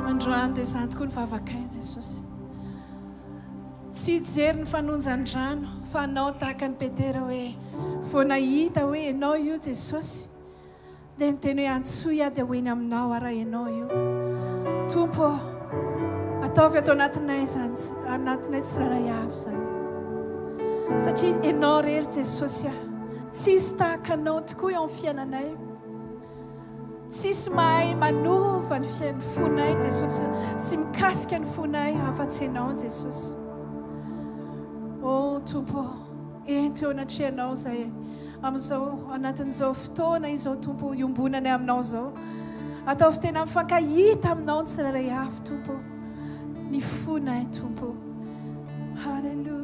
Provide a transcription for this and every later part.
Androany dia izany tokoa ny vavakainy Jesosy. Tsy hijery ny fanonjan-drano fa anao tahaka ny Petera hoe vao nahita hoe ianao io Jesosy dia niteny hoe antsoy aho dia hoeny aminao ara ianao io. Tompo, ataovy atao anatinay izany, anatinay tsirairay avy izany. Satria ianao rery Jesosy tsisy tahaka anao tokoa eo amin'ny fiainanay. Tsisy mahay manova ny fiain'ny fonay Jesosy sy mikasika ny fonay afa-tsy ianao Jesosy. O Tompo, ento eo anatrehanao izay amin'izao anatin'izao fotoana izao Tompo iombonana aminao izao. Ataovy tena mifankahita aminao ny tsirairay avy Tompo. Ny fonay Tompo. Halleluja.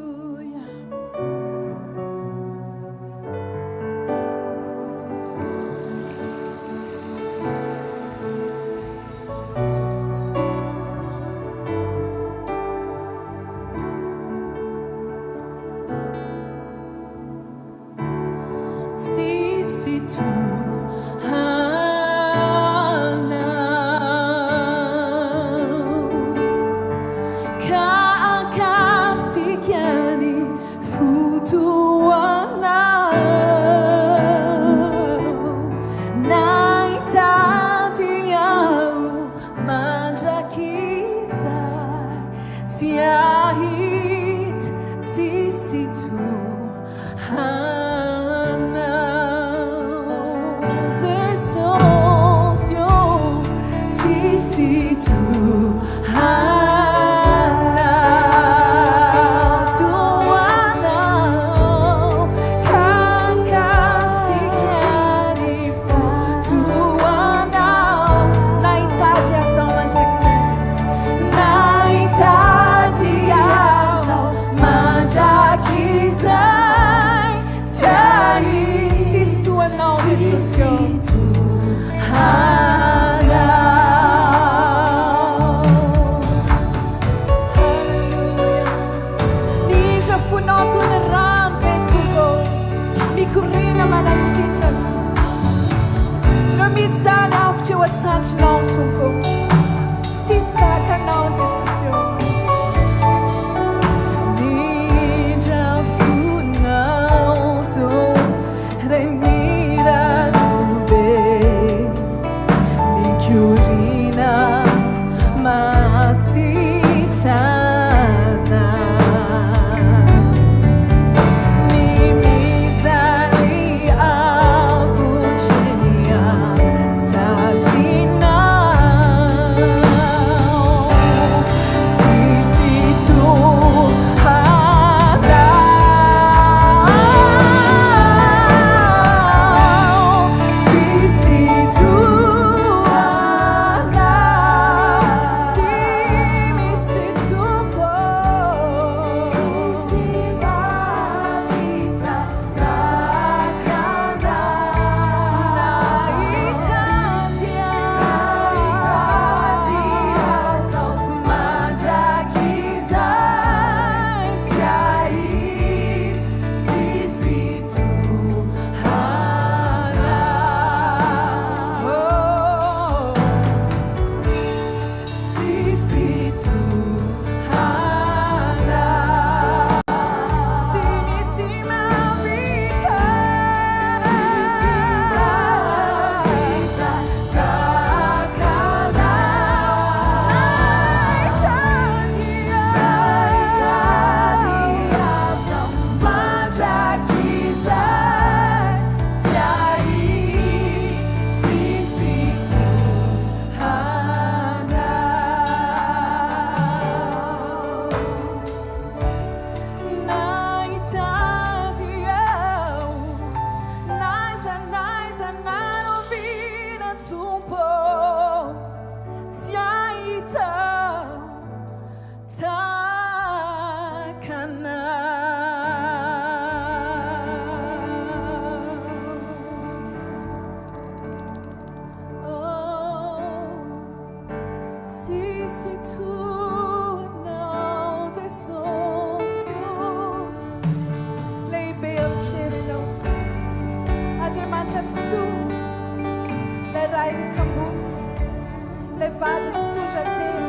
Levado por tu já ter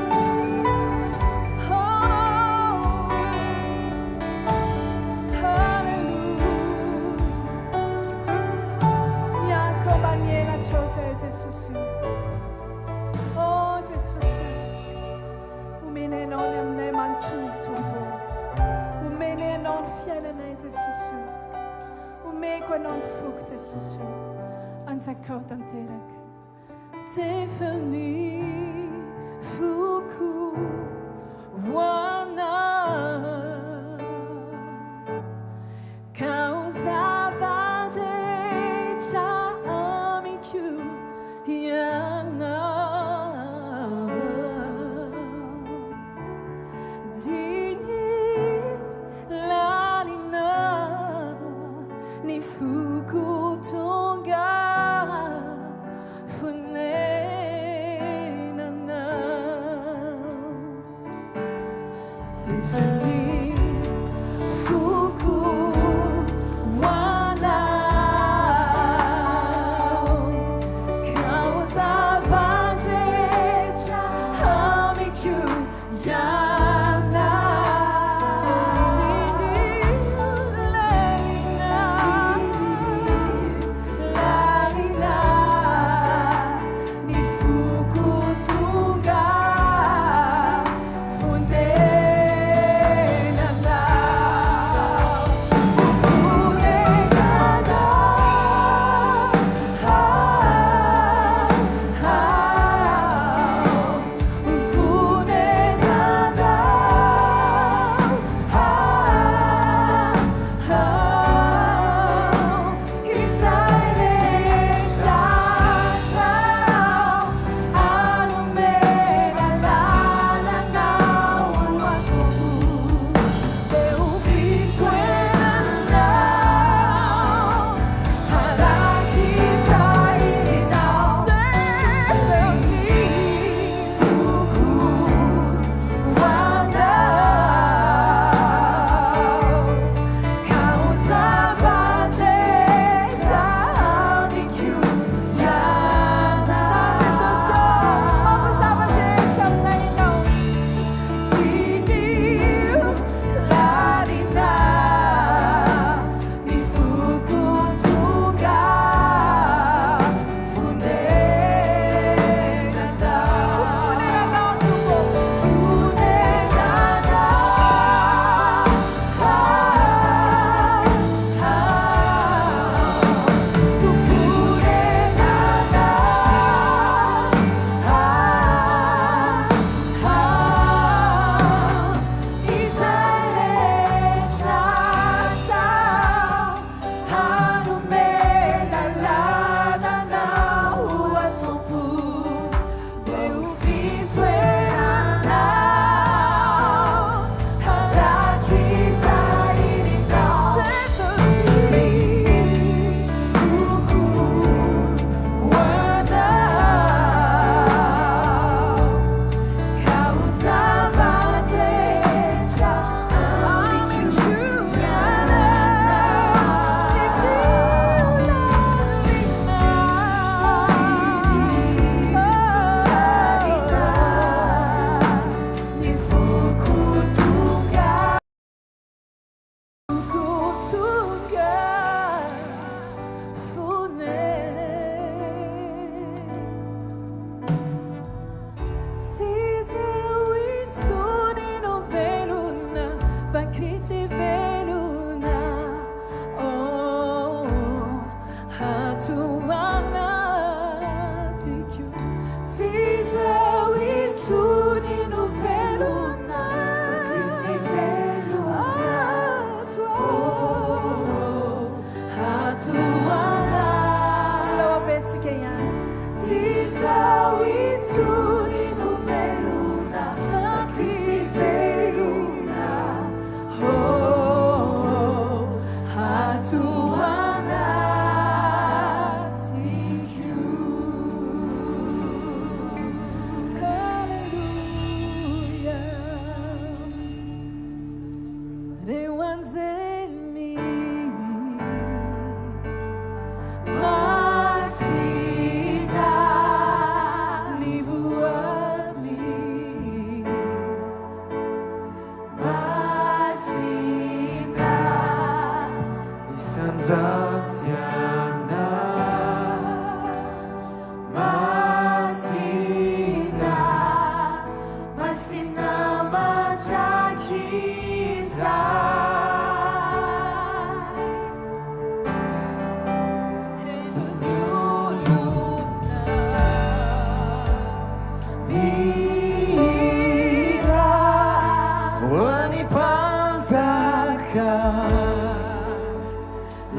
Jesosy anjakao tanteraka. Tiffany Fuku Wana Causa Vadecha Amiku Yana Dini Lalina Ni Fuku Tonga Tiffany Fuku Wana Causa Vadecha Amiku Yana Lalina Ni Fuku Tunga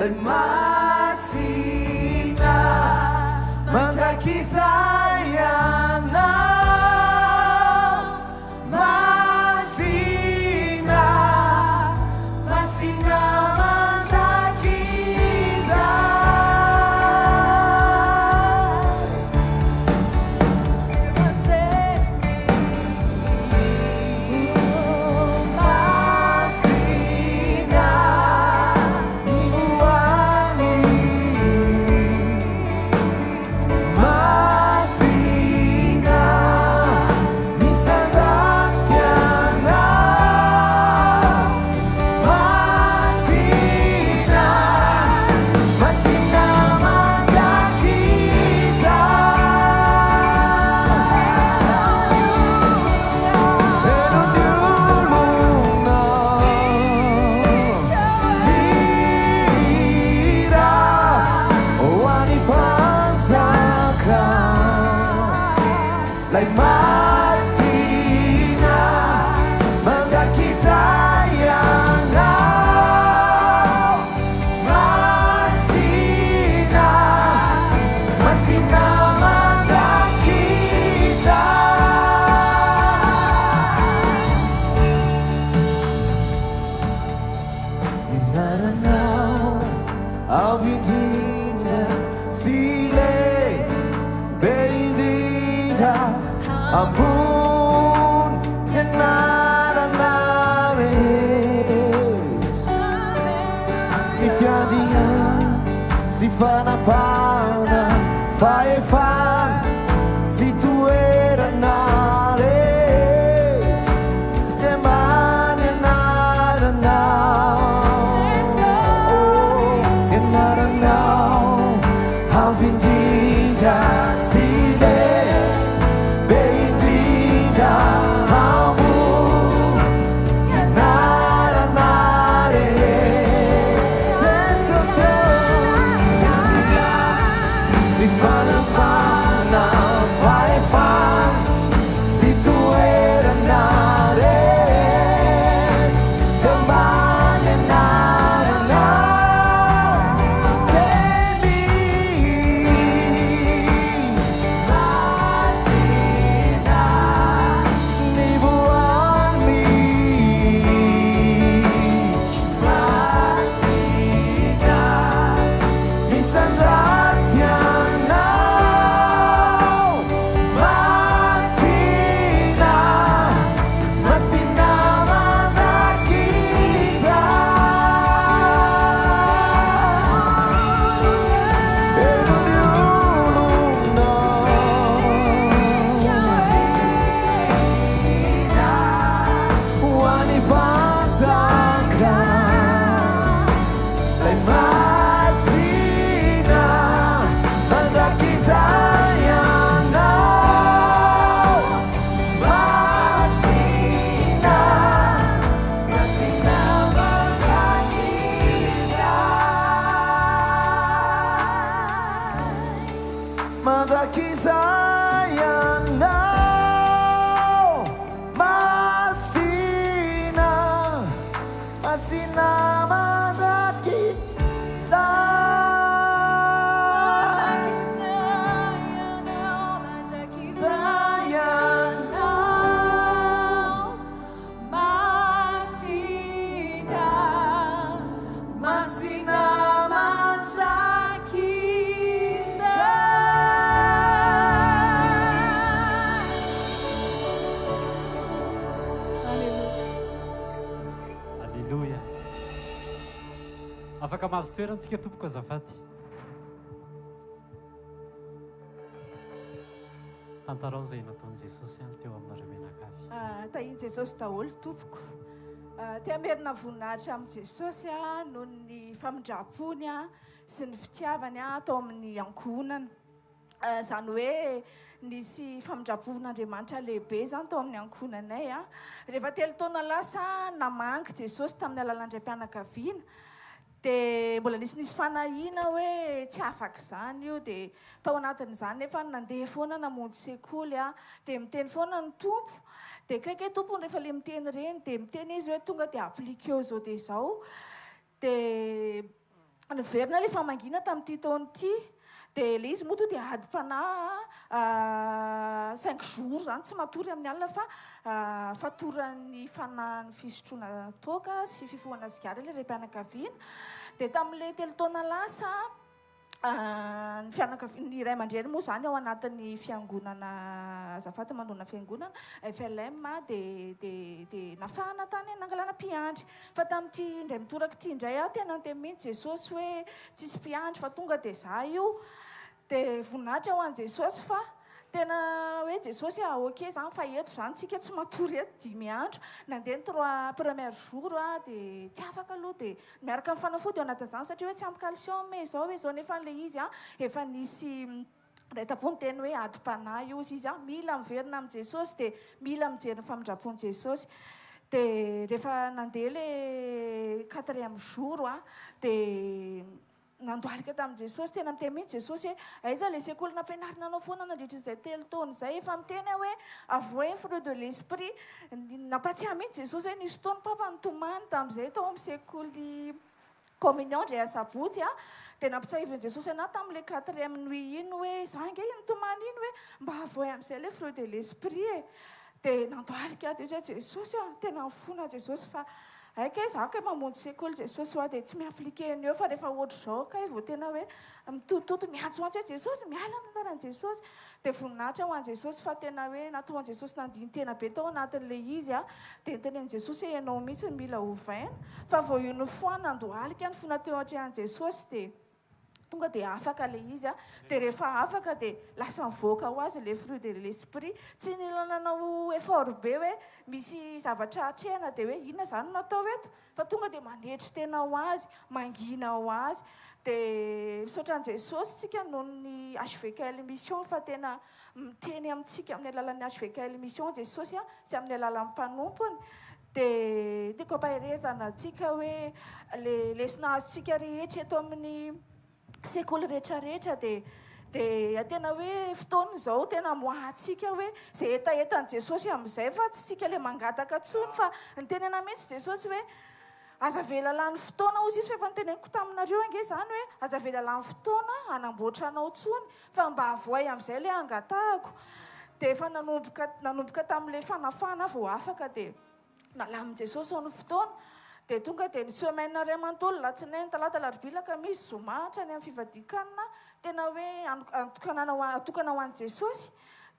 lay masina mandraky izay anao masina masina mandraky lay masina mandraky izay anao masina masina mandraky izay anananao avy indrindra sy lehibe indrindra ambony anananao rehetra ny fiandriana sy fanapana fahefana sy toerana rehetra dia many anaranao avy indrindra sy lehibe indrindra ambony anananao rehetra Jesosy sy fanapana fahefana sy toerana rehetra dia many anaranao teny masina ny voan'ny masina misandraty anao masina masina mandraky hoany panjaka lay masina mandraky izay anao masina masina mandraky izay mandraky izay anao masina masina mandraky Alléluia. Afaka mahazo toerantsika tompoko azafady. Tantarao izay nataon'i Jesosy any teo aminareo menakavy. Tahiny Jesosy daholo tompoko. Tia merina voninahitra amin'i Jesosy noho ny famindrapony sy ny fitiavany atao amin'ny ankohonana. Izany hoe nisy famindrapon'Andriamanitra lehibe zany tao amin'ny ankohonanay. Rehefa 3 taona lasa namangy Jesosy tamin'ny alalandram-pianakaviana. Dia mbola nisy fanahiana hoe tsy afaka izany io, dia tao anatin'izany nefa nandeha foana namonjy sekoly dia miteny foana ny tompo. Dia kaiky tompony rehefa ilay miteny ireny dia miteny izy hoe tonga dia appliqueo zao dia izao. Dia nyverina le famangina tamin'ity taona ity dia le izy moa to dia ady-panahy 5 jours zany tsy matory amin'ny alina fa fatorany fanahiny fisotroana toaka sy fifohana zigara le mpianakaviana dia tamin'ilay 3 taona lasa ny fianakaviana iray aman-dreny moa zany ao anatin'ny fiangonana azafady manona fiangonana FLM dia nafahana tany nangalana mpiandry fa tamin'ity indray mitoraka ity indray tena ntemin'ny Jesosy hoe tsisy mpiandry fa tonga dia za io dia voninahitra ho an' Jesosy fa tena hoe Jesosy ok zany fa eto zany tsika tsy matory eto 10 andro nandeha ny 3 premier jour dia tsy afaka aloha dia miaraka amin'ny fanafody ao anatin'izany satria hoe tsy ampy calcium zao nefa n'ilay izy efa nisy raitapony teny hoe ady-panahy io izy mila miverina amin'ny Jesosy dia mila mijery ny famindrapon'i Jesosy dia rehefa nandeha le 4e jour dia nandoalika tamin'i Jesosy tena miteny mihitsy Jesosy hoe aiza le sekoly nampianarinanao foana nandritra izay 3 taona izay efa miteny hoe avouer fruit de l'esprit nampatsiahy mihitsy Jesosy hoe nisy fotoana papa nitomany tamin'izay tao amin'ny sekoly communion ndray a Sabotsy dia nampitsahivin'i Jesosy ana tamin'ilay 4e nuit iny hoe za nge nitomany iny hoe mba avouer amin'izay le fruit de l'esprit dia nandoalika dia hoe Jesosy tena mifona Jesosy fa aika za ka mamonjy sekoly Jesosy dia tsy mi-appliqué eo fa rehefa ohatry zao ka vao tena hoe mitototo miantsoantso hoe Jesosy miala amin'ny anaran'i Jesosy dia voninahitra ho an' Jesosy fa tena hoe natao an' Jesosy nandiny tena be tao anatin'ilay izy dia tenen'i Jesosy hoe ianao mihitsy mila ovaina fa vao io ny foana nandoalika ny fona teo atrehan'i Jesosy dia tonga dia afaka le izy dia rehefa afaka dia lasa mivoaka ho azy le fruit de l'esprit tsy nilananao effort be hoe misy zavatra atrehana dia hoe inona zany natao eto fa tonga dia manetry tena ho azy mangina ho azy dia misaotra an'i Jesosy tsika noho ny hvkl-mission fa tena miteny amintsika amin'ny alalan'ny hvkl-mission Jesosy sy amin'ny alalan'ny mpanompony dia tiako ampaherezana antsika hoe le lesona azontsika rehetra eto amin'ny sekoly rehetrarehetra dia tena hoe fotoana izao tena moahantsika hoe izay etaetan'i Jesosy amin'izay fa tsy tsika le mangataka tsony fa nitenena mihitsy Jesosy hoe aza velalany fotoana ozy izy fa efa niteneniko taminareo ange zany hoe aza velalany fotoana anamboatranao tsony fa mba avoay amin'izay le angatahako dia efa nanomboka tamin'ilay fanafana vao afaka dia nalamin'i Jesosy ao ny fotoana dia tonga dia ny semaine ray amantolo latsinainy talata larobia alakamisy zoma hatrany amin'ny fivadikanana tena hoe atokana ho an'i Jesosy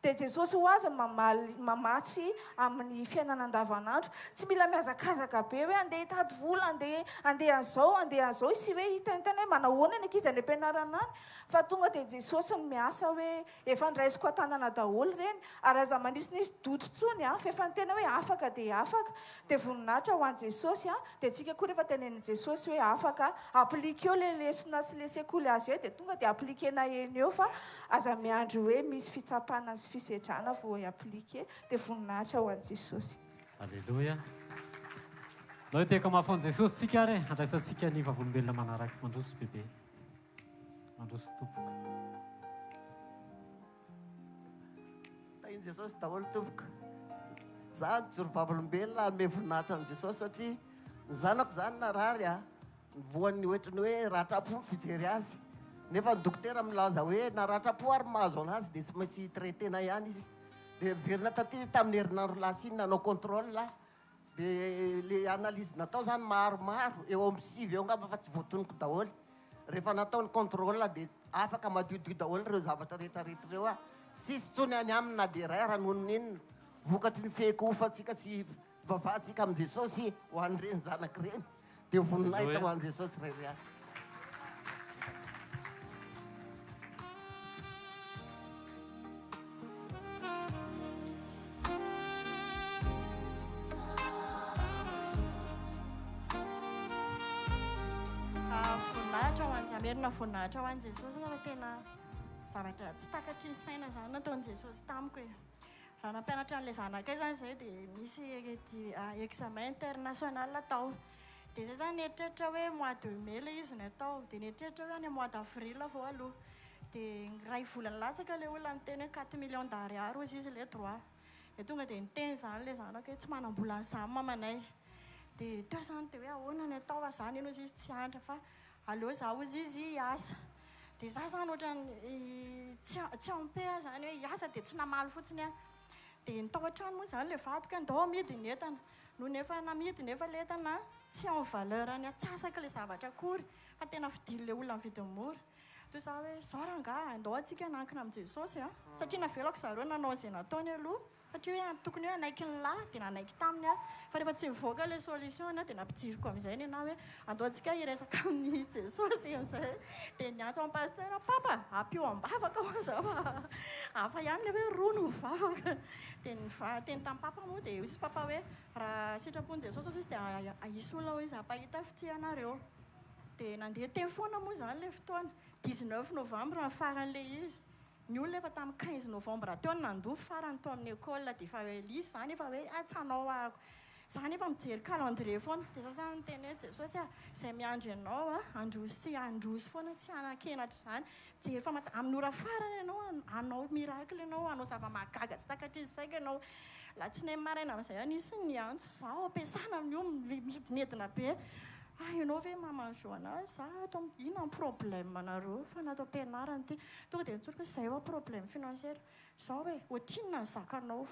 dia Jesosy ho azy mamatsy amin'ny fiainana andavanandro tsy mila mihazakazaka be hoe andeha hitady vola andeha an'izao sy hoe hitaintany hoe manahoana ny ankizy any ampianarana any fa tonga dia Jesosy ny miasa hoe efa ndraisiko an-tanana daholo reny ary aza manisy dodo tsony fa efa nitena hoe afaka dia afaka dia voninahitra ho an'i Jesosy dia tsika koa rehefa tenenin'i Jesosy hoe afaka appliqué eo le lesona sy le sekoly azy eo dia tonga dia appliquéna eny eo fa aza miandry hoe misy fitsapana sy fisedrana vao appliqué dia voninahitra ho an'i Jesosy. Alleluia. Nao teka mahafon'i Jesosy tsika ary andraisantsika ny vavolombelona manaraka mandroso bebe mandroso tompoka tainy Jesosy daholo tompoka za mijoro vavolombelona anome voninahitra an' Jesosy satria ny zanako zany narary voan'ny oetrany hoe rahatrapo fijery azy nefa ny dokotera milaza hoe naratrapo ary mahazo anazy dia tsy maintsy traitena ihany izy dia verina taty tamin'ny herinandro lasa iny nanao contrôle dia le analyse natao zany maromaro eo amin'ny 6 eo ngamba fa tsy voatonoko daholo rehefa natao ny contrôle dia afaka madiodio daholo ireo zavatra rehetrarehetra ireo sisy tsony any aminy na dia ray raha nohon'ny inona vokatry ny fekofatsika sy vavatsika amin'i Jesosy ho an'ireny zanak'ireny dia voninahitra ho an'i Jesosy rery any. Voninahitra ho an'i Zamerina voninahitra ho an'i Jesosy fa tena zavatra tsy takatry ny saina zany nataon'i Jesosy tamiko e. Raha nampianatra an'ilay zanakay zany izay dia misy examen international atao dia izay zany nieritreritra hoe mois de mai ilay izy ny atao dia nieritreritra hoe any mois d'avril vao aloha dia ray volany latsaka ilay olona miteny hoe 4 millions d'ariary ozy izy ilay droit dia tonga dia niteny zany ilay zanako hoe tsy manam-bola an'izany mamanay dia teo zany dia hoe ahoana ny atao zany iny ozy izy tsy andra fa aleo zaho izy izy hiasa dia za zany ohatrany tsy ampe zany hoe hiasa dia tsy namaly fotsiny a dia nitao an-trano moa zany le vadoka ndao amidy ny entana no nefa namidy nefa le entana tsy amin'ny valeur ny atsasaka le zavatra akory fa tena fidily le olona mividiny mora toy za hoe zao ranga andao antsika nankina amin'i Jesosy a satria navelako zareo nanao izay nataony aloha satria hoe tokony hoe anaiky ny lahy dia nanaiky taminy a fa rehefa tsy mivoaka le solution a dia nampijiriko amin'izay ny na hoe andao antsika hiresaka amin'ny Jesosy amin'izay dia niantso amin'ny pasteur papa ampio am-bavaka ho za fa hafa ihany le hoe roa no mivavaka dia teny tamin'ny papa moa dia isy papa hoe raha sitrapon'i Jesosy izy dia ahisy olona hoe za mpahita fitianareo dia nandeha teny foana moa zany le fotoana 19 novembre ny faran'le izy ny olona efa tamin'ny 15 novembre teo nandoa farany tao amin'ny école dia efa hoe lisy zany efa hoe atsanao ako zany efa mijery calendrier foana dia za zany teny hoe Jesosy a izay miandry ianao a androsy foana tsy anakenatra zany jery fa amin'ny ora farany ianao anao miracle ianao anao zava-mahagaga tsy takatra izy saika ianao latsinainy maraina amin'izay anisy ny antso za ampiasana amin'io midinedina be ianao ve mamanjo anazy za atao ina ny problème anareo fa natao ampianarana ty tonga dia nitsoriko hoe zay hoa problème financière zao hoe ohatrinona ny zakanao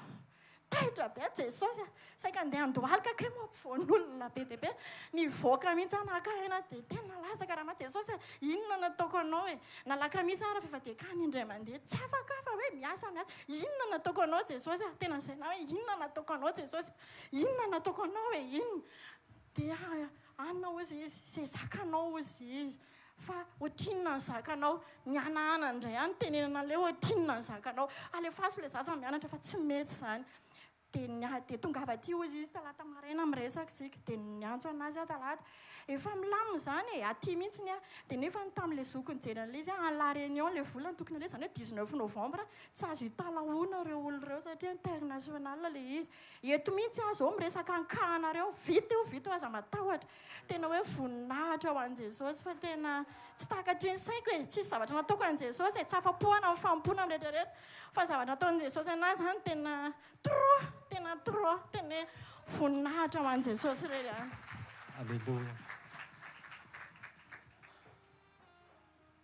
taitra be Jesosy a saika andeha andohalika kay mampivoan'olona be dia be nivoaka mihitsy anakaina dia tena lasaka raha ma Jesosy a inona nataoko anao e nalaka mihitsy ara fa efa dia kany indray mandeha tsy afaka fa hoe miasa inona nataoko anao Jesosy a tena izay na hoe inona nataoko anao Jesosy inona nataoko anao e inona dia anao izy izy izay zakanao izy izy fa ohatrinona ny zakanao ny anana indray any tenenana le ohatrinona ny zakanao alefaso le zaza mianatra fa tsy mety zany dia tonga avy aty izy izy talata maraina miresaka tsika dia niantso anazy a talata efa milamina zany e aty mihitsiny a dia nefa ny tamin'le zokony jeren'le izy a la réunion le volany tokony le zany hoe 19 novembre tsy azo hitalahoana reo olona reo satria international le izy eto mihitsy a zao miresaka ankahanareo vita aza matahotra tena hoe voninahitra ho an'i Jesosy fa tena tsy takatry ny saiko e tsisy zavatra nataoko an'i Jesosy e tsy afapoana amin'ny fampona amin'ny rehetrarehetra fa zavatra nataon'i Jesosy anazy zany tena trop tena voninahitra ho an'i Jesosy reny any Alléluia.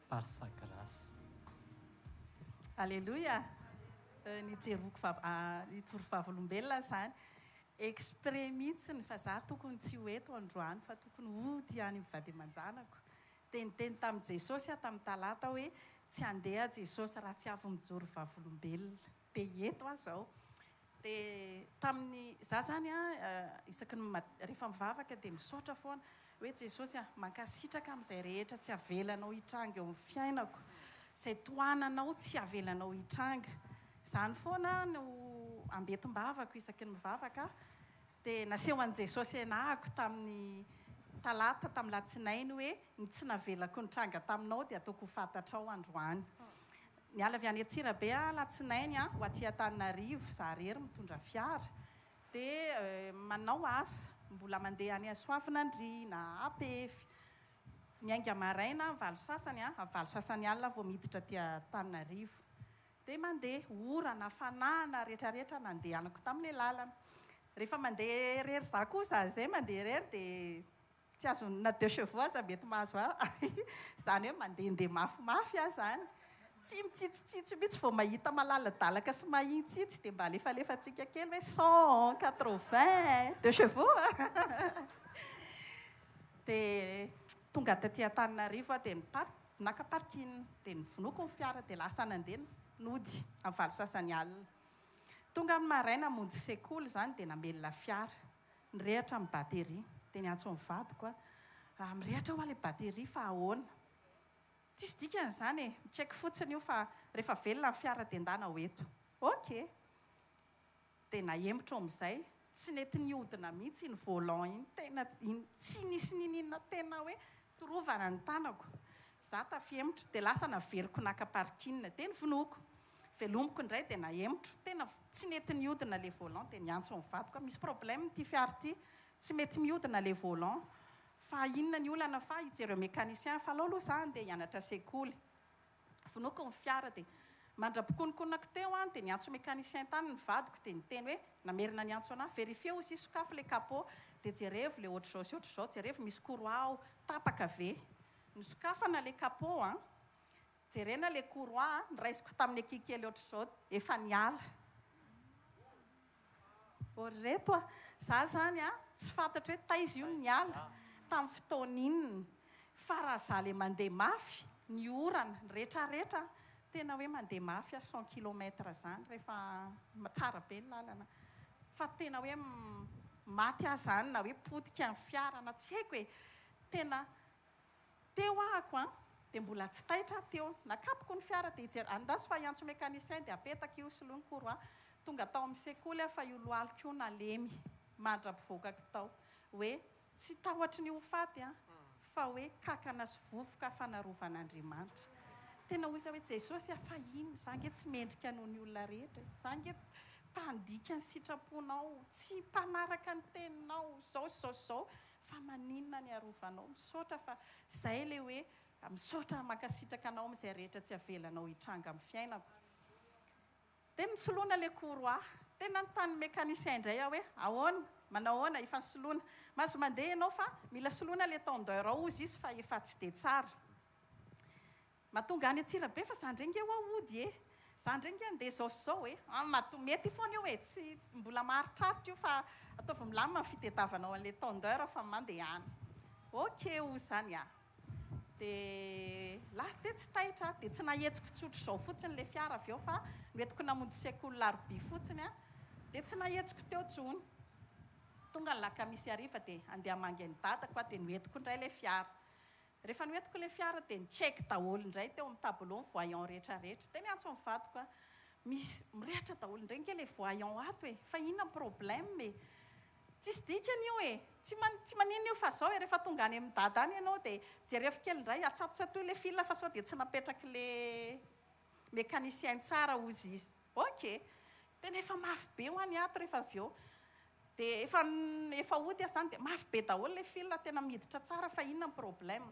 Par sa grâce. Alléluia. Nitsoro vavolombelona zany exprès mihitsiny fa za tokony tsy ho eto androany fa tokony ody any mivady aman-janako dia niteny tamin'i Jesosy tamin'ny talata hoe tsy handeha Jesosy raha tsy avy mijoro vavolombelona dia eto aho zao dia tamin'ny za zany isaky rehefa mivavaka dia misaotra foana hoe Jesosy mankasitraka amin'izay rehetra tsy avelanao hitranga eo amin'ny fiainako izay toananao tsy avelanao hitranga zany foana no ambetim-bavako isaky ny mivavaka dia naseho an'i Jesosy anahako tamin'ny talata tamin'ny latsinainy hoe ny tsy navelako nitranga taminao dia ataoko ho fantatrao androany niala avy any Antsirabe latsinainy ho aty Antananarivo za rery mitondra fiara dia manao asa mbola mandeha any Soavinandriana Apefy miainga maraina valo sasany alina vao miditra aty Antananarivo dia mandeha orana fanana rehetrarehetra nandehanako tamin'ny lalana rehefa mandeha rery za kosa zay mandeha rery dia tsy azo na 2 chevaux aza mety mahazo zany hoe mandehandeha mafimafy zany tsy mitsitsitsitsy mihitsy vao mahita malaladalaka sy mahintsitsy dia mba alefalefantsika kely hoe 180 2 chevaux dia tonga taty Antananarivo dia naka parking dia nivonoko ny fiara dia lasa nandeha nody amin'ny valo sasany alina tonga amin'ny maraina monjy sekoly zany dia namelona fiara nirehatra amin'ny bateria dia niantso amin'ny vadiko mirehatra ho le bateria fa ahoana tsisy dikany zany e tsy haiko fotsiny io fa rehefa velona ny fiara dia ndana ho eto ok dia nahemotra amin'izay tsy nety niodina mihitsy iny volant iny tena tsy nisy nininona tena hoe torovana ny tanako za tafiemotra dia lasa naveriko naka parking dia nivonoko velomoko indray dia nahemotro tena tsy nety niodina le volant dia niantso amin'ny vadiko misy problème ty fiara ty tsy mety miodina le volant fa inona ny olana fa hijereo mécanicien fa alao aloha za andeha hianatra sekoly vonoko ny fiara dia mandrapokonikonako teo dia niantso mécanicien tany ny vadiko dia niteny hoe namerina niantso anahy vérifie aussi sokafo le capot dia jerevo le ohatr'izao sy ohatr'izao jerevo misy courroie tapaka ve Nisokafana le capot a jerena le courroie niraisiko tamin'ny akikely ohatr'izao efa niala reto a za zany a tsy fantatra hoe taiza io niala tamin'ny fotoana fa raha za le mandeha mafy ny orana rehetrarehetra tena hoe mandeha mafy 100 km zany rehefa tsara be ny lalana fa tena hoe maty azany na hoe potika amin'ny fiara na tsy haiko hoe tena teo ahako a dia mbola tsy taitra teo nakapoko ny fiara dia hijery andaso fa hiantso mécanicien dia apetaka io soloany courroie tonga tao amin'ny sekoly fa io lohalika io nalemy mandra-pivokako tao hoe tsy tahotra ny ho faty a fa hoe kakana sy vovoka fanarovan'Andriamanitra tena hoy za hoe Jesosy afa ino za nge tsy mendrika noho ny olona rehetra za nge mpandika ny sitraponao tsy mpanaraka ny teninao zao fa maninona ny arovanao misaotra fa zay le hoe misaotra makasitraka anao amin'izay rehetra tsy avelanao hitranga amin'ny fiainako dia nisoloana le courroie tena nytany mécanicien indray aho hoe ahoana manao ahoana efa nisoloana mahazo mandeha ianao fa mila soloana le tondeur ao izy fa efa tsy dia tsara mahatonga any Antsirabe fa za ndrengy eo ahody za ndrengy andeha zao mety foana io hoe tsy mbola maharitraritra io fa ataovy milamina ny fitadiavanao an'le tondeur fa mandeha any ok ho zany dia lasa dia tsy taitra dia tsy nahetsiko tsotro izao fotsiny le fiara avy eo fa noentiko namonjy sekoly laroby fotsiny dia tsy nahetsiko teo tsony tonga ny lakamisy ariva dia andeha hamangy ny dadako dia noentiko indray le fiara rehefa noentiko le fiara dia nitseky daholo indray teo amin'ny tableau ny voyant rehetrarehetra dia niantso amin'ny vadiko misy mirehatra daholo indray nge le voyant ato fa inona ny problème tsisy dikany io tsy maninona io fa zao rehefa tonga any amin'ny dada any ianao dia jereo kely indray atsatotsatoy le fil fa sao dia tsy napetraka le mécanicien tsara ozy izy ok dia nefa mafy be ho any ato rehefa avy eo dia efa ody zany dia mafy be daholo le fil tena miditra tsara fa inona ny problème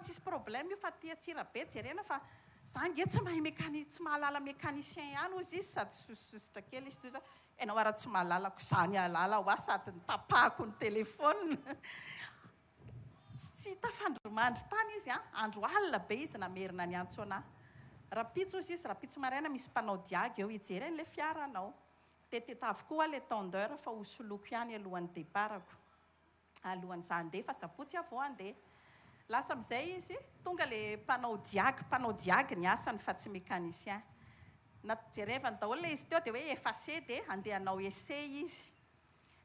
tsisy problème io fa ty Antsirabe jerena fa za nge tsy mahay tsy mahalala mécanicien ihany ozy izy sady sositra kely izy toy za enao ara tsy mahalalako zany alala ho sady nitapahako ny telefona tsy tafandromandry tany izy andro alina be izy namerina ny antso anahy rapitso izy rapitso maraina misy mpanao diagy eo hijereny le fiara anao dia tetavy le tondeur fa hosoloko ihany alohan'ny deparako alohan'izah andeha fa Sabotsy avao andeha lasa amin'izay izy tonga le mpanao diagy ny asany fa tsy mécanicien jerevany daholo le izy teo dia hoe effacé dia andeha hanao essai izy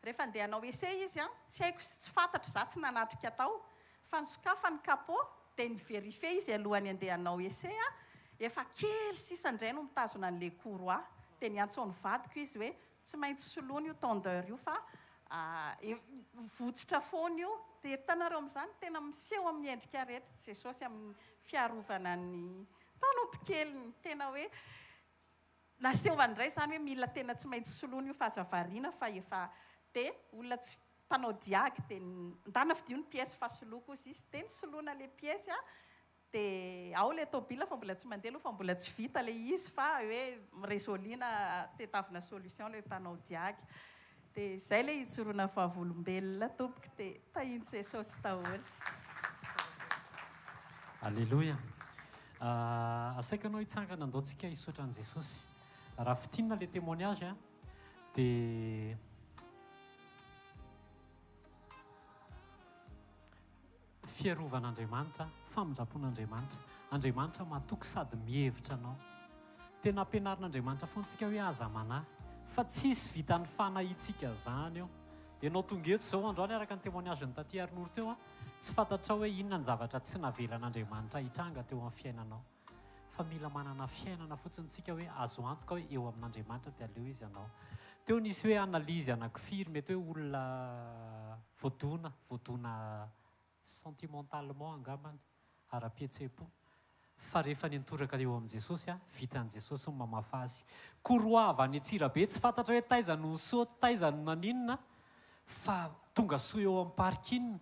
rehefa andeha hanao essai izy tsy haiko tsy fantatra za tsy nanatrika tao fa nisokafa ny capot dia niverifie izy alohany andeha hanao essai efa kely sisa indray no mitazona an'le courroie dia niantsony vadiko izy hoe tsy maintsy soloana io tondeur io fa votsitra foana io dia hitanareo amin'izany tena miseho amin'ny endrika rehetra Jesosy amin'ny fiarovana ny mpanompikely tena hoe nasehovany indray zany hoe mila tena tsy maintsy soloana io fahazavariana fa efa dia olona tsy mpanao diagy dia ndana fidio ny pièce fa soloko izy dia nisoloana le pièce dia ao le tôbila fa mbola tsy mandeha aloha fa mbola tsy vita le izy fa hoe miresoliana tetavina solution le mpanao diagy dia izay le hitsoroana fahavolombelona tompoko dia tahiny Jesosy daholo alleloia asaika anao hitsangana andaontsika hisaotra an' Jesosy raha fitinina le témoignage dia fiarovan'Andriamanitra famonjam-pon'Andriamanitra Andriamanitra mahatoky sady mihevitra anao tena ampianarin'Andriamanitra foantsika hoe aza manahy fa tsisy vitany fanahitsika zany eo ianao tonga eto zao androany araka ny témoignage ny taty Arinoro teo tsy fantatrao hoe inona ny zavatra tsy navelan'Andriamanitra hitranga teo amin'ny fiainanao fa mila manana fiainana fotsiny tsika hoe azo antoka hoe eo amin'Andriamanitra dia aleo izy anao teo nisy hoe analizy anankifiry mety hoe olona voadona sentimentalement angambany ara-pihetsepo fa rehefa nitoraka eo amin'i Jesosy vitan'i Jesosy ny mamafa azy courroie avy any Antsirabe tsy fantatra hoe taiza no nisaoty taiza no naninona fa tonga soa eo amin'ny parking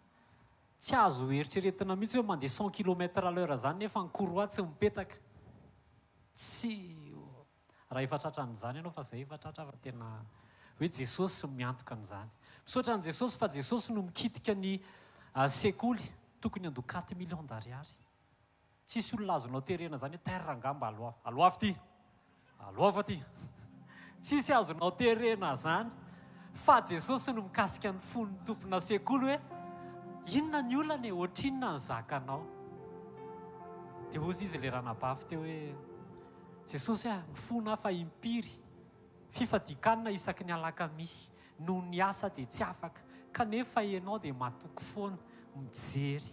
tsy azo eritreretina mihitsy hoe mandeha 100 km/h zany nefa ny courroie tsy mipetaka tsy raha efa tratran'izany ianao fa zay efa tratra fa tena hoe Jesosy miantoka an'izany misaotra an' Jesosy fa Jesosy no mikitika ny sekoly tokony ando 4 millions d'ariary tsisy olona azonao terena zany hoe terangamba aloava ty aloava ty tsisy azonao terena zany fa Jesosy no mikasika ny fon'ny tompona sekoly hoe inona ny olana e ohatrinona ny zakanao dia ozy izy le ranabavy teo hoe Jesosy mifona fa impiry fifadikanina isaky ny alakamisy noho ny asa dia tsy afaka kanefa ianao dia matoky foana mijery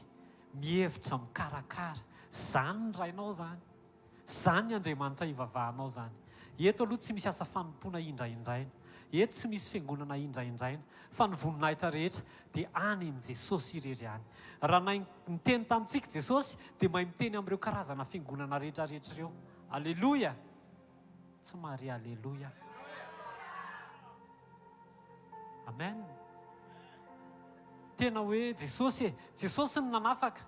mihevitra mikarakara zany ny rainao zany ny Andriamanitra ivavahanao zany eto aloha tsy misy asa fanompoana indraindraina eto tsy misy fiangonana indraindraina fa ny voninahitra rehetra dia any amin'i Jesosy irery any raha nay miteny tamintsika Jesosy dia mahay miteny amin'ireo karazana fiangonana rehetrarehetra ireo aleloia tsy mary aleloia amen tena hoe Jesosy ny nanafaka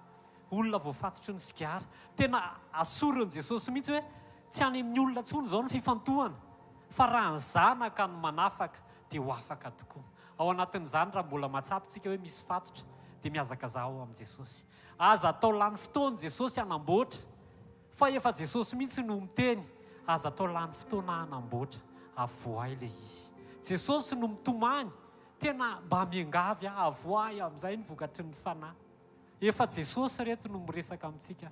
olona voafatotry ny sigara tena asorony Jesosy mihitsy hoe tsy any amin'ny olona tsony zao ny fifantohana fa raha ny zanaka no manafaka dia ho afaka tokoa ao anatin'izany raha mbola matsapitsika hoe misy fatotra dia miazaka zaho amin'i Jesosy aza atao lany fotoana Jesosy hanamboatra fa efa Jesosy mihitsy no miteny aza atao lany fotoana hanamboatra avoay le izy Jesosy no mitomany tena mba miangavy avoay amin'izay ny vokatry ny fanahy efa Jesosy reto no miresaka amintsika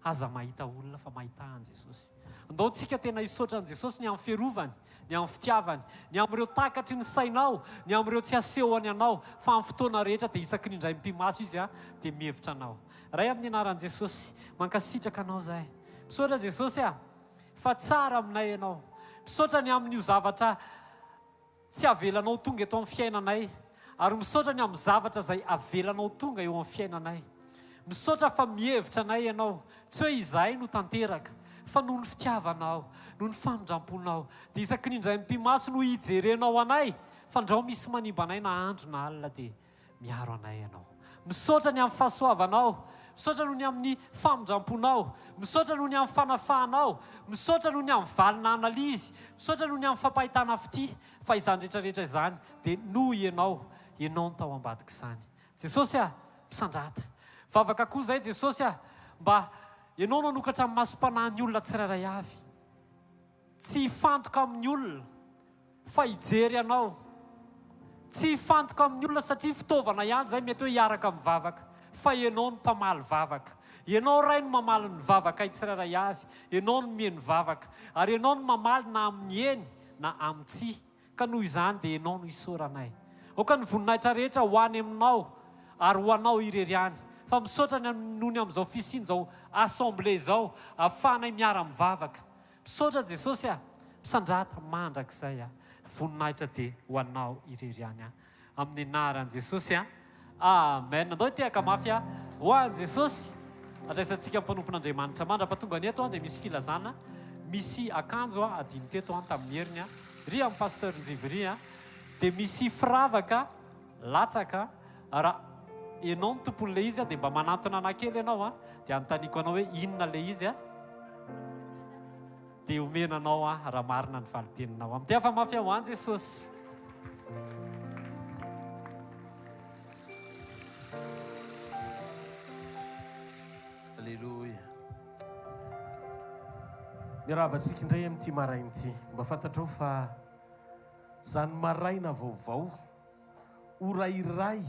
aza mahita olona fa mahita an Jesosy andao tsika tena hisaotra an Jesosy ny amin'ny fiarovany ny amin'ny fitiavany ny amin'ireo takatry ny sainao ny amin'ireo tsy asehony anao fa amin'ny fotoana rehetra dia isaky ny indray mpimaso izy dia mihevitra anao ray amin'ny anaran'i Jesosy mankasitraka anao zahay misaotra Jesosy fa tsara aminay ianao misaotra ny amin'io zavatra tsy avelanao tonga eto amin'ny fiainanay ary misaotra ny amin'ny zavatra izay avelanao tonga eo amin'ny fiainanay misaotra fa mihevitra anay ianao tsy hoe izahay no tanteraka fa noho ny fitiavanao noho ny famindramponao dia isaky ny indray mpimaso no hijerenao anay fa ndrao misy manimba anay na andro na alina dia miaro anay ianao misaotra ny amin'ny fahasoavanao misaotra noho ny amin'ny famindramponao misaotra noho ny amin'ny fanafahanao misaotra noho ny amin'ny valina analizy misaotra noho ny amin'ny fampahitana fity fa izany rehetrarehetra izany dia noho ianao no tao ambadika izany Jesosy misandrata vavaka koa zay Jesosy mba ianao nanokatra amin'ny masom-panahy ny olona tsirairay avy tsy hifantoka amin'ny olona fa hijery anao tsy hifantoka amin'ny olona satria fitaovana ihany zay mety hoe hiaraka amin'ny vavaka fa ianao no mpamaly vavaka ianao ray no mamaly ny vavaka tsirairay avy ianao no mihaino vavaka ary ianao no mamaly na amin'ny eny na amin'ny tsia ka noho izany dia ianao no hisoranay oka ny voninahitra rehetra ho any aminao ary ho anao irery any fa misaotra noho ny amin'izao fisiany izao assemblée izao ahafahanay miara mivavaka misaotra Jesosy misandrata mandrakizay voninahitra dia ho anao irery any amin'ny anaran'i Jesosy amen andao tehaka mafy ho an'i Jesosy adraisantsika mpanompon'Andriamanitra mandra-pahatonga ny eto dia misy filazana misy akanjo adiny teto tamin'ny heriny ry amin'ny pasteur Njiviry dia misy firavaka latsaka raha ianao ny tompon'le izy dia mba manantona anakely ianao dia anontaniako anao hoe inona le izy dia omenanao raha marina ny valiteninao amin'ny dia fa mafy ho an'i Jesosy Alleluia miarabantsika indray amin'ity maraina ity mba fantatrao fa zany maraina vaovao orairay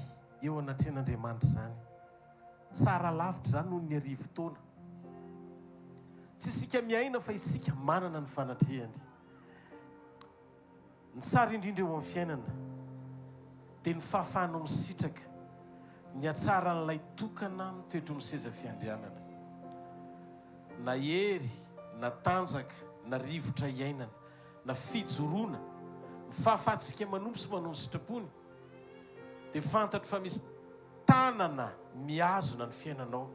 eo anatren'Andriamanitra zany tsara lavitra zany noho ny arivo-taona tsy isika miaina fa isika manana ny fanatrehany ny tsara indrindra eo amin'ny fiainana dia ny fahafahanao misitraka ny atsara n'ilay tokana mitoetra ny seza fiandrianana na hery na tanjaka na rivotra iainana na fijoroana ny fahafahantsika manompo sy manao ny sitrapony dia fantatro fa misy tanana miazona ny fiainanao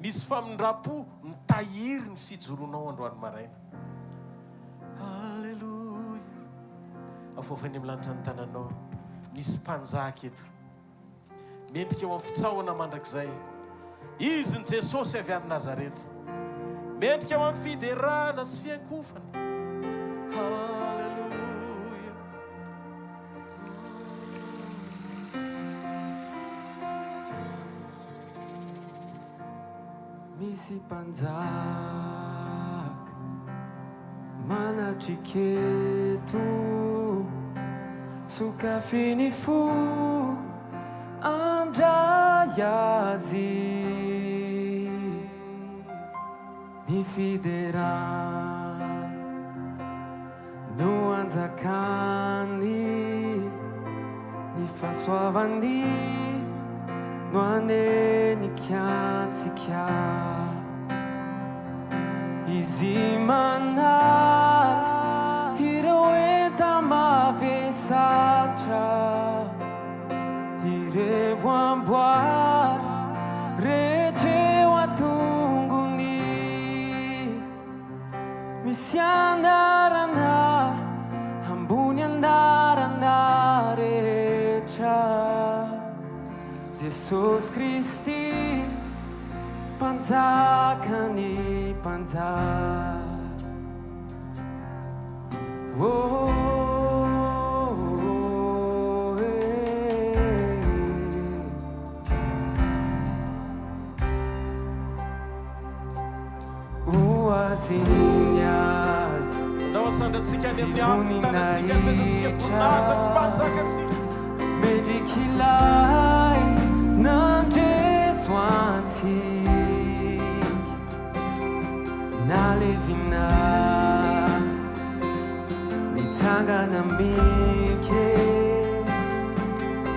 misy famindram-po mitahiry ny fijoroanao androany maraina alleloia afofany amin'ny lanitra ny tananao misy mpanjaka eto mendrika eo amin'ny fitsahoana mandrakizay izy ny Jesosy avy any Nazareta mendrika eo amin'ny fiderana sy fiankofana alleluia misy misy mpanjaka manatriketo sokafiny fo andray azy ny fidera no anjakany ny fahasoavany no anenikantsika izy manara ireo enta mavesatra ireo amboara rehetreo atongony misy anarana ambony anarana rehetra Jesosy Kristy mpanjakany mpanjaka Sandatsika ny amin'ny tanantsika mezatsika voninahitra ny mpanjakatsika medrikilay nandreso antsika nalevina nitsangana mike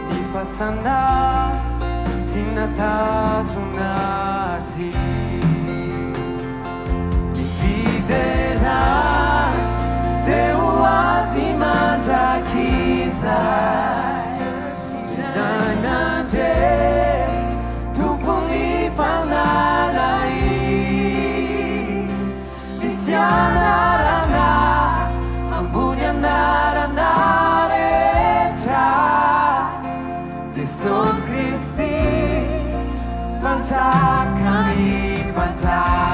ny fasana tsy natazona azy ny fidera deu azi mandrakiza nananjes tokony fanalait misy anarana ambony anarana rehetra Jesosy Kristy mpanjakany mpanjaka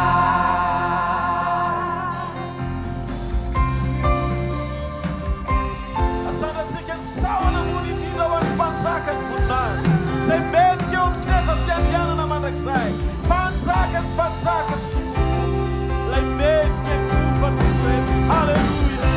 Zay mendrika eo amin'ny seza fiandianana mandrakizay mpanjaka ny mpanjaka sy tompoko lay mendrika kofa ny hoe halleluia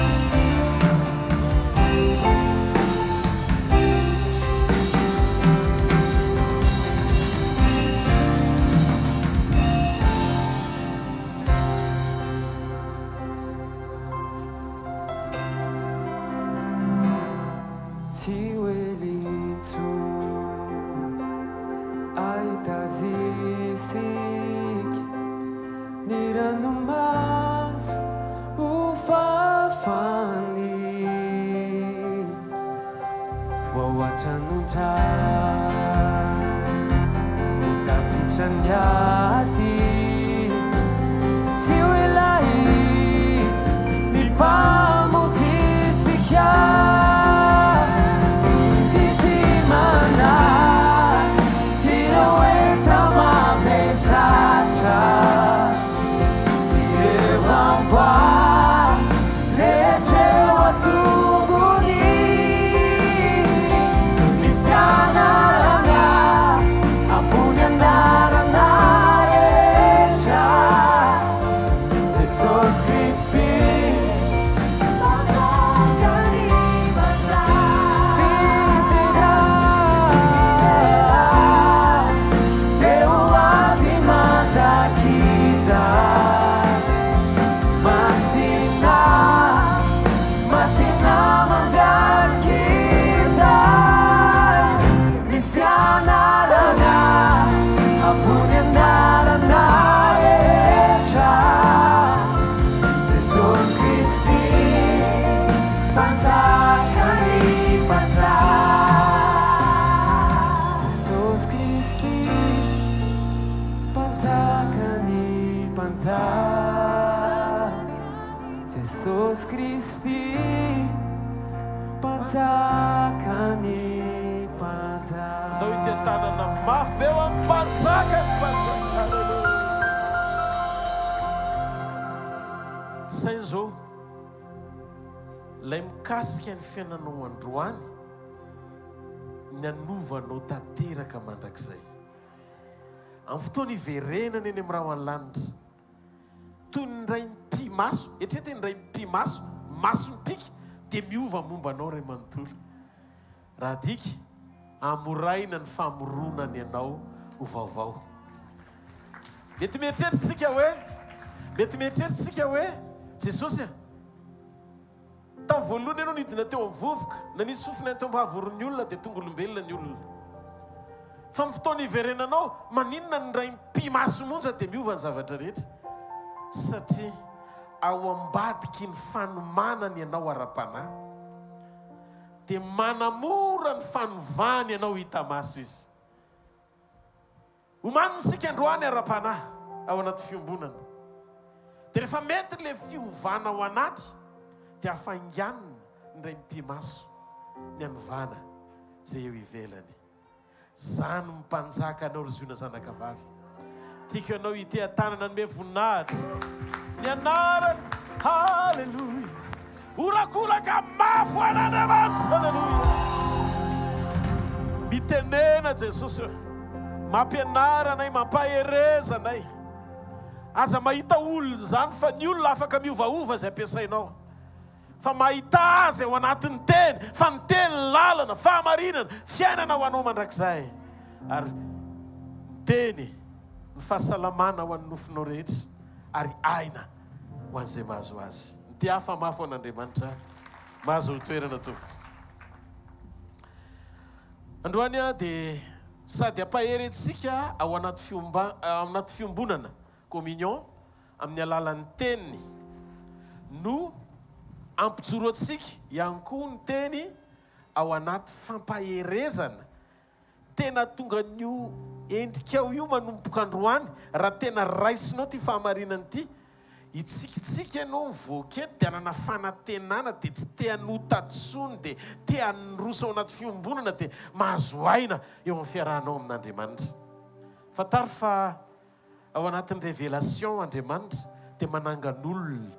Jesosy Kristy mpanjakany mpanjaka atao itentanana mafy eo amin'ny mpanjaka ny mpanjaka halleluia sainy zao lay mikasika ny fiainanao androany ny anovanao tanteraka mandrakizay amin'ny fotoana iverenana eny amin'ny raha an-lanitra toy ny ray mpimaso etrety ny ray mpimaso maso mipika dia miova momba anao ray manontolo raha dika amoraina ny famoronany ianao ho vaovao. Mety mieritreritsika hoe Jesosy tamin'ny voalohany ianao nidina teo amin'ny vovoka na nisy fofona teo ambahavoron'ny olona dia tonga olombelona ny olona. Fa amin'ny fotoana iverenanao maninona ny ray mpimaso monja dia miova ny zavatra rehetra satria ao ambadiky ny fanomanany ianao ara-panahy dia manamora ny fanovany ianao hita maso izy. Omaniny sika androany ara-panahy ao anaty fiombonana dia rehefa mety ilay fiovana ao anaty dia afainganina ny ray mpimaso ny anovana izay eo ivelany. Zany mimpanjaka anao ry ziona zanakavavy. Tiako ianao ite tanana nome voninahitra ny anarany. Halleluja. Orakolaka mafy ho an'Andriamanitra. Halleluja. Mitenena Jesosy mampianara anay, mampahereza anay. Aza mahita olona zany fa ny olona afaka miovaova izay ampiasainao. Fa mahita azy ao anatin'ny teny, fa ny teny lalana, fahamarinana, fiainana ho anao mandrakizay. Ary ny teny ny fahasalamana ho an'ny nofinao rehetra ary aina ho an'izay mahazo azy. Ny ty hafa mafy ho an'Andriamanitra mahazo toerana tompoko. Androany dia sady ampaherentsika ao anaty fiombonana communion amin'ny alalan'ny teniny no ampijoro atsika ihany koa ny teny ao anaty fampaherezana. Tena tonga n'io endrikao io manomboka androany raha tena raisinao ty fahamarinana ity. Itsikitsika ianao voaketo dia anana fanantenana dia tsy te hanotatsony dia te hanoroso ao anaty fiombonana dia mahazo aina eo amin'ny fiarahanao amin'Andriamanitra. Fatary fa ao anatin'ny révélation Andriamanitra dia manangan'olona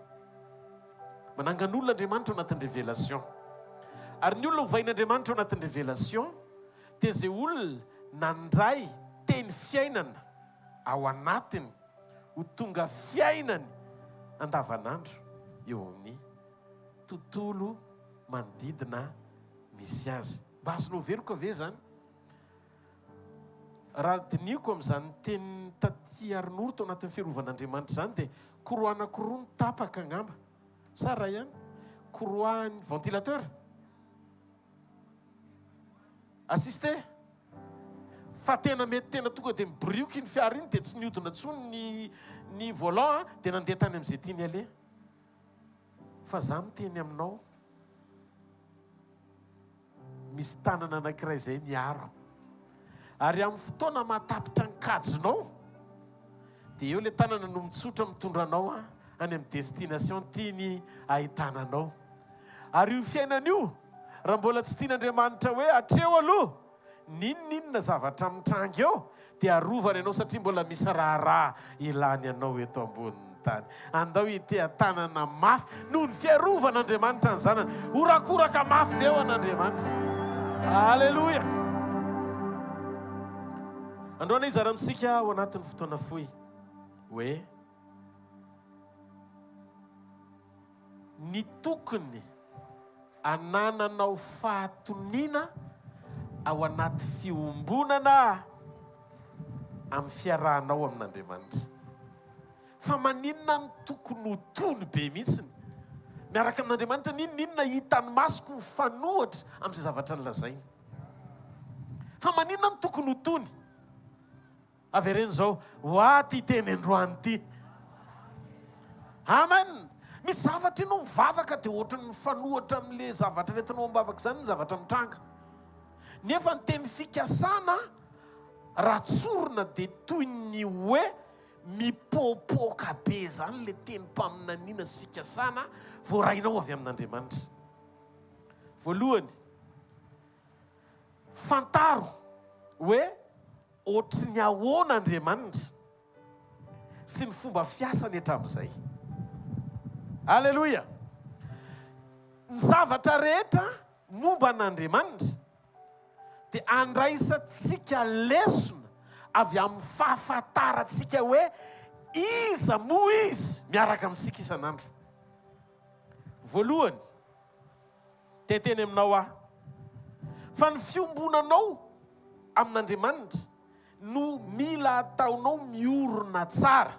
Andriamanitra ao anatin'ny révélation. Ary ny olona hovain'Andriamanitra ao anatin'ny révélation dia izay olona nandray teny fiainana ao anatiny ho tonga fiainany andavanandro eo amin'ny tontolo manodidina misy azy. Mba azonao veroka ve zany? Raha diniko amin'izany teny taty arin'oro tao anatin'ny fiarovan'Andriamanitra zany dia koroa anankiroa ny tapaka angamba. Sara ihany. Koroan'ny ventilateur. Assisté. Fa tena mety tena tonga dia mibrioky ny fiara iny dia tsy niodina tsony ny volant dia nandeha tany amin'izay tiany aleha. Fa za miteny aminao misy tanana anankiray izay miaro. Ary amin'ny fotoana matapitra ny kajinao dia eo ilay tanana no mitsotra mitondra anao any amin'ny destination tiany ahitananao. Ary io fiainana io raha mbola tsy tian'Andriamanitra hoe hatreo aloha ninninona zavatra mitranga eo dia arovany ianao satria mbola misy raharaha ilany ianao eto ambonin'ny tany. Andao ite tanana mafy noho ny fiarovan'Andriamanitra ny zanany. Horakoraka mafy be eo an'Andriamanitra. Halleluja. Androany izy arantsika ao anatin'ny fotoana fohy hoe ny tokony anananao fahatoniana ao anaty fiombonana amin'ny fiarahanao amin'Andriamanitra. Fa maninona ny tokony ho tony be mihitsiny miaraka amin'Andriamanitra, ninona hitany masoko mifanohatra amin'izay zavatra nylazainy. Fa maninona ny tokony ho tony? Avereny zao ho aty teny androany ity. Amen. Misy zavatra ianao mivavaka dia ohatrany mifanohatra amin'ilay zavatra nentinao mivavaka izany ny zavatra mitranga. Nefa ny teny fikasana raha tsorina dia toy ny hoe mipopoka be zany le teny mpaminaniana sy fikasana voarainao avy amin'Andriamanitra. Voalohany, fantaro hoe ohatry ny ahoan'Andriamanitra sy ny fomba fiasany hatramin'izay. Halleluja. Ny zavatra rehetra momba an'Andriamanitra dia andraisantsika lesona avy amin'ny fahafantarantsika hoe iza moa izy miaraka amintsika isan'andro. Voalohany, teteny aminao aho fa ny fiombonanao amin'Andriamanitra no mila ataonao miorona tsara,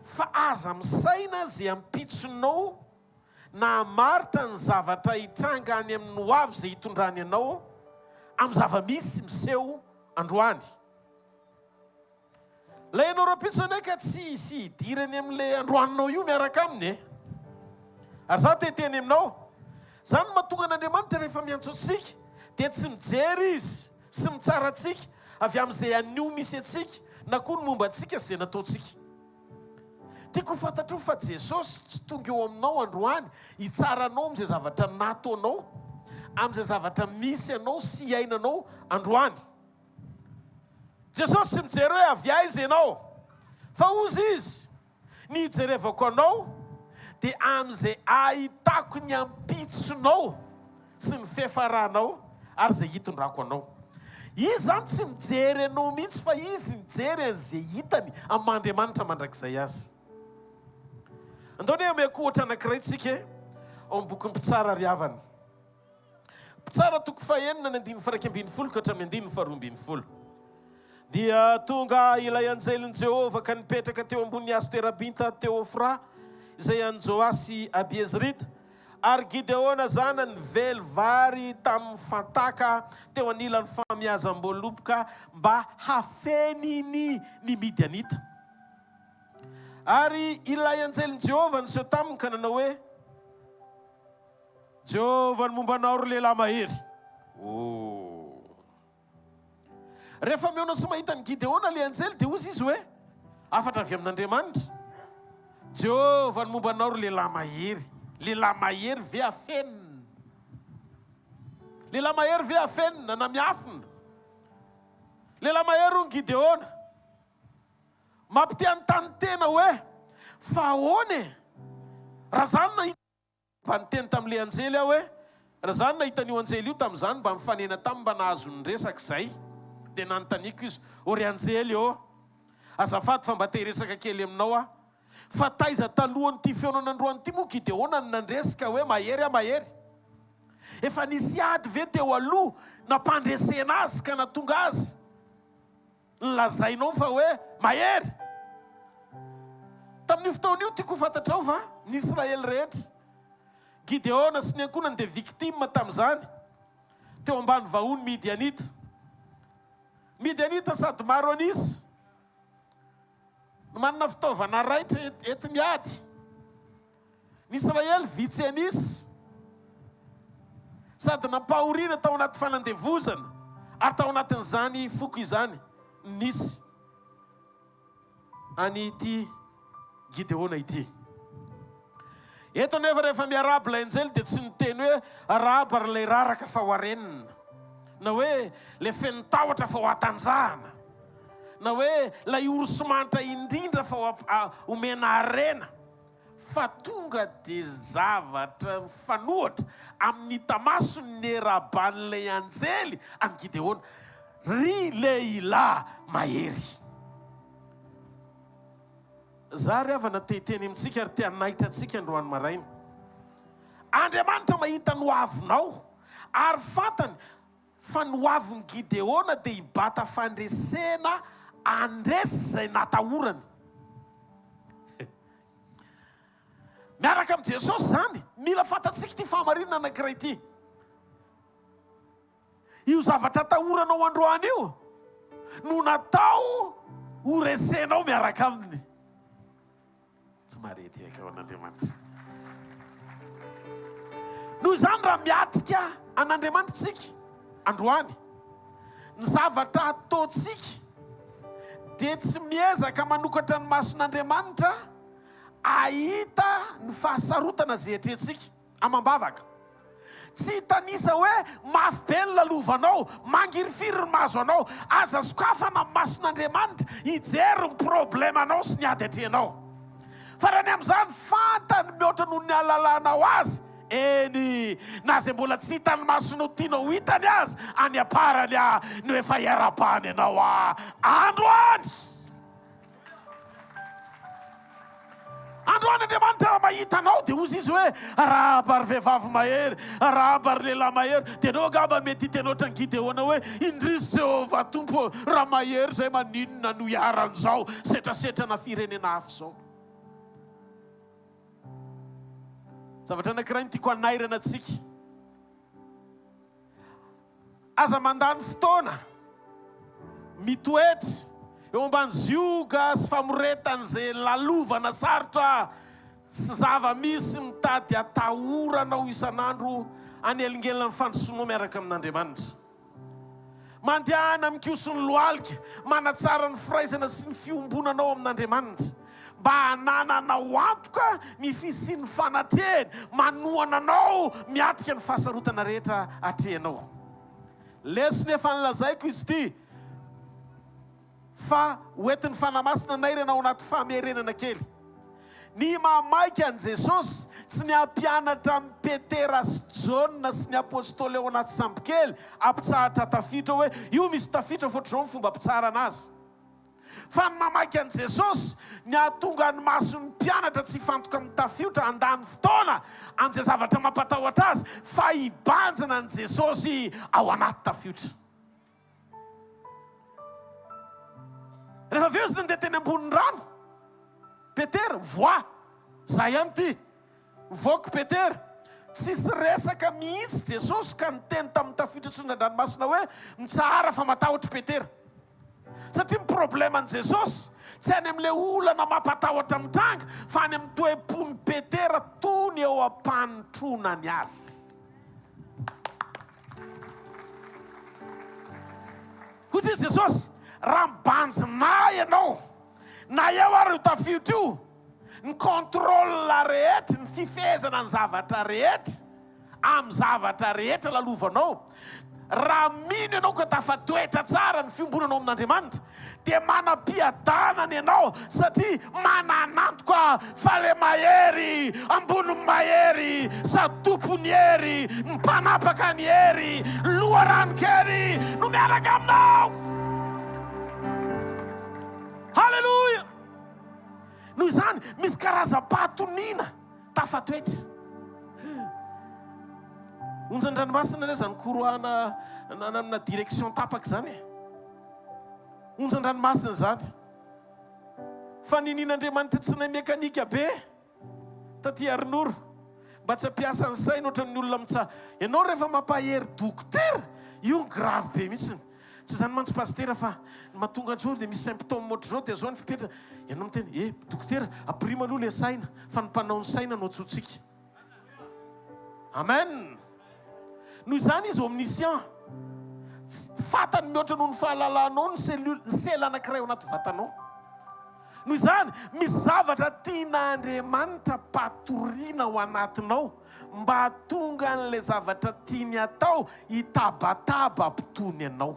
fa aza misaina zay ampitsonao na maritra ny zavatra hitranga any amin'ny ho avy zay hitondrany anao amin'ny zava-misy miseho androany. La ianao rapitsony ka tsy hidirany amin'ilay androaninao io miaraka aminy e. Ary za teteny aminao, zany mahatonga an'Andriamanitra rehefa miantso antsika dia tsy mijery izy sy mitsara antsika avy amin'izay anio misy antsika na koa ny momba antsika zay nataontsika. Tiako fantatro fa Jesosy tsy tonga eo aminao androany hitsaranao amin'izay zavatra nataonao, amin'izay zavatra misy anao sy iainanao androany. Jesosy tsy mijery hoe avy aiza ianao, fa ozy izy ny hijerevako anao dia amin'izay ahitako ny ampitsonao sy ny fiafaranao ary zay hitondrako anao. Izy zany tsy mijery anao mihitsy fa izy mijery an'izay hitany amin'ny Andriamanitra mandrakizay azy. Andaony ameko ohatra anankiray tsika ao amin'ny bokin'ny mpitsara riavana. Mpitsara toko fahenina ny 9:1 ka hatramin'ny 9:12. Dia tonga ilay anjelin Jehovah ka nipetraka teo ambony hazo terabinta teo Ofra izay an'i Joasy Abiezrita, ary Gideona zana nively vary tamin'ny fantaka teo anilan'ny famiazam-boaloboka mba hafeniny ny Midianita. Ary ilay anjelin Jehovah niseho taminy ka nanao hoe, Jehovah ny momba anao ry lehilahy mahery. Rehefa miona sy mahita ny Gideona le anjely dia ozy izy hoe afatra avy amin'Andriamanitra. Jehovah ny momba anao ry lehilahy mahery. Lehilahy mahery ve afenina. Lehilahy mahery ve afenina na miafina. Lehilahy mahery ho ny Gideona. Mampite anontany tena hoe fa ahoana raha zany nahita mba niteny tamin'ilay anjely aho hoe raha zany nahita an'io anjely io tamin'izany mba mifanena tamin'ny mba nahazo ny resaka izay. Dia nanontaniako izy, ory anjely ô, azafady fa mba te-resaka kely aminao aho. Fa taiza talohan'ity feonan'androany ity moa Gideona ny nandresika hoe mahery a mahery. Efa nisy ady ve teo aloha nampandresena azy ka natonga azy nlazainao fa hoe mahery. Tamin'io fotoana io tiako fantatrao fa ny Israely rehetra, Gideona sy ny ankonany dia victime tamin'izany teo ambany vahony Midianita. Midianita sady maro anisy, manana fitaovana raitra ety miady. Ny Israely vitsy anisy, sady nampahoriana tao anaty fanandevozana ary tao anatin'izany foko izany nisy any ity Gideona ity. Eto nefa rehefa miaraba ilay anjely dia tsy niteny hoe araba ary ilay raraka fa ho arenina, na hoe le feno tahotra fa ho atanjahana, na hoe lay orosomanitra indrindra fa omena arena, fa tonga dia zavatra fanohatra amin'ny tamasony ny raban'ilay anjely amin'ny Gideona, ry lehilahy mahery. Za ry avana teteny amintsika ary te-hanahitra antsika androany maraina. Andriamanitra mahita ny hoavinao ary fantany fa ny hoavin'ny Gideona dia hibata fandresena andresy izay natahorany. Miaraka amin'ny Jesosy zany, mila fantatsika ity fahamarinana anankiray ity. Io zavatra tahoranao androany io no natao ho resenao miaraka aminy. Tsy marety eka ao an'Andriamanitra. Noho izany raha miatika an'Andriamanitra tsika androany, ny zavatra ataontsika dia tsy miezaka manokatra ny mason'Andriamanitra ahita ny fahasarotana zay atrentsika amam-bavaka. Tsy hitanisa hoe mafy be ny lalovanao, mangirifiry ny mahazo anao, aza sokafana amin'ny mason'Andriamanitra hijery ny problemanao sy ny ady atrenao. Fa raha ny amin'izany fantany mihoatra noho ny ahalalànao azy eny na zay mbola tsy hitany masonao tianao hitany azy any aparany no efa iarabany ianao androany androany Andriamanitra raha mahitanao dia ozy izy hoe raha bary vehivavy mahery raha bary lehilahy mahery dia anao angamba mety hitenao ohatran'ny Gideona hoe indrisy Jehova tompo raha mahery zay maninona no iaran'izao setrasetrana firenena hafa zao. Zavatra anankiray ny tiako hanairana antsika. Aza mandany fotoana mitoetra eo ambany zioga sy famoretan'izay lalovana sarotra sy zava-misy mitady atahoranao isan'andro anelingelina ny fandrosoanao miaraka amin'Andriamanitra. Mandehana mikosony lohalika manatsara ny firaizana sy ny fiombonanao amin'Andriamanitra mba anananao antoka ny fisiany fanatrehany manohana anao miatrika ny fahasarotana rehetra atrehanao. Lesona efa nilazaiko izy ity fa hoentin'ny fanamasina nairana ao anaty famerenana kely. Ny mamaika an' Jesosy tsy ny ampianatra amin'ny Petera sy Jona sy ny apôstôly ao anaty sambo kely ampitsahatra tafitra hoe io misy tafitra fotr'izao ny fomba ampitsara anazy. Fa ny mamaika an' Jesosy ny ahatonga ny mason'ny mpianatra tsy fantoka amin'ny tafiotra andany fotoana an'izay zavatra mampatahotra azy fa hibanjana an' Jesosy ao anaty tafiotra. Rehefa aveo izy nandeha teny ambonin'ny rano, Petera voa, zay ihany ty, voky Petera, tsisy resaka mihitsy Jesosy ka niteny tamin'ny tafiotra tsy ndranomasina hoe mitsara fa matahotra Petera. Satria problème an' Jesosy tsy any amin'ilay olana mampatahotra mitranga fa any amin'ny toe-pony Petera tony eo ampanontronany azy. Hoy ty Jesosy, raha mibanjina ianao na eo ary io tafiotra io ny contrôle rehetra ny fifezana ny zavatra rehetra amin'ny zavatra rehetra lalovanao. Raha mino ianao ka tafatoetra tsara ny fiombonanao amin'Andriamanitra dia manam-piadanana ianao satria mananantoka fa le mahery ambony mahery satompony hery ny mpanapaka ny hery loharanon-kery no miaraka aminao. Halleluja. Noho izany misy karazam-pahatoniana tafatoetra. Onjan-dranomasina le zany koroana na direction tapaka zany. Onjan-dranomasina zany. Fa ninin'Andriamanitra tsy nay mekanika be taty Arinoro mba tsy ampiasa ny saina ohatran'ny olona mitsa. Ianao rehefa mampahery dokotera io grave be mihitsiny. Tsy zany mantsy pastera fa mahatonga an'izao dia misy symptôme ohatr'izao dia zao ny fipetrana. Ianao miteny dokotera aprima aloha le saina fa ny mpanao ny saina no atsotsika. Amen. Noho izany izy omniscient fatany mihoatra noho ny fahalalanao ny sela anankiray ao anaty vatanao. Noho izany misy zavatra tian'Andriamanitra patoriana ao anatinao mba hatonga n'ilay zavatra tiany atao hitabataba ampitony anao.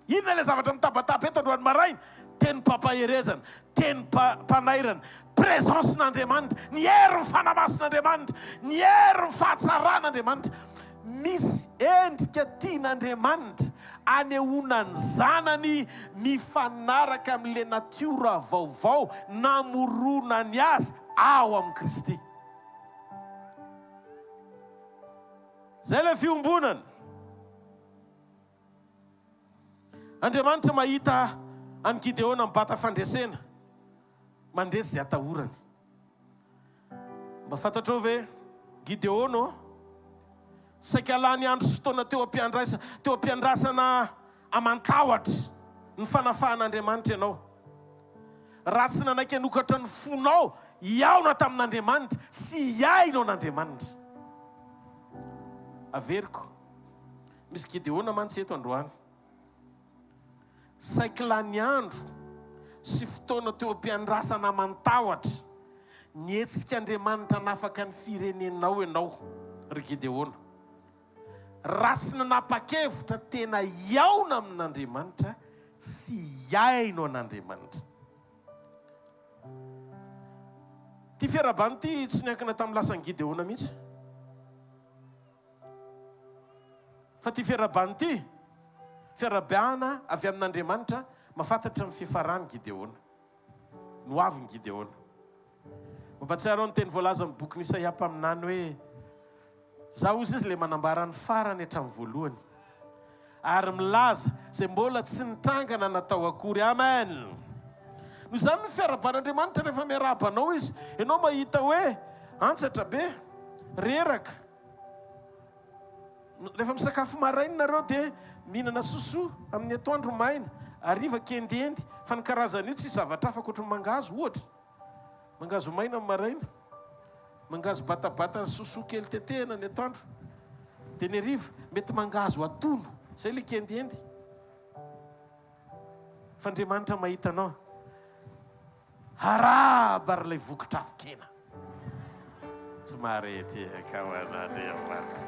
Inona ilay zavatra mitabataba eto androany maraina? Teny pampaherezana, teny mpanairana, présence n'Andriamanitra, ny hery ny fanamasin'Andriamanitra, ny hery ny fahatsaran'Andriamanitra. Misy endrika tian'Andriamanitra anehoana ny zanany mifanaraka amin'ilay natiora vaovao namorona ny azy ao amin'ny Kristy. Zay le fiombonana. Andriamanitra mahita any Gideona mibata fandresena mandresy zay atahorany. Mba fantatrao ve Gideona saika lany andro sy fotoana teo ampiandrasana aman-tahotra ny fanafahan'Andriamanitra ianao. Raha tsy nanaiky hanokatra ny fonao hiaona tamin'Andriamanitra sy hiainao n'Andriamanitra. Averiko misy Gideona mantsy eto androany. Saika lany andro sy fotoana teo ampiandrasana aman-tahotra nietsika Andriamanitra nafaka ny firenenao ianao ry Gideona. Raha tsy nanapa-kevitra tena hiaona amin'Andriamanitra sy hiainao an'Andriamanitra. ty fiarabany ty tsy niankina tamin'ny lasan'ny Gideona mihitsy. Fa ty fiarabany ty fiarabiana avy amin'Andriamanitra mahafantatra amin'ny fifarany Gideona. No avy ny Gideona. Mampatsiaro ny teny voalaza amin'ny boky n'Isaia mpaminany hoe zaho izy le manambara ny farany hatramin'ny voalohany ary milaza izay mbola tsy nitrangana natao akory. Amen. No zany ny fiaraban'Andriamanitra rehefa miarabanao izy, ianao mahita hoe antsatra be, reraka. Rehefa misakafo maraina nareo dia mihinana sosoa amin'ny atoandro maina, hariva kendiendy, fa ny karazany io tsy zavatra hafa ankoatra ny mangazo ohatra. Mangazo maina amin'ny maraina, mangazo batabata sosoa kely tetehana ny atoandro. Dia ny hariva mety mangazo atono, izay le kendiendy. Fa Andriamanitra mahita anao, haraba ary ilay vokotra afikena. Tsy marety kawan'Andriamanitra.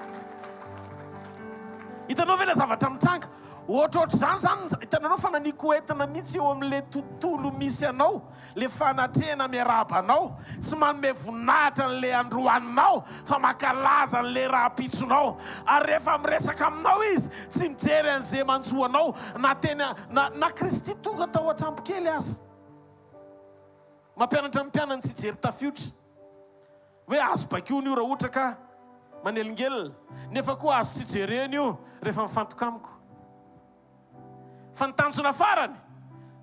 Hitanao ve ilay zavatra mitranga? Ohatrohatr' zany hitanao fa naniko entina mihitsy eo amin'ilay tontolo misy anao, le fanatrena miarabanao, tsy manome voninahitra n'ilay androaninao, fa makalaza n'ilay raha-pitsonao. Ary rehefa miresaka aminao izy, tsy mijery an'izay manjoanao na tena na Kristy tonga tao an-trampo kely aza. Mampianatra ny mpianany tsy jery tafiotra hoe azo bakio io raha ohatra ka manelingelina, nefa koa azo tsy jereny io rehefa mifantoka amiko. Fa ny tanjona farany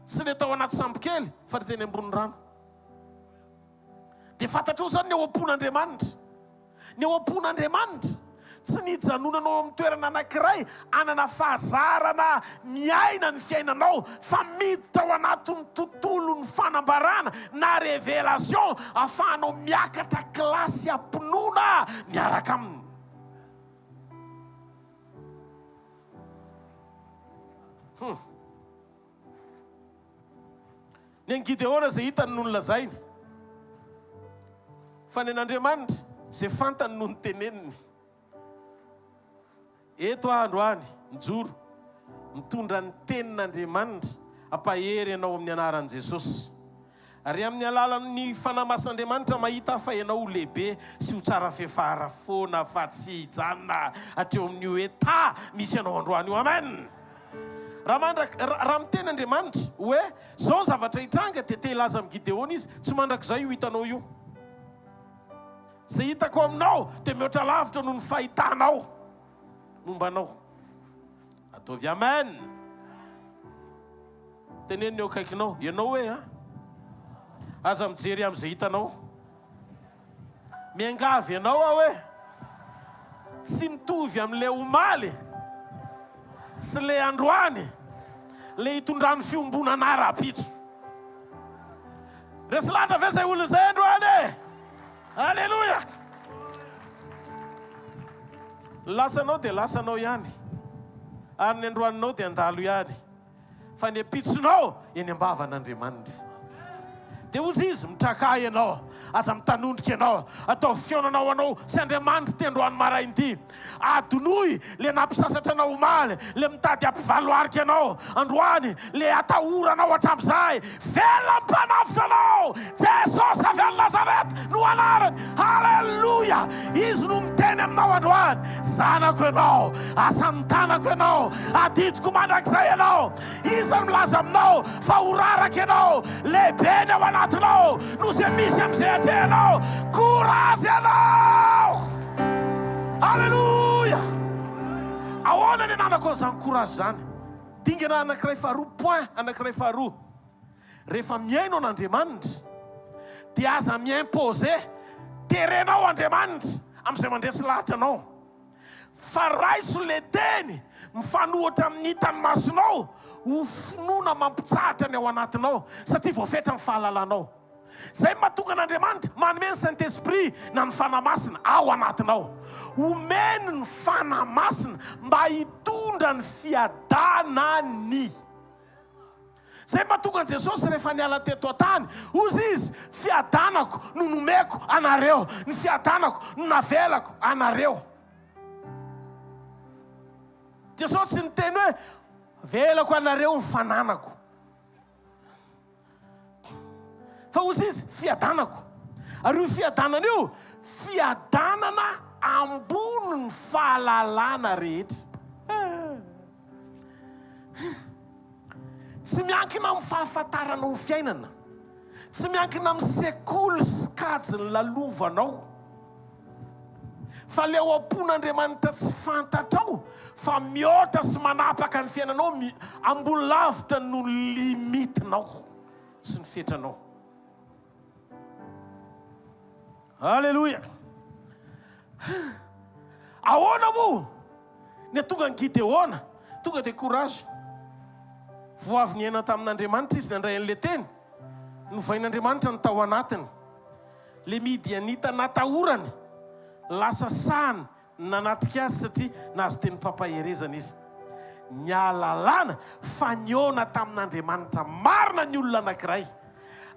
tsy le tao anaty sambo kely fa le teny ambony rano. Dia fantatrao zany ny eo am-pon'Andriamanitra. Ny eo am-pon'Andriamanitra tsy nijanonanao amin'ny toerana anankiray anana fahazarana miaina ny fiainanao, fa miditra ao anatin'ny tontolo ny fanambarana na révélation ahafahanao miakatra klasy ampinoana miaraka aminy. Ny Gideona izay hitany noho ny lazainy, fa ny an'Andriamanitra izay fantany noho ny teneniny. Eto androany mijoro mitondra ny tenin'Andriamanitra ampahery ianao amin'ny anaran'i Jesosy. Ary amin'ny alalan'ny fanamasin'Andriamanitra mahita hafa ianao lehibe sy ho tsara fefara foana fa tsy hijanona hatreo amin'io eta misy ianao androany io. Amen. Raha miteny Andriamanitra hoe zao ny zavatra hitranga dia te hilaza amin'ny Gideona izy, tsy mandrakizay io hitanao io. Izay hitako aminao dia mihoatra lavitra noho ny fahitanao mombanao. Ataovy amen. Teneniny eo akaikinao, ianao hoe aza mijery amin'izay hitanao. Miangavy ianao hoe tsy mitovy amin'ilay omaly sy le androany le hitondrany fiombonana raha-pitso. Resy lahatra ve zay olona zay androany? Alleluia. Lasanao dia lasanao ihany, ary ny androaninao dia andalo ihany, fa ny apitsonao eny ambavan'Andriamanitra. Dia ozy izy mitraka ianao, aza mitanondrika ianao, atao fionanao anao sy Andriamanitra ty androany marain'ity. Adonoy le nampisasatra anao omaly, le mitady ampivaloarika anao androany, le atahoranao hatramin'izay. Velona mpanafika anao, Jesosy avy any Nazareta no anarany. Halleluja. Izy no miteny aminao androany, zanako ianao, asan'ny tanako ianao, adidiko mandrakizay ianao. Izy no milaza aminao fa horaraka ianao, lehibe ny ao anatinao no zay misy amin'izay atrehanao. Courage ianao. Halleluja. Ahoana ny ananako an'izany courage zany? Dingana anankiray faharoa, point anankiray faharoa. Rehefa miaino an'Andriamanitra dia aza miimpose terenao Andriamanitra amin'izay mandresy lahatra anao. Fa raiso le teny mifanohatra amin'ny hitany masonao ho finoana mampitsahatra ny ao anatinao, satria voafetra ny fahalalanao. Zay mahatonga an'Andriamanitra manome ny Saint-Esprit na ny fanamasina ao anatinao. Omeny ny fanamasina mba hitondra ny fiadanany. Zay mahatonga an' Jesosy rehefa niala teto an-tany, ozy izy, fiadanako no nomeko anareo, ny fiadanako no navelako anareo. Jesosy tsy niteny hoe velako anareo ny fananako, fa ozy izy fiadanako. ary io fiadanana io fiadanana ambony ny fahalalana rehetra. Tsy miankina amin'ny fahafantarana ny fiainana, tsy miankina amin'ny sekoly sy kajy ny lalovanao, fa le ao am-pon'Andriamanitra tsy fantatrao fa mihoatra sy manapaka ny fiainanao ambony lavitra no limitinao sy ny fetranao. Halleloja. Ahoana moa ny tonga ny Gideona, tonga dia courage. Vao avy niaina tamin'Andriamanitra izy nandray an'le teny, novain'Andriamanitra ny tao anatiny. Le Midianita natahorany, lasa sahany nanatrika azy satria nahazo teny pampaherezana izy. Nialalana fa niona tamin'Andriamanitra marina ny olona anankiray,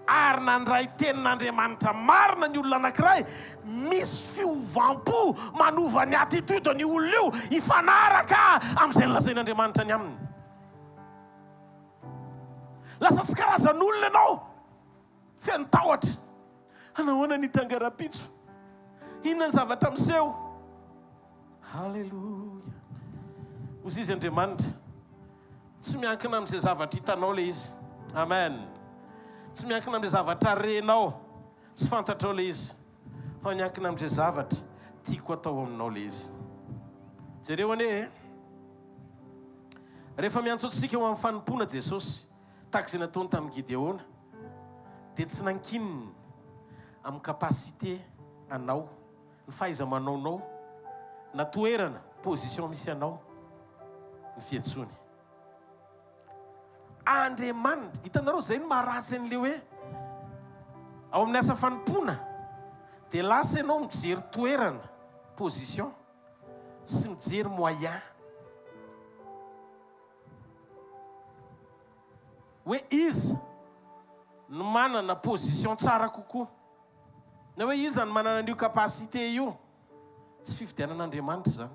ary nandray tenin'Andriamanitra marina ny olona anankiray. Misy fiovam-po manova ny attitude ny olona io hifanaraka amin'izay nolazain'Andriamanitra ny aminy. Lasa tsy karazan'olona ianao, feno tahotra. Anahoana ny trangarapitso, inona ny zavatra miseho. Halleloja. Ozy izy Andriamanitra tsy miankina amin'izay zavatra hitanao le izy. Amen. Tsy miankina amin'izay zavatra renao tsy fantatrao le izy, fa miankina amin'izay zavatra tiako atao aminao le izy. Jereo ane rehefa miantsotsika eo amin'ny fanompona Jesosy tahaka izay nataony tamin'ny Gideona, dia tsy nankininy amin'ny kapasité anao, ny fahaiza-manaonao, na toerana position misy anao ny fiantsony. Andriamanitra, hitanareo zay no maharatsy an'le hoe ao amin'ny asa fanompona dia lasa ianao mijery toerana position sy mijery moyen. Hoe izy no manana position tsara kokoa, na hoe izy no manana an'io kapasité io. Tsy fifidianan'Andriamanitra zany.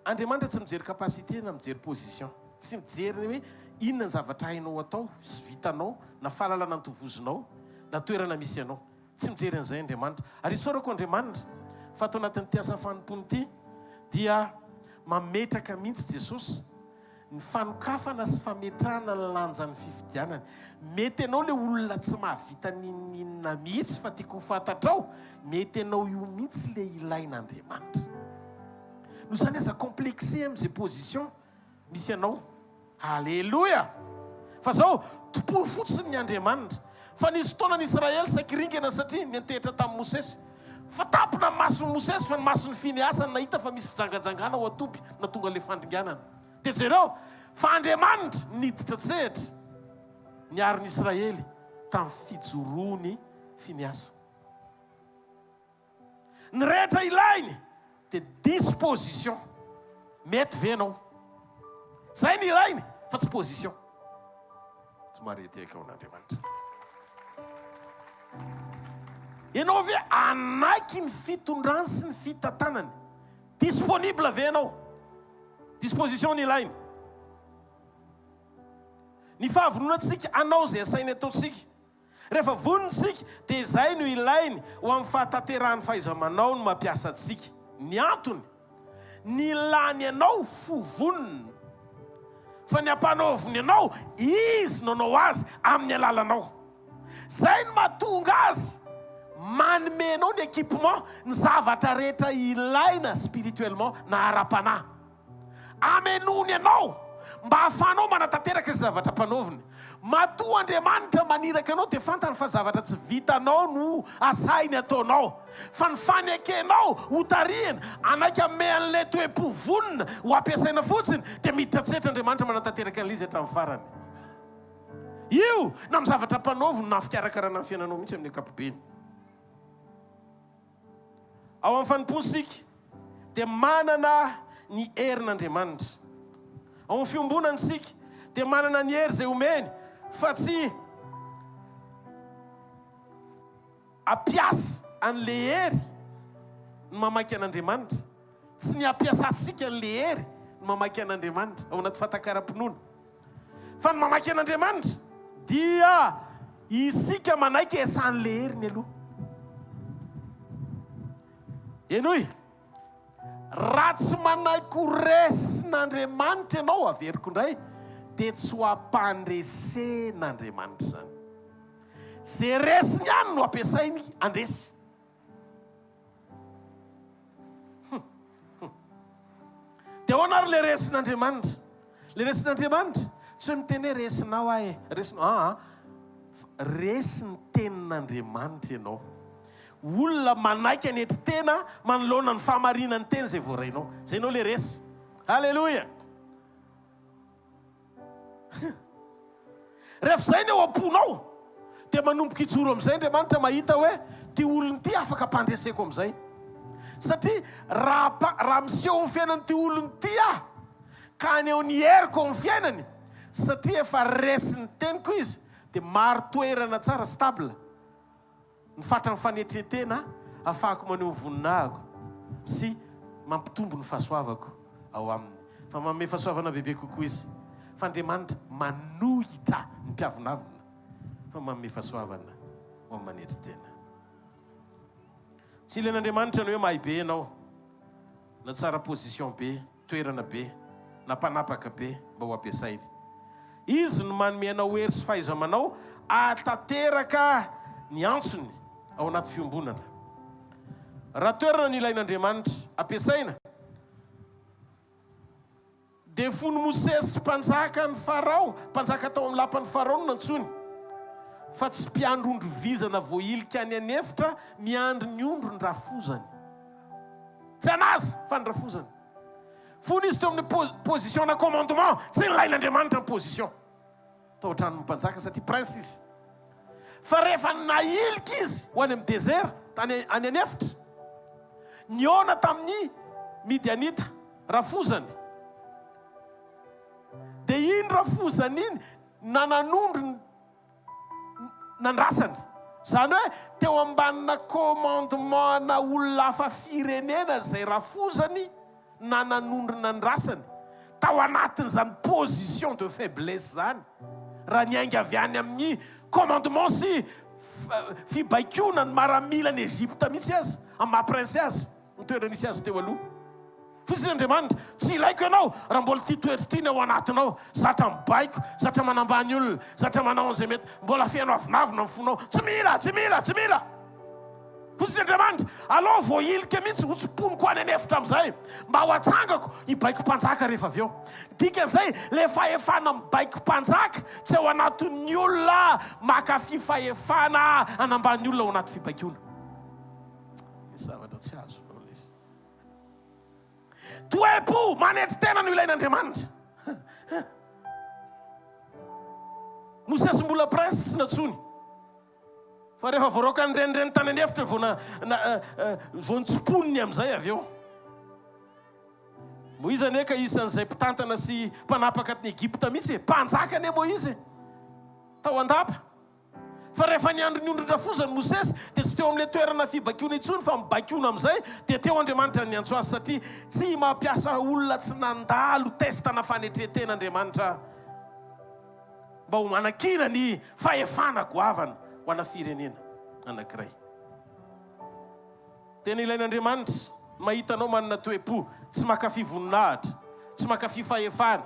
Andriamanitra tsy mijery kapasité na mijery position, tsy mijery hoe inona ny zavatra hainao atao sy vitanao, na fahalalana nitovozinao, na toerana misy anao. Tsy mijery an'izay Andriamanitra. Ary isaorako Andriamanitra fa atao anatin'ny ty asa fanompony ity dia mametraka mihitsy Jesosy ny fanokafana sy fametrahana ny lanjan'ny fifidianany. Mety ianao le olona tsy mahavita ninina mihitsy fa tiako fantatrao, mety ianao io mihitsy le ilain'Andriamanitra. No zany aza complexé amin'izay position misy ianao. Halleloja. Fa zao topoy fotsiny ny Andriamanitra. Fa nisy fotoana n'Israely sakiringana satria niantehitra tamin'ny Mosesy. Fa tapona ny mason'ny Mosesy fa ny mason'ny Fineasany nahita fa misy fijangajangana ao atoby na tonga le fandringanana. Dia jereo fa Andriamanitra niditra tsehatra niary ny Israely tamin'ny fijoroany Fineasa. Ny rehetra ilainy dia disposition. Mety venao. Zay ny ilainy fa tsy position. Tsy marety eka ao n'Andriamanitra. Ianao ve anaiky ny fitondrany sy ny fitantanany? Disponible ve ianao? Disposition ny ilainy. Ny fahavononantsika anao zay asainy ataontsika. Rehefa vonontsika dia izay no ilainy ho amin'ny fahatanterahany fahaiza-manao no mampiasa antsika. Ny antony, ny lany ianao fovonina, fa ny ampanaoviny ianao izy nanao azy amin'ny alalanao. Zay no mahatonga azy manomenao ny équipement, ny zavatra rehetra ilaina spirituellement na ara-panahy. Amenony ianao mba hahafanao manatanteraka izay zavatra mpanaoviny. Matoa Andriamanitra maniraka anao dia fantany fa zavatra tsy vitanao no asainy ataonao, fa ny fanekenao ho tarihana anaiky ame an'ilay toe-povonina ho ampiasaina fotsiny dia miditra tsetra Andriamanitra manatanteraka an'izy hatramin'ny farany. Io na amin'ny zavatra mpanaoviny na fikarakarana ny fiainanao mihitsy amin'ny ankapobeny. Ao amin'ny fanomponsika dia manana ny herin'Andriamanitra. Ao amin'ny fiombonantsika dia manana ny hery izay omeny, fa tsy apiasa an'le hery ny mamaky an'Andriamanitra, tsy ny apiasantsika an'le hery ny mamaky an'Andriamanitra ao anaty fahatakaram-pinoana. Fa ny mamaky an'Andriamanitra dia isika manaiky esan'le heriny aloha. enoy raha tsy manaiky resin'Andriamanitra ianao averiko indray dia tsy ho ampandresen'Andriamanitra zany. Zay resiny ihany no ampiasainy andresy. Dia ahoana ary le resin'Andriamanitra? Le resin'Andriamanitra tsy hoe miteny hoe resinao ahe, resinao resiny tenin'Andriamanitra ianao. Olona manaiky anetry tena manoloana ny fahamarinany teny zay voarainao. Zay ianao le resy. Halleloja. Rehefa zay ny eo am-ponao dia manomboka ijoro amin'izay Andriamanitra mahita hoe ty olony ty afaka ampandreseko amin'izay. Satria raha miseho amin'ny fiainan'ity olony ty ka aneo ny heriko amin'ny fiainany, satria efa resiny teniko izy, dia maro toerana tsara stable ny fatra ny fanetretena ahafahako maneho voninahiko sy mampitombo ny fahasoavako ao aminy. Fa manome fahasoavana bebe kokoa izy. Fa Andriamanitra manohitra ny mpiavonavina fa manome fahasoavana ho amin'ny manetretena. Tsy ilain'Andriamanitra ny hoe mahay be ianao, na tsara position be, toerana be, na mpanapaka be mba ho ampiasainy. Izy no manome anao hery sy fahaiza-manao atateraka ny antsony ao anaty fiombonana. Raha toerana ny ilain'Andriamanitra ampiasaina dia fony Mosesy mpanjaka ny Farao, mpanjaka tao amin'ny lapan'ny Farao no nantsony, fa tsy mpiandro ondrovizana voailika any anefitra miandry ny ondro ny rafozany. Tsy anazy fa ny rafozany. Fony izy teo amin'ny position na commandement, tsy ilain'Andriamanitra ny position tao an-trano mpanjaka satria prince izy. Fa rehefa nailika izy ho any amin'ny désert tany any anefitra, niona tamin'ny Midianita rafozany, dia iny rafozany iny nananondro nandrasany. Zany hoe teo ambanina commandement na olona hafa firenena zay rafozany nananondro nandrasany tao anatin'izany position de faiblesse zany. Raha niainga avy any amin'ny commandement sy fibaikona ny maramila ny Egypte mihitsy azy, amin'ny maha-prince azy, ny toerana nisy azy teo aloha. Fosy Andriamanitra, tsy ilaiko ianao raha mbola ty toetra ty ny ao anatinao, zatra mibaiko, zatra manambany olona, zatra manao an'izay mety, mbola fiainao avinavina amin'ny fonao. Tsy mila, tsy mila, tsy mila. Fosy Andriamanitra, alao voailika mihitsy ho tsimponiko any anefitra amin'izay mba ho atsangako hibaiko mpanjaka rehefa avy eo. Dikan'izay, le fahefana mibaiko mpanjaka tsy ao anatin'ny olona makafy fahefana anambany olona ao anaty fibaikona. Zavatra tsy azo. Toepo manetry tena no ilain'Andriamanitra. Mosesy mbola prince sy natsony, fa rehefa voaroaka ny renireny tany anefitra vao nitsipony amin'izay avy eo. Moïse aneka isan'izay mpitantana sy mpanapaka ny Egypte mihitsy, mpanjaka ane Moïse tao andapa. Fa rehefa niandro ny ondro rafozany Mosesy dia tsy teo amin'ilay toerana fibaikona intsony fa mibaikona amin'izay dia teo Andriamanitra ny antso azy, satria tsy mampiasa olona tsy nandalo testana fanetretena Andriamanitra mba ho manakina ny fahefana goavana ho ana firenena anankiray. Tena ilain'Andriamanitra mahita anao manana toe-po, tsy makafy voninahitra, tsy makafy fahefana,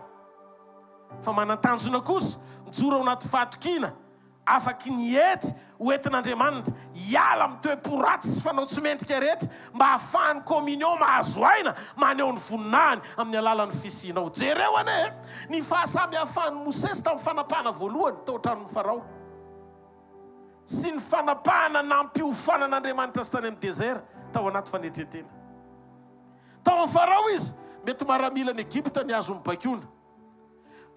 fa manan-tanjona kosa mijoro ao anaty fahatokina, afaky ny ety hoentin'Andriamanitra hiala amin'ny toe-po ratsy sy fanao tsy mendrika rehetra mba hahafahany communion mahazo aina maneho ny voninahiny amin'ny alalan'ny fisianao. Jereo ane ny fahasamihafan'ny Mosesy tamin'ny fanapahana voalohany tao an-tranon'ny Farao sy ny fanapahana nampiofanan'Andriamanitra sy tany amin'ny désert tao anaty fanetretena. Tao amin'ny Farao izy mety maramila ny Egypte ny azo mibaikona,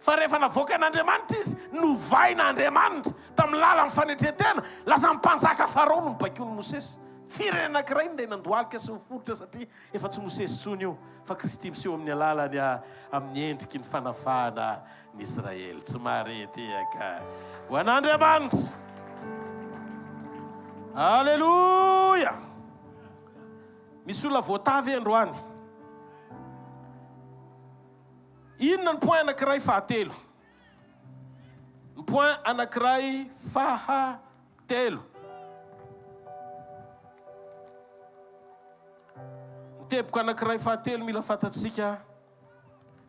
fa rehefa navoaka n'Andriamanitra izy novain'Andriamanitra tamin'ny lalan'ny fanetretena, lasa mpanjaka Farao no mibaikony Mosesy. Firenena anankiray ny nandohalika sy niforitra satria efa tsy Mosesy tsony io fa Kristy miseho amin'ny alalany amin'ny endriky ny fanafahana ny Israely. Tsy maharetehaka ho an'Andriamanitra. Alleluia. Misy olona voatavy androany. Inona ny point anankiray fahatelo? Ny point anankiray fahatelo. teboka anankiray fahatelo mila fantatsika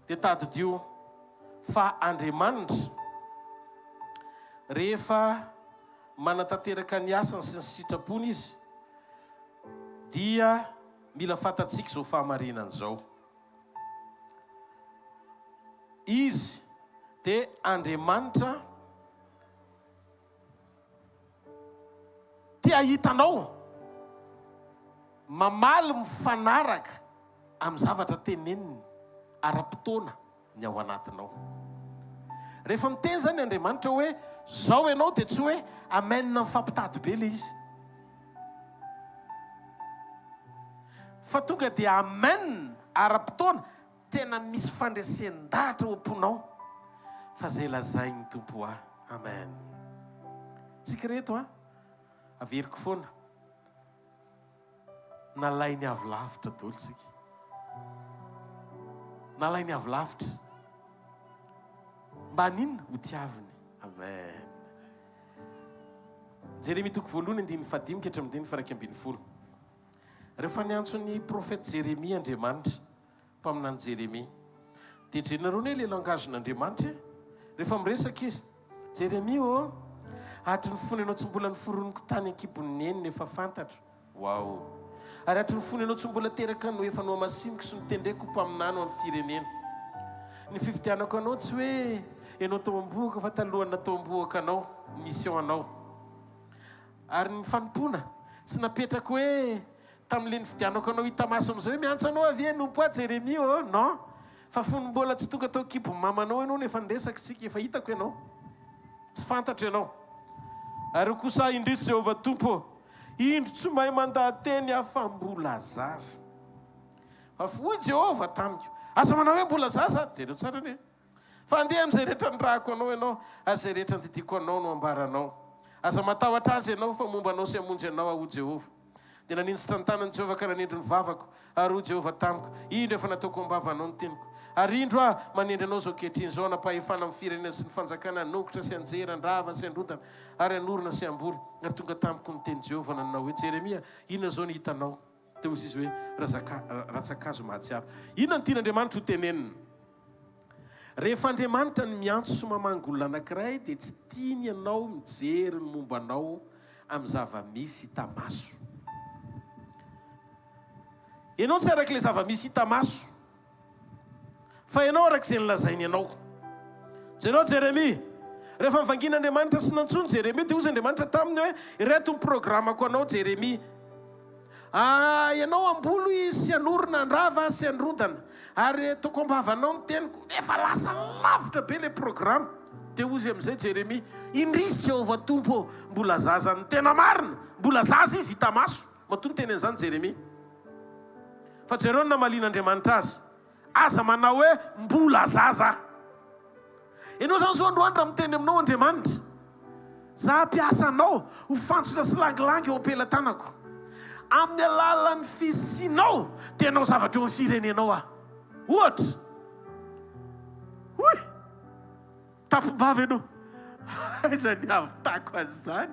dia tadidio fa Andriamanitra rehefa manatanteraka ny asany sy ny sitrapony izy dia mila fantatsika zao fahamarinana zao. Izy dia Andriamanitra tia hitanao mamaly mifanaraka amin'ny zavatra teneniny ara-potoana ny ao anatinao. Rehefa miteny zany Andriamanitra hoe zao ianao dia tsy hoe amenina mifampitady be le izy, fa tonga dia amenina ara-potoana tena misy fandresen-dahatra ao am-ponao fa zay lazainy tompo ahy. Amen. Tsika reto averiko foana nalainy avy lavitra daholo tsika, nalainy avy lavitra mba ninona ho tiaviny. Amen. Jeremia toko voalohany 9:5-10. Rehefa niantso ny profeta Jeremia Andriamanitra mpaminany Jeremia dia jerenareo ny le langagen'Andriamanitra rehefa miresaka izy, Jeremia atry ny fony anao tsy mbola niforoniko tany ankibon'ny neniny efa fantatro. Wao. Ary atry ny fony anao tsy mbola teraka no efa no amasiniko sy nitendreko mpaminany amin'ny firenena. Ny fivitianako anao tsy hoe ianao tao amboaka fa talohany natao amboaka anao mission anao. Ary ny fanompona tsy napetraka hoe tamin'ile ny fidianako anao hita maso amin'izao hoe miantso anao avy nompo a Jeremia non, fa fony mbola tsy tonga tao kibo mamanao ianao nefa niresaka tsika efa hitako ianao tsy fantatro ianao. Ary kosa indrisy Jehovah Tompo indro tsy mahay mandahateny afa mbola zaza. Fa foy Jehovah tamiko asa manao hoe mbola zaza jereo tsara ne fa andeha amin'izay rehetra nirahako anao ianao ary zay rehetra ndidiko anao no ambaranao. Aza matahotra azy ianao fa momba anao sy hamonjy anao aho Jehovah. Dia nanintsitra ny tanan'i Jehovah ka nanendry ny vavako ary ho Jehovah tamiko indro efa nataoko ambavanao ny teniko. Ary indro manendry anao zao kehitriny zao napahefana amin'ny firenena sy ny fanjakana nokotra sy anjera ndrava sy androtana ary anorona sy amboly. Ary tonga tamiko ny teny Jehovah nanao hoe Jeremia inona zao ny hitanao? Dia hozy izy hoe ratsakazo mahatsiaro. Inona ny tian'Andriamanitra ho tenenina? Rehefa Andriamanitra ny miantso sy mamangolona anankiray dia tsy tiany ianao mijery ny momba anao amin'ny zava-misy hita maso. Ianao tsy araka ilay zava-misy hita maso fa ianao araka izay nilazainy ianao. Jereo Jeremia rehefa mivangin'Andriamanitra sy nantsony Jeremia dia hozy Andriamanitra taminy hoe ireto ny programako anao Jeremia. Ianao ambolo sy anorona andrava sy androdana ary toko ambavanao ny teniko efa lasa lavitra be le programme. Dia hozy amin'izay Jeremia indrisy Jehovah Tompo mbola zaza ny tena marina mbola zaza izy hita maso. Matony teny an'izany Jeremia fa jereo namalian'Andriamanitra azy aza manao hoe mbola zaza. Ianao zany zao androany raha miteny aminao Andriamanitra za mpiasa anao ho fantsona sy langilangy eo ampelantanako amin'ny alalan'ny fisinao dia anao zavatra eo amin'ny firenenao ohatra hoy tapombava ianao aiza ny avitako azy zany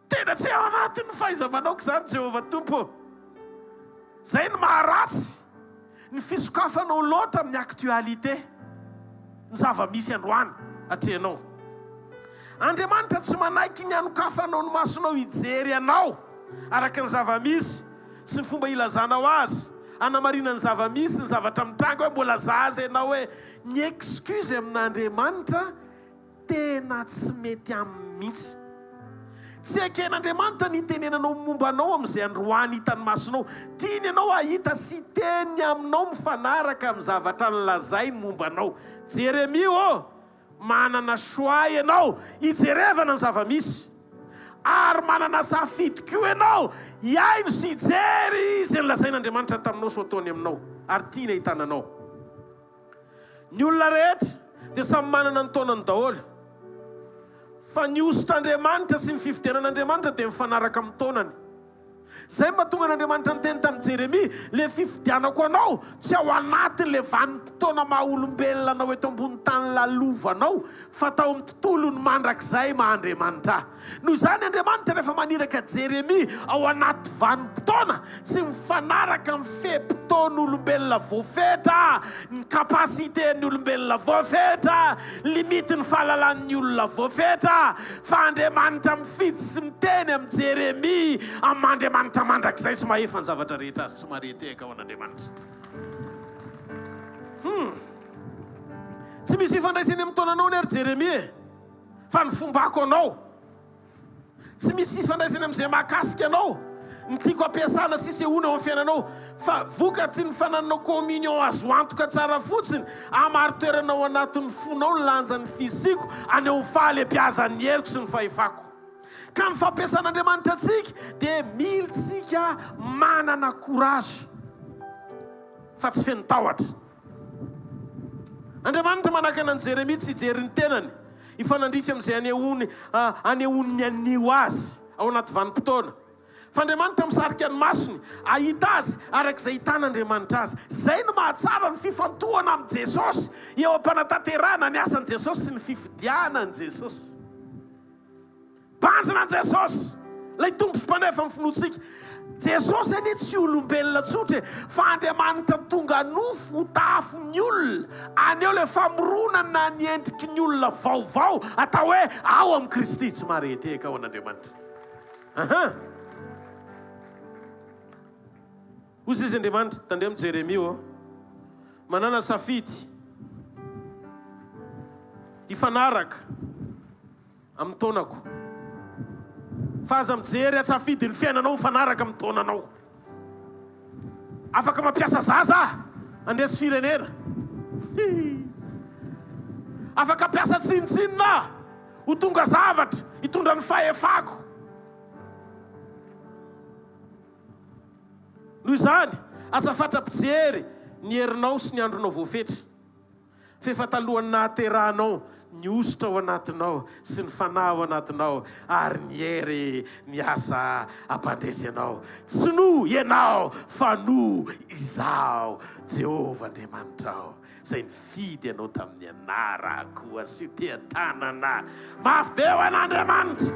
tena tsy ao anatin'ny fahaiza-manaoko zany Jehovah Tompo. Zay ny maharatsy ny fisokafanao loatra amin'ny actualité ny zava-misy androany atrehanao. Andriamanitra tsy manaiky ny anokafanao ny masonao hijery anao araka ny zava-misy sy ny fomba ilazanao azy, anamarina ny zava-misy ny zavatra mitranga hoe mbola zaza ianao hoe ny excuse amin'Andriamanitra tena tsy mety amin'ny mihitsy. Tsy eken'Andriamanitra ny tenenanao momba anao amin'izay androany hitany masonao. Tiany ianao ahita sy teny aminao mifanaraka amin'ny zavatra nilazainy momba anao. Jeremia manana choix ianao hijerevana ny zava-misy ary manana safidy koa ianao hiaino sy hijery izay nilazain'Andriamanitra taminao so ataony aminao ary tiany ahitananao. Ny olona rehetra dia samy manana ny taonany daholo fa ny osotr'Andriamanitra sy ny fifidianan'Andriamanitra dia mifanaraka amin'ny taonany. zay mahatonga an'Andriamanitra nyteny tamin'ny Jeremia, le fifidianako anao tsy ao anatiny le vanim-potoana maha-olombelona anao eto ambony tany lalovanao, fa tao amin'ny tontolony mandrakizay maha-Andriamanitra. Noho izany Andriamanitra rehefa maniraka Jeremia ao anaty vanim-potoana, tsy mifanaraka amin'ny fe-potoan'olombelona voafetra, ny kapasiten'ny olombelona voafetra, limitiny fahalalan'ny olona voafetra, fa Andriamanitra mifidy sy miteny amin'ny Jeremia amin'ny Andriamanitra mandrakizay sy mahefa ny zavatra rehetra azy tsy mahareteka ao an'Andriamanitra. Tsy misy ifandraisany amin'ny taonanao ny ary Jeremia, fa ny fombako anao. Tsy misy ifandraisany amin'izay mahakasika anao, ny tiako ampiasana sisehoana ao amin'ny fiainanao, fa vokatry ny fananao communion azo antoka tsara fotsiny, amaro-toerana ao anatin'ny fonao ny lanjan'ny fiziko, aneo ny fahalebiazan'ny heriko sy ny fahefako. Ka ny fampiasan'Andriamanitra antsika dia militsika manana courage, fa tsy feno tahotra. Andriamanitra manakana ny Jeremia tsy hijery ny tenany, ifanandrify amin'izay anehoany ny anio azy ao anaty vanim-potoana. Fa Andriamanitra misarika ny masony ahita azy arak'izay hitan'Andriamanitra azy. Zay no mahatsara ny fifantohana amin'ny Jesosy eo am-panatanterahana ny asan'i Jesosy sy ny fifidianan'i Jesosy. Banjina an Jesosy, ilay tompos mpanefa amin'ny finoantsika. Jesosy any tsy olombelona tsotra, fa Andriamanitra tonga nofo ho tafon'ny olona, aneo le famoronana ny endriky ny olona vaovao, atao hoe ao amin'ny Kristy tsy mahareteka ao an'Andriamanitra. Hozy izy Andriamanitra tandea amin'ny Jeremia, manana safidy hifanaraka amin'ny taonako. Fa aza mijery atsafidy ny fiainanao mifanaraka amin'ny taonanao. Afaka mampiasa zaza andesy firenena, afaka ampiasa tsinitsinina ho tonga zavatra hitondra ny fahefako. Noho izany azafatra ampijery ny herinao sy ny andronao voafetra, fa efa talohan'ny nahaterahanao ny ositra ao anatinao sy ny fanahy ao anatinao, ary ny hery ny asa ampandresy anao. Tsy no ianao, fa no izaho Jehovah Andriamanitrao, zay nifidy anao tamin'ny anarako asio tea-tanana. Mafy be ho an'Andriamanitra.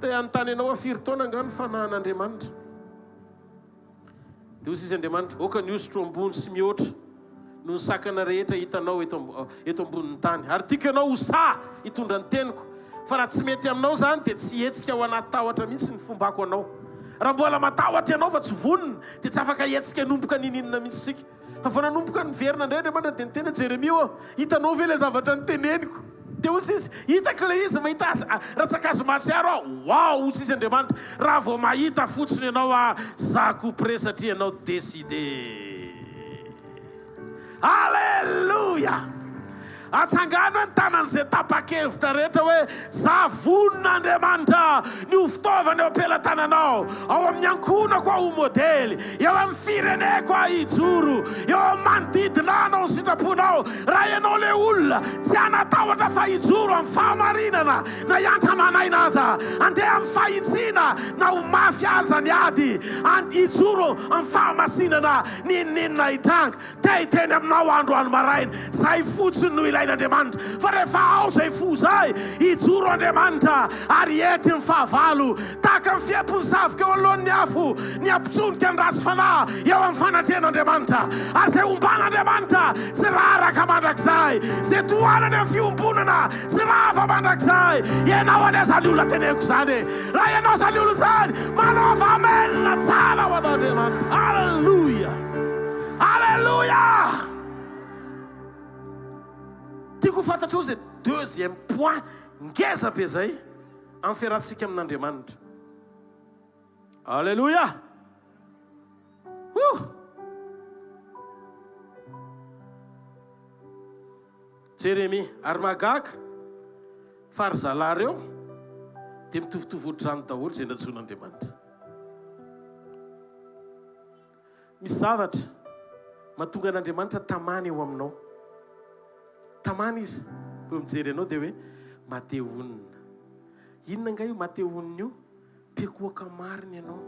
Te anontany anao afiry taona nga ny fanahin'Andriamanitra. Dia hozy izy Andriamanitra, oka ny ositra ambony sy mihoatra no ny sakana rehetra hitanao eto ambonin'ny tany. Ary tiako ianao ho sa hitondra ny teniko, fa raha tsy mety aminao zany dia tsy hetsika ao anaty tahotra mihitsy ny fombako anao. Raha mbola matahotra ianao fa tsy vonona dia tsy afaka hetsika nomboka nininona mihitsy sika. Fa vao nanomboka niverina indray Andriamanitra dia niteny Jeremia, hitanao ve le zavatra niteneniko? Dia hozy izy, hitako le izy mahita ratsakazo mahatsiaro aho. Wow, hozy izy Andriamanitra, raha vao mahita fotsiny ianao zako pre satria ianao décidé. Alléluia! Atsangano ny tanan'izay tapa-kevitra rehetra hoe za vonin'Andriamanitra ny ho fitaovana eo am-pelantananao, ao amin'ny ankonako aho ho modely, eo amin'ny fireneko aho hijoro, eo amin'ny manodidina anao ny sitraponao. Raha ianao le olona tsy anatahotra fa hijoro amin'ny fahamarinana na hiantra manaina aza, andeha amin'ny fahitsiana na ho mafy aza ny ady, hijoro amin'ny fahamasinana ninninina hitranga. Te hiteny aminao androany maraina, zay fotsiny no ilain'Andriamanitra. Fa rehefa ao zay fo zay, hijoro Andriamanitra ary ety ny fahavalo, tahaka ny fiepony zavoka eo alohan'ny afo, ny ampitsonika ny ratsy fanahy eo amin'ny fanatrehan'Andriamanitra. Ary zay omban'Andriamanitra tsy raha araka mandrakizay, zay tohanany amin'ny fiombonana tsy raha afa mandrakizay. Ianao ane zany olona teneko zany, raha ianao zany olona zany, manao avamenina tsara ho an'Andriamanitra. Alleluia, alleluia. Tiako fantatra zay deuxième point ngeza be zay amin'ny fiarahantsika amin'Andriamanitra. Alleluia. Jeremia ary mahagaga fa ry zalahy reo dia mitovitovy ohatr'izany daholo zay natsoin'Andriamanitra. Misy zavatra mahatonga an'Andriamanitra tamany eo aminao. Tamany izy, vao mijery anao dia hoe matehonina. Inona nga io matehonina io? Pikoaka marina ianao.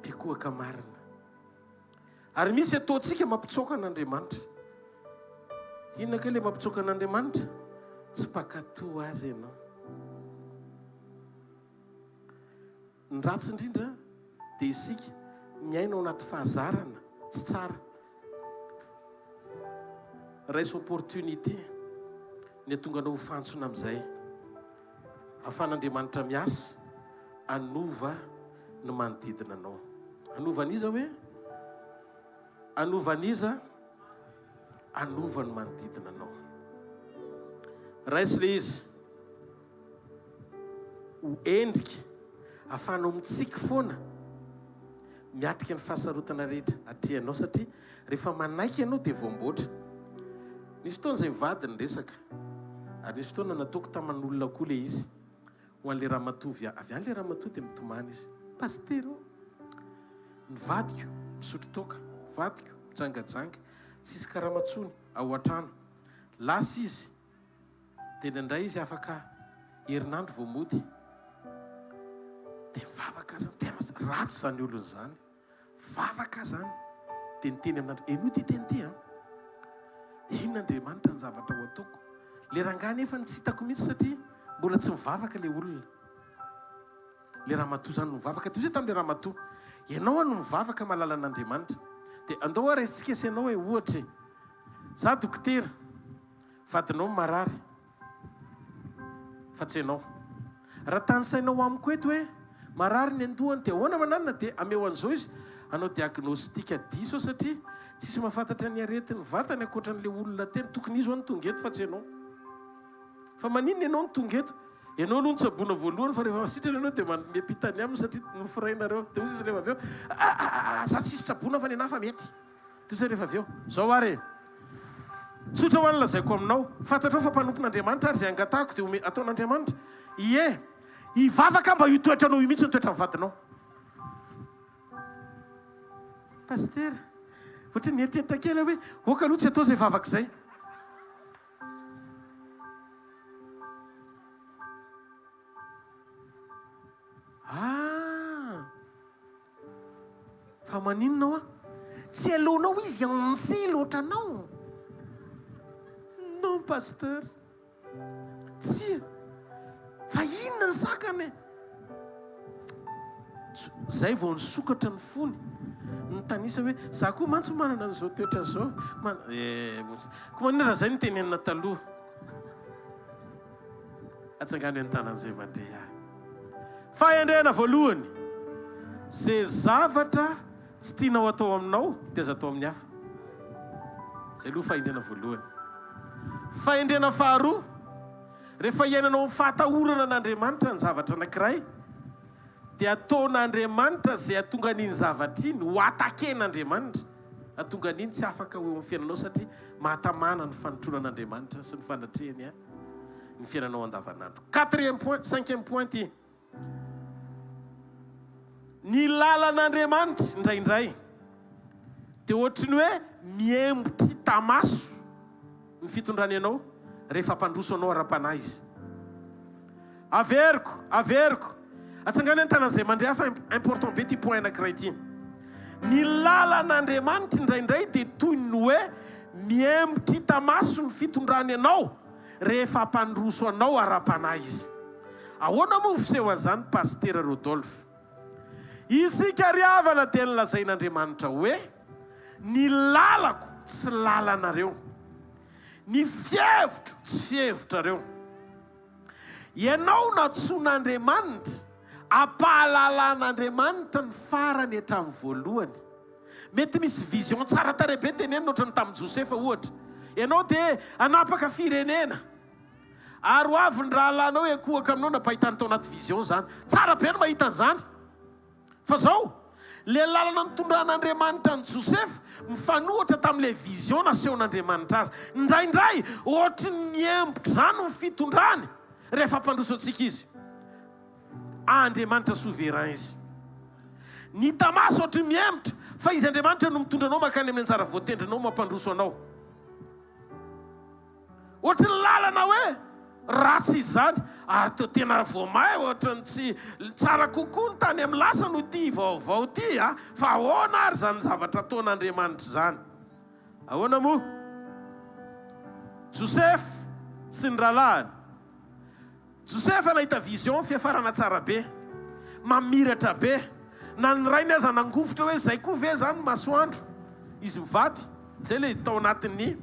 Pikoaka marina. Ary misy ataontsika mampitsoaka an'Andriamanitra. Inona ke le mampitsoaka an'Andriamanitra? Tsy mpakatoa azy ianao. Ny ratsy indrindra dia isika miaina ao anaty fahazarana tsy tsara. Raisy opportunité ny atonga anao ho fantsona amin'izay. Ahafahan'Andriamanitra miasa anova ny manodidina anao. Anovan'iza hoe? Anovan'iza? Anova ny manodidina anao. Raisy le izy ho endrika ahafahanao mitsika foana miatrika ny fahasarotana rehetra atrehanao, satria rehefa manaiky ianao dia voamboatra. Nisy fotoana izay mivady ny resaka, ary nisy fotoana nataoko taman'olona koa le izy ho an'le ramatovy avy any le ramatovy dia mitomany izy, pastera mivadiko misotro toaka, mivadiko mijangajanga, tsisy karamatsony ao an-trano. Lasa izy dia nandray izy afaka herinandro vao mody, dia mivavaka zany. Tena ratsy zany olona zany, vavaka zany. Dia niteny amin'Andriamanitra, eno ty teny ty a, inona Andriamanitra ny zavatra ho ataoko? Le rangahy nefa tsy hitako mihitsy satria mbola tsy mivavaka le olona. Le ramatoa zany no mivavaka. Toy izay tamin'le ramatoa, ianao no mivavaka malala an'Andriamanitra. Dia andao raisitsika sy ianao hoe ohatra za dokotera, vadinao marary fa tsy ianao. Raha tanysainao amiko eto hoe marary ny andohany, dia ahoana mananina? Dia ameo an'izao izy anao diagnostika diso, satria tsisy mahafantatra ny aretin'ny vatany ankoatran'le olona teny. Tokony izy ho ny tonga eto fa tsy ianao. Fa maninona ianao ny tonga eto? Ianao aloha ny tsaboana voalohany, fa rehefa masitrana ianao dia miampitany aminy satria nofirainareo. Dia hozy izy rehefa avy eo, za tsisy tsaboana fa ny anahy fa mety. Toy izay rehefa avy eo, zao ary tsotra ho any lazaiko aminao, fantatrao fa mpanompon'Andriamanitra ary izay angatahako dia ataon'Andriamanitra. Ie, hivavaka mba io toetranao io mihitsy ny toetra mivadinao. Pastera, ohatra ny eritreritra kely hoe oka aloha tsy atao izay vavaka izay. Fa maninonao a? Tsy alohanao izy antsy loatra anao. Non, pasteur. Tsy. Fa inona ny sakany? Zay vao nisokatra ny fony. Ny tanisa hoe, za koa mantsy manana an'izao toetra zao. Ko manina raha zay ny tenenina taloha. Atsangano an-tanan'izay mandray ahy. Fahendrena voalohany, zay zavatra tsy tianao atao aminao dia aza atao amin'ny hafa. Zay aloha fahendrena voalohany. Fahendrena faharoa, rehefa iainanao ny fahatahorana an'Andriamanitra ny zavatra anankiray, dia ataon'Andriamanitra zay atonga an'iny zavatra iny ho ataken'Andriamanitra. Atonga an'iny tsy afaka ho eo amin'ny fiainanao satria mahatamana ny fanotronan'Andriamanitra sy ny fanatrehany ny fiainanao andavanandro. 4e point, 5e point ty. Ny lalan'Andriamanitra indraindray dia ohatry ny hoe miembotry tamaso ny fitondrany ianao rehefa mpandroso anao ara-panahy izy. Averiko. Atsangano an-tanan'izay mandray fa important be ty point anankiray ty. Ny lalan'Andriamanitra indraindray dia toy ny hoe miembotry tamaso ny fitondrany ianao rehefa mpandroso anao ara-panahy izy. Ahoana moa fiseho an'izany, Pasteur Rodolphe? Isika riavana dia nilazain'Andriamanitra hoe ny lalako tsy lalanareo, ny fievitro tsy fievitrareo. Ianao natsoan'Andriamanitra ampahalalan'Andriamanitra ny farany hatramin'ny voalohany. Mety misy vision tsara tarehibe tenenina ohatrany tamin'ny Josefa ohatra. Ianao dia anapaka firenena ary ho avy ny rahalanao ekohaka aminao napahitany tao anaty vision zany. Tsara be no mahita an'izany. Fa zao, le lalana nitondran'Andriamanitra ny Josefa mifanohitra tamin'ilay vision nasehon'Andriamanitra azy. Indraindray ohatry ny miembotro rano ny fitondrany rehefa mpandroso antsika izy. Andriamanitra souverain izy. Ny tamaso ohatry ny miembotro, fa izy Andriamanitra no mitondra anao makany amin'ny anjara voatendrinao mampandroso anao. Ohatry ny lalana hoe ratsy izany, ary teo tena voamay ohatrany tsy tsara kokoa ny tany amin'ny lasa no ty vaovao ty a fa ahoana ary zany zavatra ataon'Andriamanitra zany ahoana moa Joseph sy ny rahalahy Joseph nahita vision fiafarana tsara be mamiratra be na ny rainy aza nangofotra hoe zay koa ve zany masoandro izy mivady zay le tao anatin'ny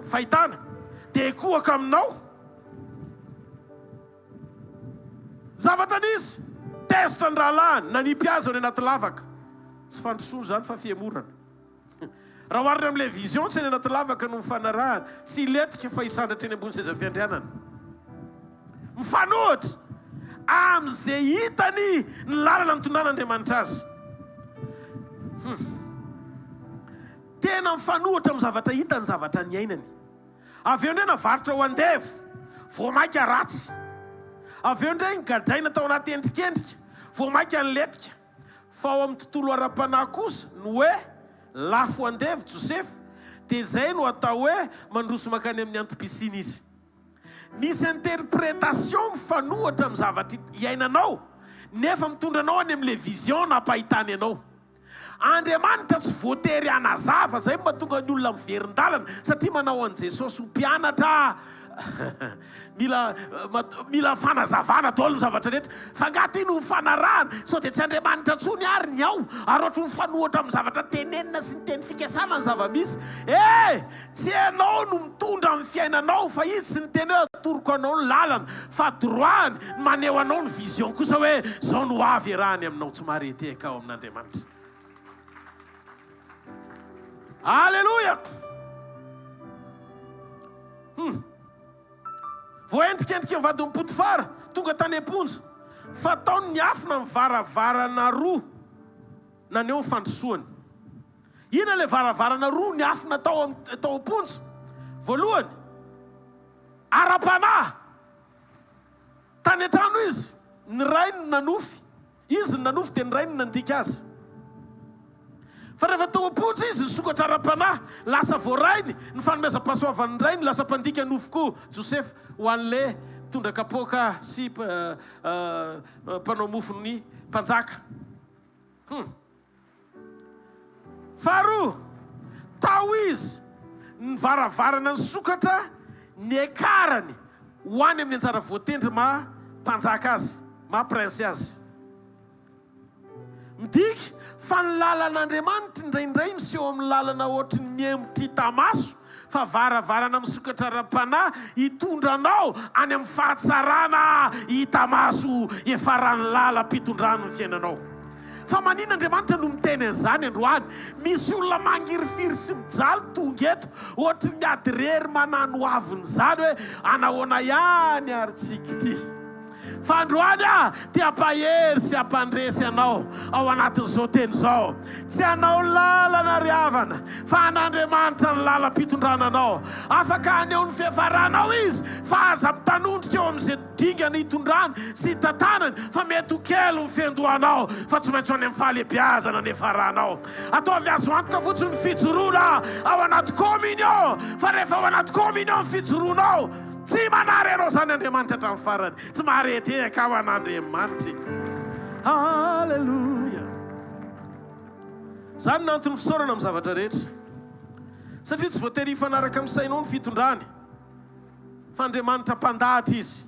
fahitana dia kohaka aminao zavatra nisy testa ny rahalahy nanipy azy ao ny anaty lavaka tsy fandrosoana zany fa fiemorana raha oharina amin'ilay vision tsy ny anaty lavaka no mifanarahana tsy letika fa hisandratra eny ambony seza fiandrianana mifanohitra amin'izay hitany ny lalana nitondran'Andriamanitra azy tena mifanohitra amin'ny zavatra hitany zavatra ny ainany avy eo ndray navarotra ho andevo voamaika ratsy avy eo ndray nygadraina tao anaty endrikendrika voamaika ny letika fa ao amin'ny tontolo ara-panahy kosa no hoe lafo andevo Joseph dia zay no atao hoe mandroso makany amin'ny antom-pisiny izy misy interprétation mifanohatra amin'ny zavatra iainanao nefa mitondra anao any amin'ilay vision nampahitany anao Andriamanitra tsy voatery anazava zay mahatonga ny olona miverin-dalana satria manao an' Jesosy ho mpianatra mila fanazavana daholo ny zavatra rehetra fa ngaty no fanarahana sao dia tsy Andriamanitra tsony ary ny ao ary ohatra mifanohatra amin'ny zavatra tenenina sy ny teny fikasana ny zava-misy tsy anao no mitondra amin'ny fiainanao fa izy sy ny teny hoe atoroko anao ny lalana fa droany maneho anao ny vision kosa hoe zao no avy rahany aminao tsy mareteka ao amin'Andriamanitra Alleluia voendrikendrika mivady ny Potifara tonga tany amponja fa taony niafina mivaravarana roa naneo ny fandrosoany ina le varavarana roa niafina tao amponja voalohany ara-panahy tany an-trano izy ny rainy nanofy izy ny nanofy dia ny rainy nandika azy fa rehefa tao amponja izy nisokatra ara-panahy lasa voarainy ny fanomezam-pahasoavan'ny rainy lasa mpandika nofy koa Joseph ho an'le tondra kapoaka sy mpanao mofony mpanjaka faharoa tao izy ny varavarana ny sokatra ny ekarany ho any amin'ny anjara voatendry mpanjaka azy prince azy midika fa ny lalan'Andriamanitra indraindray miseho amin'ny lalana ohatry ny miemotry tamaso fa varavarana misokatra ara-panahy hitondranao any amin'ny fahatsarana hitamaso efarany lala mpitondrano ny fiainanao fa manina Andriamanitra no miteny an'izany androany misy olona mangirifiry sy mijaly tonga eto ohatry miady rery manano aviny zany hoe anahoana ihany ary tsika ty fa androany ty ampahery sy ampandresy anao ao anatin'izao teny zao tsy anao lalana riavana fa an'Andriamanitra ny lala mpitondrana anao afaka aneo ny fihafaranao izy fa aza mitanondrika eo amin'izay dingana hitondrana sy tantanany fa mety ho kely ny fiandohanao fa tsy maintsy any amin'ny fahalebiazana ny hafaranao ataovy azo antoka fotsiny ny fijoroana ao anaty communion fa rehefa ao anaty communion ny fijoroanao tsy manary anao zany Andriamanitra hatramin'ny farany tsy mahareteka ao an'Andriamanitra halleluia zany nantony fisaorana amin'ny zavatra rehetra satria tsy voatery hifanaraka amin'ny sainao ny fitondrany fa Andriamanitra mpandahatra izy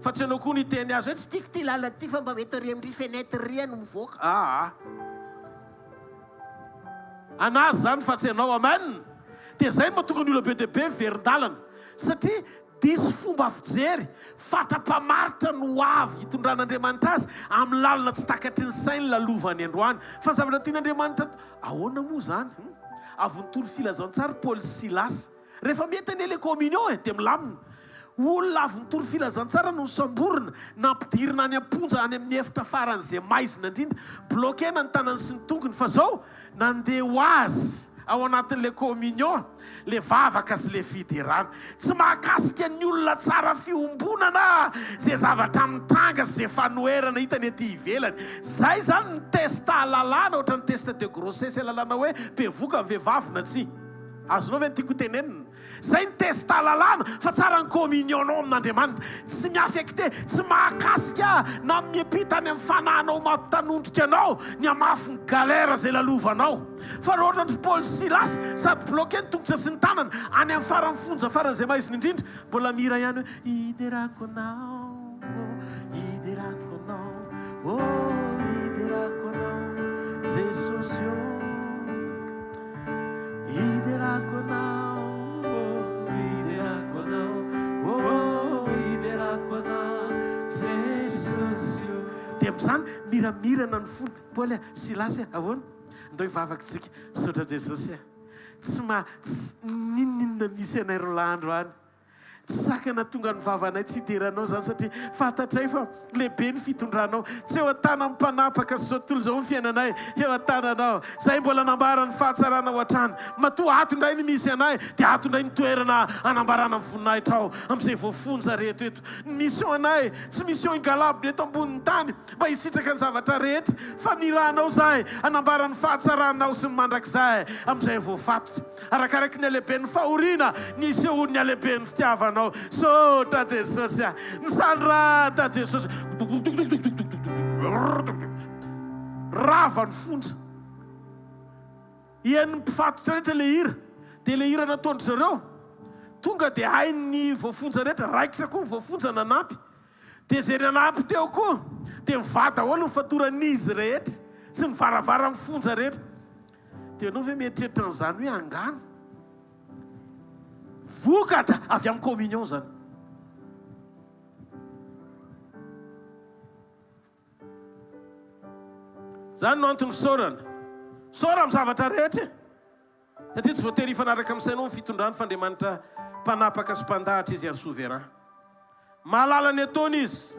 fa tsy anao koa ny teny azy hoe tsy tiako ty lala ty fa mba mety ry amin'ny fenetre ry no mivoaka anazy zany fa tsy anao amen dia zay mahatonga ny olona be dia be miverin-dalana satria disy fomba fijery fatra-pamaritra no avy hitondran'Andriamanitra azy amin'ny lalana tsy takatry ny sainy lalovany androany fa zavatra tian'Andriamanitra ahoana moa zany avy nitoro filazantsara Paul Silas rehefa mety any le communion dia milamina olona avy nitoro filazantsara no samborina nampidirina any amponja any amin'ny efitra faran'izay maizina indrindra blokena ny tanany sy ny tongony fa zao nandeha ho azy ao anatin'le communion le vavaka sy le fiderana tsy mahakasika ny olona tsara fiombonana zay zavatra mitanga sy zay fanoherana hitany ety ivelany zay zany ny testa lalàna ohatra ny testa de grossesse lalàna hoe mpevoka ny vehivavy na tsy azonao ve ny tiako tenenina zay ny testa lalàna fa tsara ny communionao amin'Andriamanitra tsy miafekte tsy mahakasika na miampita any amin'ny fanahinao mampitanondrika anao ny amafy ny galera zay lalovanao fa raha ohatra Paul Silas sady bloqué ny tongotra sy ny tanana any amin'ny farany fonja farany zay maiziny indrindra mbola mira ihany hoe iderako anao iderako anao iderako anao Jesosy iderako anao dia amin'izany miramirana ny fony Paul Silasy ahoana ndao hivavaka-tsika sotra Jesosy tsy ninninona misy anay rolandro any tsy sakana tonga ny vavanay tsy hideranao zany satria fantatray fa lehibe ny fitondranao tsy eo an-tana mpanapaka sy zao tontolo zao ny fiainanay eo an-tananao zay mbola anambarana ny fahatsarana ao an-trano matoa atondray ny misy anay dia atondray ny toerana anambarana ny voninahitra ao amin'izay voafonja rehetra eto ny mission anay tsy mission igalabo eto ambonin'ny tany mba hisitraka ny zavatra rehetra fa ny rahanao zahay anambara ny fahatsaranao sy ny mandrakizay amin'izay voafatotra arakaraky ny alehibe ny fahoriana ny seho ny alehibe ny fitiavanao sotra Jesosy misandrata Jesosy rava ny fonja ian'ny mpifatotra rehetra le hira dia le hira nataondry zareo tonga dia hainy voafonja rehetra raikitra koa voafonja nanampy dia zay nanampy teo koa dia mivada olo ny fatoran'izy rehetra sy ny varavara mifonja rehetra dia anao ve mieritreritra n'izany hoe angano vokatra avy amin'ny communion zany zany no antony fisaorana saora amin'ny zavatra rehetra satria tsy voatery hifanaraka amin'ny sainao ny fitondrany fa Andriamanitra mpanapaka sy mpandahatra izy ary souverain mahalala ny ataony izy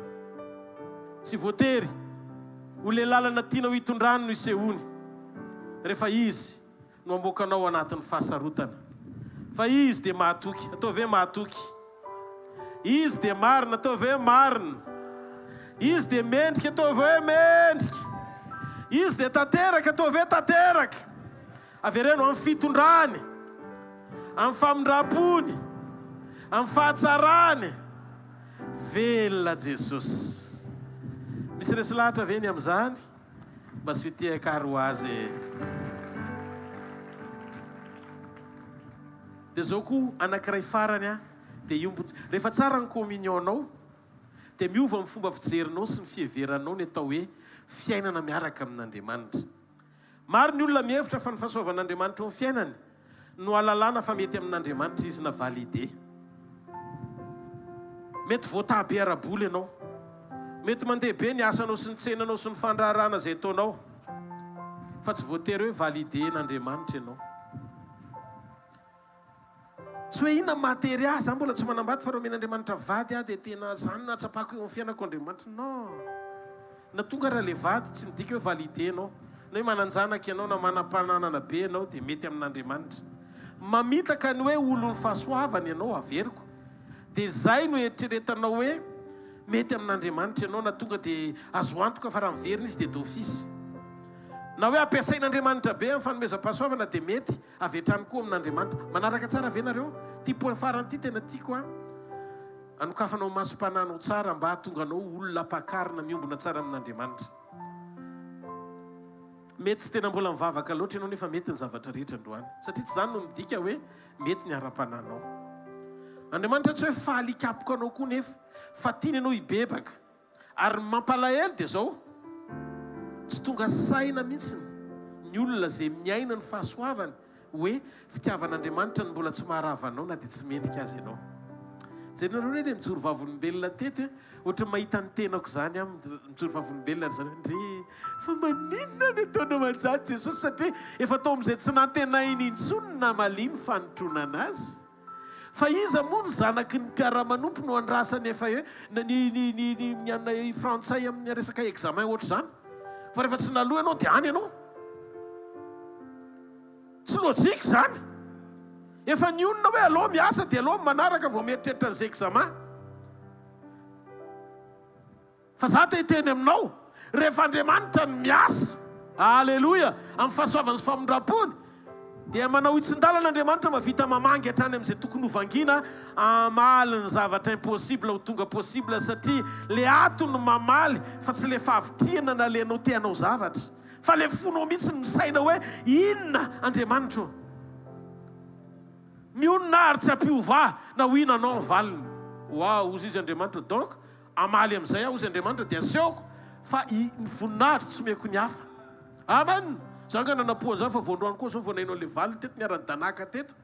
tsy voatery ho le lalana tianao hitondrany no isehony rehefa izy no amoakanao anatin'ny fahasarotana fa izy dia mahatoky atao ve mahatoky izy dia marina atao ve marina izy dia mendrika atao ve mendrika izy dia tanteraka atao ve tanteraka avereno amin'ny fitondrany amin'ny famindram-pony amin'ny fahatsarany velona Jesosy misy resy lahatra ve ny amin'izany mba sy hotiaka ho azy dia zao koa anankiray farany dia iombontsy rehefa tsara ny communionao dia miova amin'ny fomba fijerinao sy ny fiheveranao ny atao hoe fiainana miaraka amin'Andriamanitra maro ny olona mihevitra fa ny fahasoavan'Andriamanitra ny fiainany no alalàna fa mety amin'Andriamanitra izy na valide mety voatabe araboly ianao mety mandeha be ny asanao sy ny tsenanao sy ny fandraharana zay ataonao fa tsy voatery hoe valide n'Andriamanitra ianao tsy hoe inona matery ahy za mbola tsy manambady fa raha men'Andriamanitra vady ahy dia tena zany natsapako eo amin'ny fiainako Andriamanitra non na tonga raha le vady tsy midika hoe valide anao na hoe mananjanaka ianao na manam-pananana be ianao dia mety amin'Andriamanitra mamitaka ny hoe olon'ny fahasoavany ianao averiko dia zay no eritreretanao hoe mety amin'Andriamanitra ianao na tonga dia azo antoka fa raha miverina izy dia d'office na hoe ampiasain'Andriamanitra be amin'ny fanomezam-pahasoavana dia mety avetrany koa amin'Andriamanitra manaraka tsara ve nareo ty point farany ty tena tiako anokafanao masom-pananao tsara mba hahatonga anao olona mpakarina miombona tsara amin'Andriamanitra mety tsy tena mbola mivavaka loatra ianao nefa mety ny zavatra rehetra androany satria tsy zany no midika hoe mety ny ara-pananao Andriamanitra tsy hoe fahalikapoko anao koa nefa fa tiany ianao hibebaka ary mampalahelo dia zao tsy tonga saina mihitsy ny olona zay miaina ny fahasoavany hoe fitiavan'Andriamanitra ny mbola tsy maharavanao na dia tsy mendrika azy ianao jerynareo hoe le mijoro vavolombelona tety ohatra mahita ny tenako zany mijoro vavolombelona ry zareo ndre fa maninona ny ataonao manjany Jesosy satria efa tao amin'izay tsy nantenainy intsony na maliny fanotrona anazy fa iza moa ny zanaky ny mpiara-manompo no andrasany efa hoe ny frantsay amin'ny resaka examen ohatra zany fa rehefa tsy naloha ianao dia any ianao tsy lojika zany efa ny onona hoe aloha miasa dia aloha manaraka vao mieritreritra an'izay examen fa za te hiteny aminao rehefa Andriamanitra ny miasa alleloia amin'ny fahasoavany sy famindram-pony dia manao itsin-dalan'Andriamanitra mavita mamangy hatrany amin'izay tokony hovangina amaly ny zavatra impossible ho tonga possible satria le ato no mamaly fa tsy le fahavitriana na le anao te hanao zavatra fa le fonao mihitsy misaina hoe inona Andriamanitra mionona ary tsy ampiova na ho ina anao valiny ozy izy Andriamanitra donc amaly amin'izay aho izy Andriamanitra dia asehoko fa ny voninahitra tsy meko ny hafa amen zanga nanapohan'izany fa voandroany koa zao voanainao le valy teto niarany danaka teto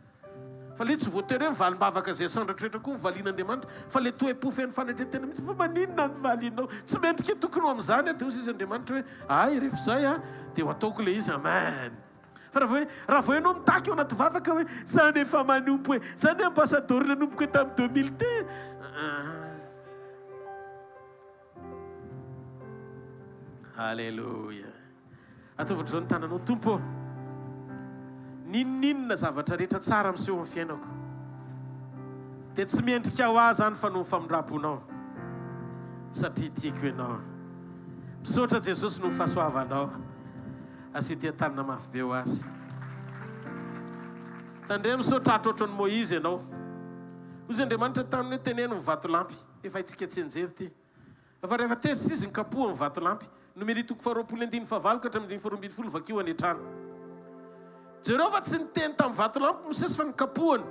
fa le tsy voatery hoe mivalim-bavaka zay sandratrrehetra koa mivalian'Andriamanitra fa le toe-po feny fanatretena mihitsy fa maninona ny valinao tsy mendrika tokony ho amin'izany dia ozy izy Andriamanitra hoe ay rehefa zay dia ho ataoko le izy amen fa raha vao ianao mitaky eo anaty vavaka hoe zany efa manompo hoe zany ambassadeur nanompoka hoe tamin'ny 2000 te halleloia ataovatra zao ny tananao tompo ninninona zavatra rehetra tsara miseho amin'ny fiainako dia tsy miendrika ho ahy zany fa no famindramponao satria tiako ianao misaotra Jesosy no fahasoavanao asio tia tanana mafy be ho azy tandre misaotra atrotrany Moïse ianao ozy Andriamanitra taminy hoe teneno ny vatolampy efa itsika tsy enjery ty fa rehefa tezitra izy nikapoha ny vatolampy nomeri toko 2:9 ka hatramin'ny 2:12 vakio any trano Jerova tsy niteny tamin'ny vatolampy misesy fa nikapohany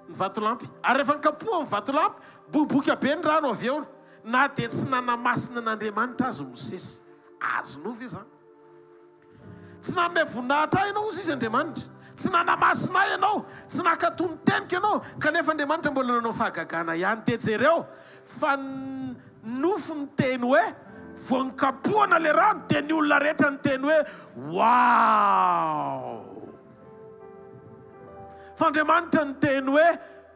ny vatolampy ary rehefa nikapoha ny vatolampy boboka be ny rano avy eo na dia tsy nanamasina n'Andriamanitra azy misesy azonova izany tsy nanome voninahitra ianao ozy izy Andriamanitra tsy nanamasina ianao tsy nakatony tenika ianao kanefa Andriamanitra mbola nanao fahagagana ihany dia jereo fa nofo ny teny hoe vao nikapohana le rano dia ny olona rehetra ny teny hoe wow fa Andriamanitra ny teny hoe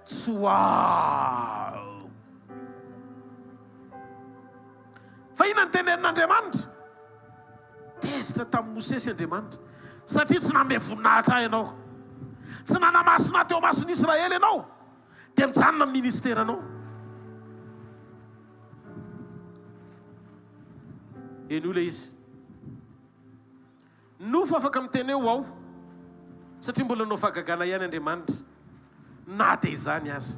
tsy wow fa ina ny tenenin'Andriamanitra tezitra tamin'ny Mosesy Andriamanitra satria tsy nanome voninahitra ianao tsy nanamasina teo mason'i Israely ianao dia mijanona amin'ny ministeranao eny io le izy nofo afaka miteny hoe ao satria mbola nao fahagagana ihany Andriamanitra na dia izany azy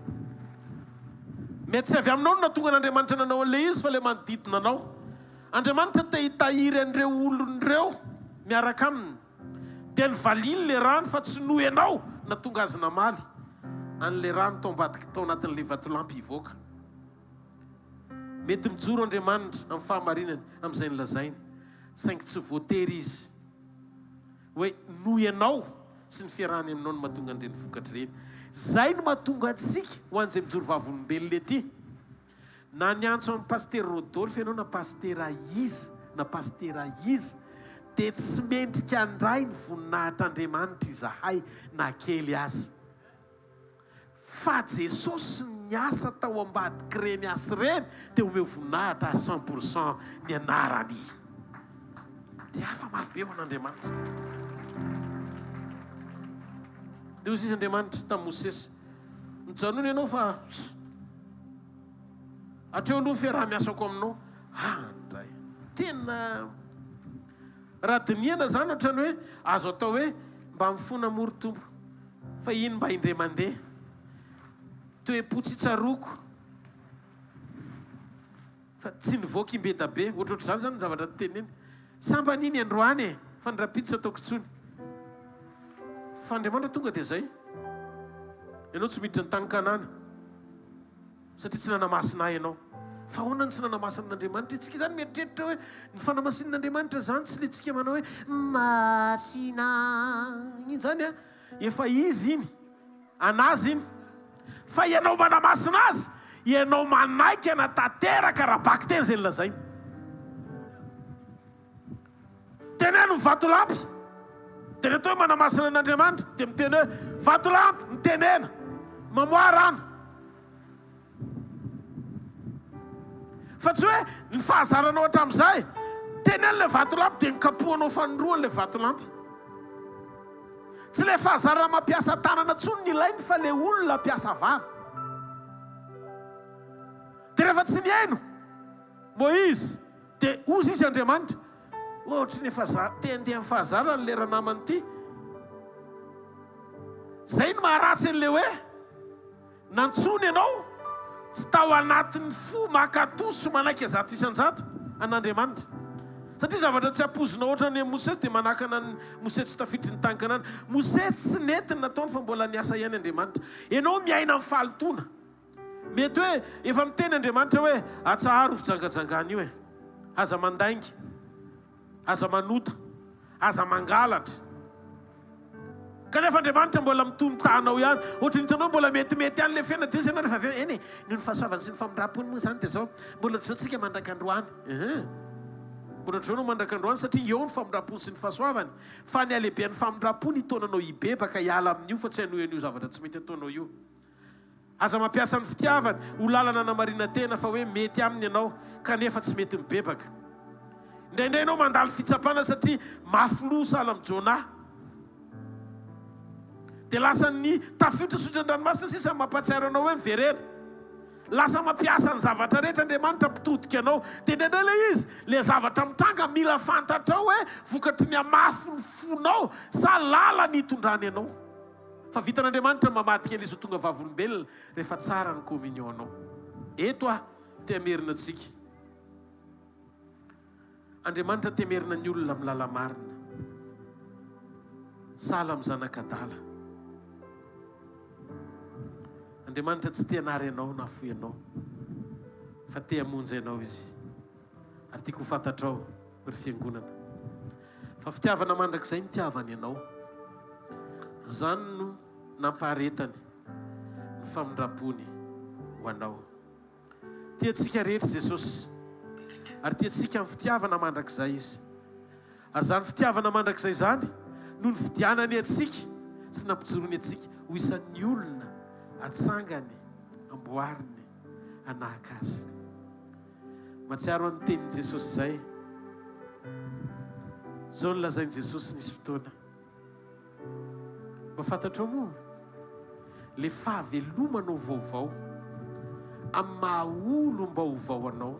mety tsy avy aminao no natonga n'Andriamanitra nanao an'le izy fa le manodidina anao Andriamanitra te hitahiry an'ireo olon'ireo miaraka aminy dia nyvaliny le rano fa tsy noho ianao natonga azy namaly an'le rano tao ambadika tao anatin'le vatolampy hivoaka mety mijoro Andriamanitra amin'ny fahamarinany amin'izay nylazainy saingy tsy voatery izy hoe noho ianao sy ny fiarahany aminao no mahatonga an'ireny vokatra ireny zay no mahatonga antsika ho an'izay mijoro vavolombelona ety na niantso amin'ny paster Rodolphe ianao na paster Aiza na paster Aiza dia tsy mendrika andray ny voninahitr'Andriamanitra izahay na kely azy fa Jesosy niasa tao ambadika reny asy reny dia omeo voninahitra 100% ny anarany dia hafa mafy be ho an'Andriamanitra dia ozy izy Andriamanitra tamin'ny Mosesy mijanona ianao fa hatreo aloha fiaraha-miasako aminao andray tena raha diniana zany ohatrany hoe azo atao hoe mba mifona morotombo fa iny mba indray mandeha toe-potsy tsaroko fa tsy nivoaka imbeda be ohatrohatr'izany zany ny zavatra teneny samba niny androany fa nyrapitsa ataoko tsony fa Andriamanitra tonga dia zay ianao tsy miditra ny tany Kanana satria tsy nanamasina ianao fa honany tsy nanamasina itsika zany mieritreritra hoe ny fanamasinan'Andriamanitra zany tsy le tsika manao hoe masina iny zany efa izy iny anazy iny fa ianao manamasina azy ianao manaiky anatanteraka raha baky teny zay nylazainy teneno ny vatolampy teny atao hoe manamasina an'Andriamanitra dia miteny hoe vatolampy mitenena mamoa rano fa tsy hoe ny fahazaranao hatramin'izay teneny le vatolampy dia nikapohanao fanondroany le vatolampy tsy le fahazarana mampiasa tanana tsony ny ilainy fa le olona mpiasa vava dia rehefa tsy niaino Moïse dia ozy izy Andriamanitra ohatry ny te handeha amin'ny fahazarana ny lera namany ity zay no maharatsy an'le hoe nantsony ianao tsy tao anatin'ny fo makatoso manaiky zato isan-jato an'Andriamanitra satria zavatra tsy apozona ohatra ny Mosesy dia manakana ny Mosesy tsy tafiditry ny tankanany. Mosesy tsy netiny nataony fa mbola niasa ihany Andriamanitra. Ianao miaina amin'ny fahalotona mety hoe efa miteny Andriamanitra hoe atsaharo fijangajangana io e, aza mandaingy, aza manota, aza mangalatra, kanefa Andriamanitra mbola mitomtanao ihany. Ohatra hitanao mbola metimety ihany le fiaina dia ianao rehefa avy eny ny fahasoavany sy ny famindram-pony moa zany dia zao mbola ohatr'izao tsika mandrak'androany. Mbola ohatr'izao no mandrak'androany satria eo ny famindram-pony sy ny fahasoavany, fa ny alehibean'ny famindram-pony hitonanao hibebaka hiala amin'io fa tsy haino an'io zavatra tsy mety ataonao io. Aza mampiasa ny fitiavany ho lalana namarina tena fa hoe mety aminy ianao kanefa tsy mety mibebaka. Indraindray ianao mandalo fitsapana satria mafilo sahala amin'ny Jona dia lasa ny tafiditra sotran-dranomasina sisa mampatsiaro anao hoe miverena. Lasa mampiasa ny zavatra rehetra Andriamanitra mpitodika anao dia indraindray le izy le zavatra mitranga mila fantatrao hoe vokatry ny amafy ny fonao sa lala ny hitondrany anao. Fa vitan'Andriamanitra mamadika ilay izy ho tonga vavolombelona rehefa tsara ny communion anao. Eto temerina antsika. Andriamanitra temerina ny olona amin'ny lala marina. Sahala amin'ny zanak'adala. Andriamanitra tsy te hanary ianao na foy ianao fa te hamonjy ianao izy. Ary tiako ho fantatrao ry fiangonana fa fitiavana mandrakizay mitiavany ianao. Zany no nampaharetany ny famindram-pony ho anao. Tiantsika rehetra Jesosy ary tiantsika amin'ny fitiavana mandrakizay izy. Ary zany fitiavana mandrakizay zany no ny fidianany antsika sy nampijoroany antsika ho isan'ny olona atsangany, amboariny, anahaka azy. Matsiaro amin'ny tenin' Jesosy zay. Zao no lazainy Jesosy nisy fotoana. Mafantatrao moa le fahavelomanao vaovao amin'ny mahaolom-baovao anao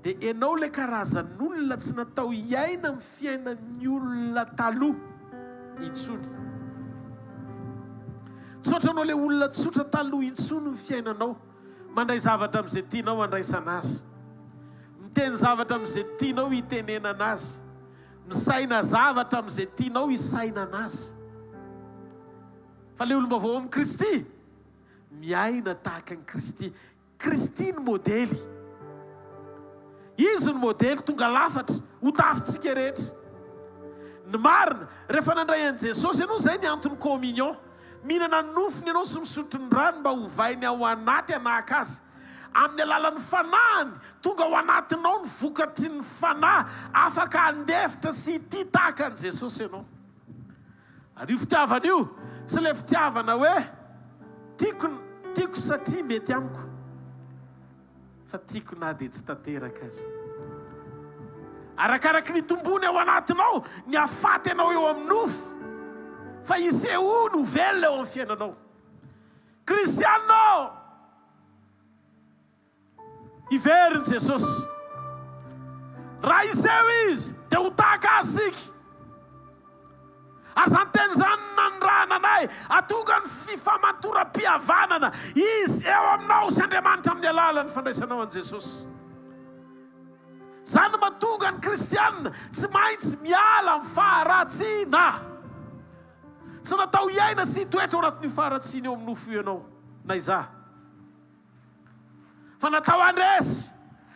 dia ianao le karazan'olona tsy natao hiaina amin'ny fiainan'ny olona taloha intsony. Tsotra anao le olona tsotra taloha intsony ny fiainanao, mandray zavatra amin'izay tianao andraisana azy, miteny zavatra amin'izay tianao hitenenana azy, misaina zavatra amin'izay tianao hisainana azy. Fa le olom-baovao amin'ny Kristy miaina tahaka ny Kristy. Kristy ny modely. Izy ny modely tonga lafatra ho tafintsika rehetra. Ny marina rehefa nandray an'i Jesosy ianao zay ny antony communion. Mihinana ny nofony ianao sy misotro ny rano mba hovainy ao anaty anahaka azy. Amin'ny alalan'ny fanahany tonga ao anatinao ny vokatry ny fanahy afaka andefitra sy ity tahaka an'i Jesosy ianao. Ary io fitiavana io tsy le fitiavana hoe tiako satria mety amiko fa tiako na dia tsy tanteraka azy. Arakaraky ny tombony ao anatinao ny afaty ianao eo amin'ny nofo fa iseho no velona eo amin'ny fiainanao. Kristianina iveriny Jesosy. Raha iseho izy dia ho tahaka azy sika. Ary zany teny zany nandrana anay atonga ny fifamatoram-pihavanana izy eo aminao sy Andriamanitra amin'ny alalany fandraisanao an' Jesosy. Zany mahatonga ny kristianina tsy maintsy miala amin'ny faharatsiana. Tsy natao hiaina sy hitoetra ao anatin'ny faharatsiana eo amin'ny nofo ianao na izaho. Fa natao andresy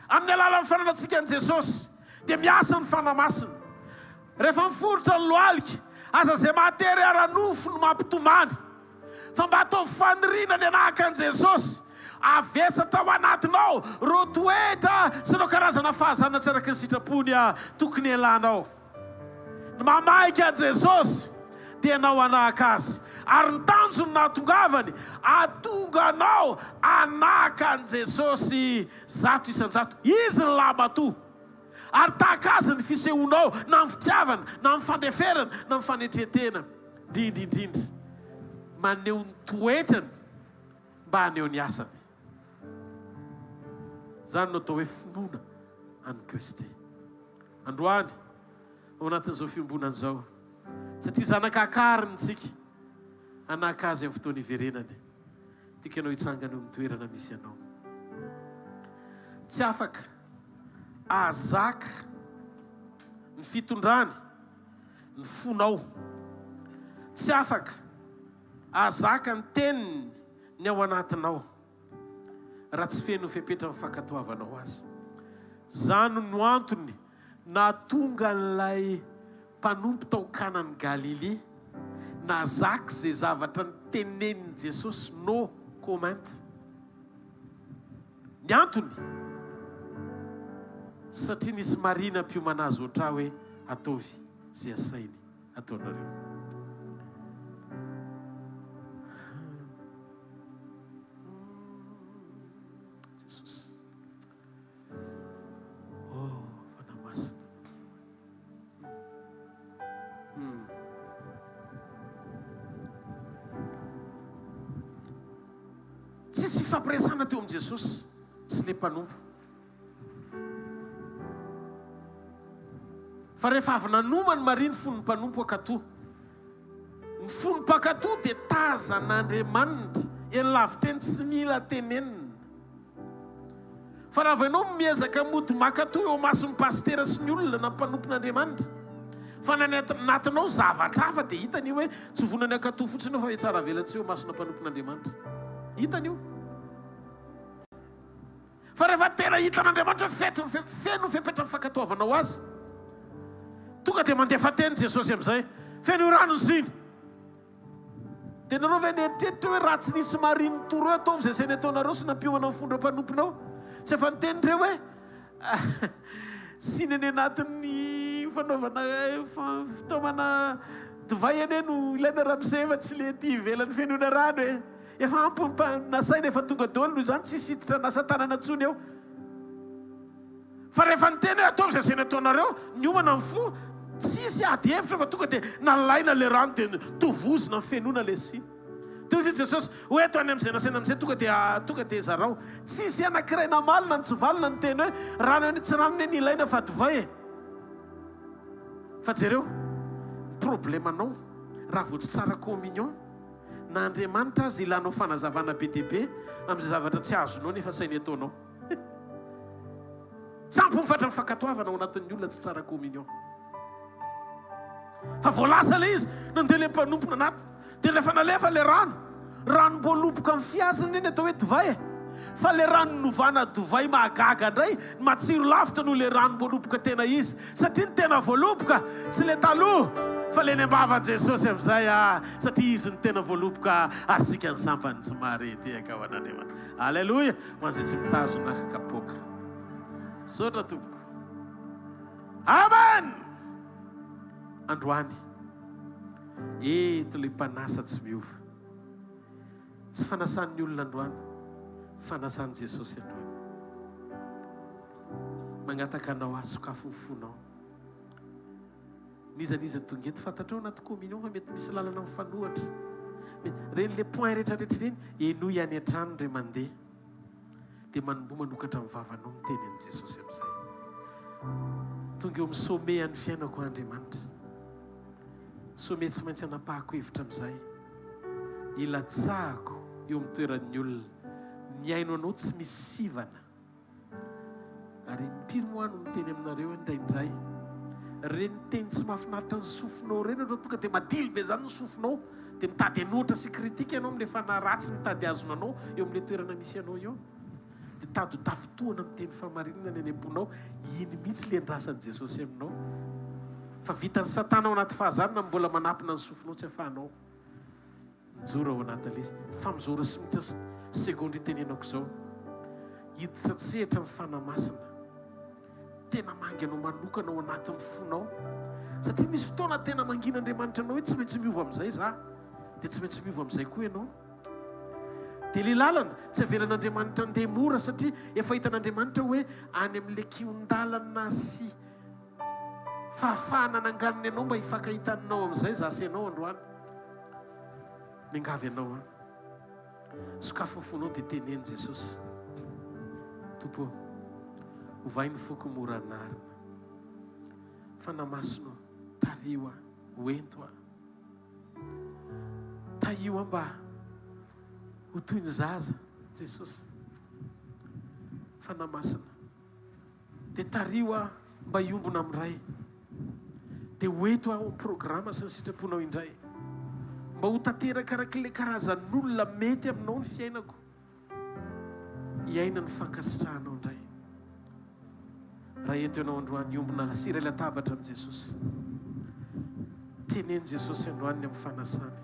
amin'ny alalan'ny fananantsika an' Jesosy dia miasa ny fanahy masina. Rehefa miforotra ny lohalika aza zay matery ara-nofo no mampitomany. Fa mba atao faniriana ny anahaka an' Jesosy avesatra ao anatinao ro toetra sy ireo karazana fahazana tsy araky ny sitrapony tokony ialanao. Ny mamaika an' Jesosy dia anao anahaka azy. Ary ny tanjony nahatongavany atonganao anahaka an' Jesosy zato isan-jato. Izy ny lamato. Ary tahaka azy ny fisehonao na ny fitiavana, na ny fandeferana, na ny fanetretena. Indrindra maneho ny toetrany mba haneho ny asany. Zany no atao hoe finoana an'i Kristy. Androany ao anatin'izao fiombonana izao satria zanaka akariny tsika anakazy amin'ny fotoana iverenany tiaka ianao hitsangana eo amin'ny toerana misy ianao. Tsy afaka ahazaka ny fitondrany ny fonao, tsy afaka ahazaka ny teniny ny ao anatinao raha tsy feno fepetra ny fankatoavanao azy. Zany no antony nahatonga n'ilay mpanompo tao kanan'ny Galilea nazaky zay zavatra ny tenenin' Jesosy no comment. Ny antony satria nisy marina mpiomana azy oatra hoe ataovy zay asainy ataonareo. Jesosy, oh fanamasina. Tsisy fampiresana teo amin'i Jesosy sy le mpanompo. Fa rehefa avy nanoma ny Maria ny fon'ny mpanompo akato, ny fon'ny mpakato dia tazan'Andriamanitra eny laviteny tsy mila tenenina. Fa raha ianao miezaka mody makato eo mason'ny pastera sy ny olona na mpanompon'Andriamanitra, fa natinao zavatra hafa dia hitany io hoe tsy vonany akato fotsiny fa hoe tsara velatsy eo masona mpanompon'Andriamanitra. Hitany io. Fa rehefa tena hitan'Andriamanitra feno fepetra fankatoavanao azy, tonga dia mandefa teny Jesosy amin'izay, feno io rano ziny. Dia nareo ve nieritreritry hoe raha tsy nisy mariny toro eo ataovy zay sainy ataonareo sy nampiomana amin'ny fondra mpanomponao? Tsy efa nitenindreo hoe sy neny anatin'ny fanaovana fitaomana divay eny no ilaina ramoseva tsy le ty ivelany fenoina rano e. Efa ampy nasaina efa tonga daholo noho izany tsisy hiditra nasatanana ntsony eo. Fa rehefa niteny hoe ataovy zay sainy ataonareo, ny omana ny fo tsisy ady hevitra fa tonga dia nalaina le rano dia tovozona ny fenoina le siny. Teo izy Jesosy hoe eto any amin'izay nasaina amin'izay tonga dia zarao. Tsisy anankiray namalina ny tsy valina ny teny hoe rano tsy ranony ny ilaina fa divay e. Fa jereo, problemanao raha vao tsy tsara communion na Andriamanitra azy ilanao fanazavana be dia be amin'izay zavatra tsy azonao nefa sainy ataonao. Sampy mifatra ny fankatoavana ao anatin'ny olona tsy tsara communion. Fa voalasa le izy nandeha le mpanompona anaty dia rehefa nalefa le ranom-boaloboka amin'ny fiazana eny atao hoe divay. Fa le rano novana divay mahagaga indray matsiro lavitra no le ranom-boaloboka tena izy, satria ny tena voaloboka tsy le taloha fa le nembavan Jesosy amin'izay satria izy ny tena voaloboka ary sika ny sampany tsy maharety eka ao an'Andriamanitra. Alleloia. Ho an'izay tsy mitazona kapoaka sotra tompoko. Amen. Androany eto le mpanasa tsy miova, tsy fanasan'ny olona androany, fanasan'i Jesosy androany. Magnataka anao azy sokafo ny fonao. Nizaniza tonga eto fantatrao anaty communion fa mety misy lalana mifanohatra. Reny le point rehetrarehetra reny enoy any an-trano ray mandeha dia manombo manokatra amin'ny vavanao miteny an'i Jesosy amin'izay. Tonga eo amin'ny sommet an'ny fiainako Andriamanitra. Sommet tsy maintsy anapahako hevitra amin'izay. Ilatsahako eo amin'ny toeran'ny olona. Miaino anao tsy misy sivana. Ary mipirimoano miteny aminareo indraindray. Reny teny tsy mahafinaritra ny sofinao reny anao tonga dia madily be zany ny sofinao dia mitady anoatra sy kritika ianao amin'ilay fanaratsy mitady azonanao eo amin'ilay toerana misy anao eo. Dia tady ho tafitohana miteny famarinana ny any am-ponao. Iny mihitsy le andrasan'i Jesosy aminao. Fa vitan'ny Satana ao anaty fahazarana mbola manampina ny sofinao tsy hafanao. Mijoro ao anatin'ilay izy. Fa mijoro sy mitra segondy itenenako izao. Hiditra tsehatra amin'ny fanamasina. Tena manganao manokana ao anatin'ny fonao. Satria misy fotoana tena mangin'Andriamanitra anao hoe tsy maintsy miova amin'izay za, dia tsy maintsy miova amin'izay koa ianao. Dia le lalana tsy avelan'Andriamanitra andeha mora satria efa hitan'Andriamanitra hoe any amin'ilay kion-dalana sy fahafahana nanganony ianao mba hifankahitanao amin'izay za sy ianao androany. Miangavy ianao sokafo ny fonao dia teneny Jesosy. Tompo, ovay ny foko mora anarina. Fanamasino tario hoento taio mba ho toy ny zaza Jesosy fanamasina dia tario mba hiombona amin'ray dia hoeto aho programa sy ny sitraponao indray mba ho tanteraka arak'ilay karazan'olona mety aminao ny fiainako hiaina ny fankasitrahanao indray raha eto ianao androany hiombona siray latabatra amin'i Jesosy teneny Jesosy androany amin'ny fanasany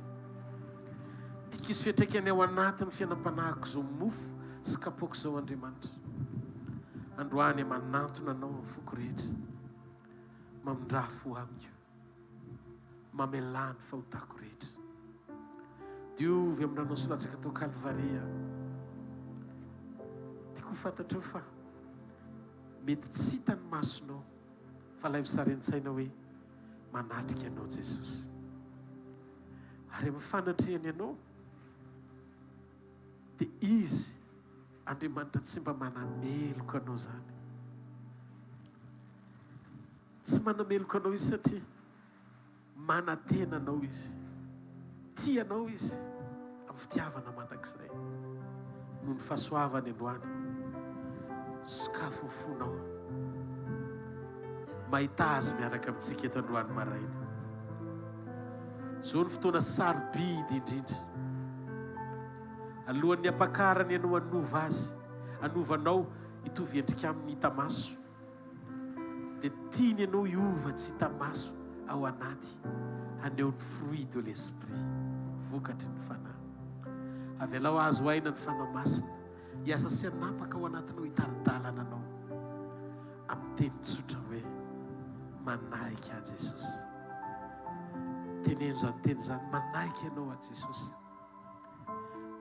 tikisy fiatraikany ao anatiny fiainam-panahiko zao mofo sy kapoaka zao Andriamanitra androany manantona anao amin'ny foko rehetra mamindra fo amiko mamelany fahotako rehetra diovy amin'nanao solatsaka tao Kalvaria tiako fantatrao fa mety tsy hitany masonao fa lay misarin-tsaina hoe manatrika anao Jesosy ary amin'ny fanatrehany ianao dia izy Andriamanitra tsy mba manameloko anao zany tsy manameloko anao izy satria manatena anao izy tia anao izy amin'ny fitiavana mandrakizay noho ny fahasoavany androany sokafo fonao mahita azy miaraka amintsika eto androany maraina zao ny fotoana sarobidy indrindra alohan'ny ampakarany ianao anova azy anovanao hitovy endrika amin'ny hita maso dia tiany ianao hiova tsy hita maso ao anaty aneo ny fruit de l'esprit vokatry ny fanahy avy alao azo aina ny fanahy masina hiasa sy anapaka ao anatinao hitaridalana anao amin'ny teny tsotra hoe manaiky a Jesosy teneno zany teny zany manaiky ianao a Jesosy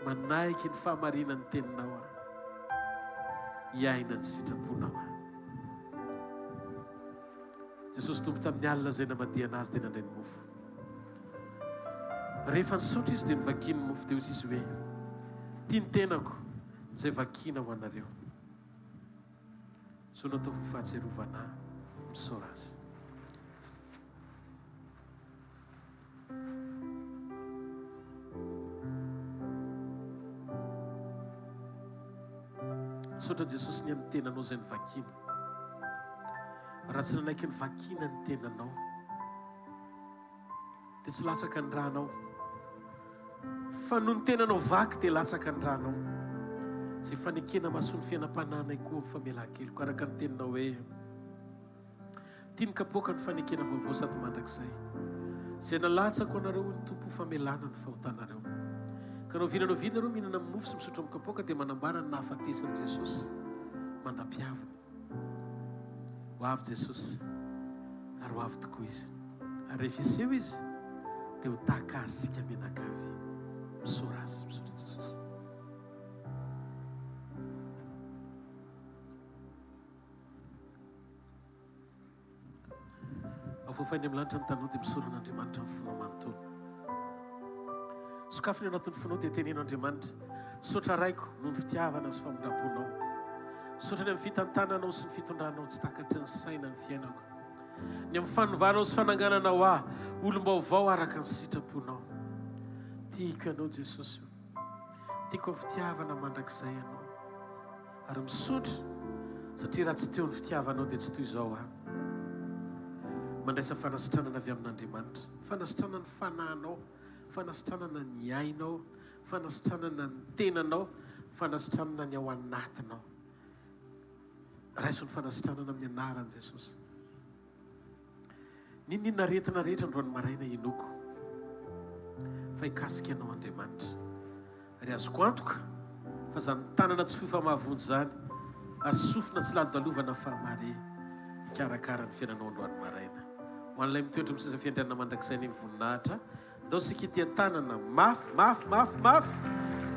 manaiky ny fahamarinany teninao a hiaina ny sitraponao a Jesosy tombo tamin'ny alina zay namadia anazy dia nandray ny mofo rehefa nisaotra izy dia nivakiny ny mofo teo izy hoe tia ny tenako zay vakina ho anareo so natao ho fahatserovana misaora azy misaotra Jesosy ny amin'ny tenanao zay nivakina raha tsy nanaiky ny vakina ny tenanao dia tsy latsaka ny ranao fa noho ny tenanao vaky dia latsaka ny ranao zay fanekena mahasoa ny fiainam-pananay koa amin'ny famelan-keliko araka ny teninao hoe tia ny kapoaka ny fanekena vaovao sady mandrakizay zay nalatsako anareo ny tompo famelana ny fahotanareo ka nao vinareo mihinana amin'ny mofo sy misotro amin'ny kapoaka dia manambara ny nahafatesan'i Jesosy mandam-piavana ho avy Jesosy ary ho avy tokoa izy ary rehefa iseho izy dia ho tahaka azy sika menakavy misaora azy misaotra Jesosy avoafainy amin'ny lanitra ny tanao dia misaora an'Andriamanitra ny fonao manontolo sokafony anatin'ny fonao dia teneno Andriamanitra saotra raiko noho ny fitiavana sy famondraponao saotra ny amin'ny fitantananao sy ny fitondranao tsy takatry ny saina ny fiainako ny amin'ny fanovanao sy fanangananao olom-baovao araka ny sitraponao tiako ianao Jesosy tiako amin'ny fitiavana mandrakizay ianao ary misaotra satria raha tsy teo ny fitiavanao dia tsy toy izao mandraisa fanasitranana avy amin'Andriamanitra fanasitranana ny fanahinao fanasitranana ny ainao fanasitranana ny tenanao fanasitranana ny ao anatinao raiso ny fanasitranana amin'ny anarany Jesosy ninona retina rehetra androany maraina inoko fa hikasika ianao Andriamanitra ary azoko antoka fa zany tanana tsy fifamavonjy zany ary sofina tsy lalodalovana fahamare hikarakara ny fiainanao androany maraina ho an'ilay mitoetra miseza fiandrianana mandrakizay ny voninahitra ndao sika ity tanana mafy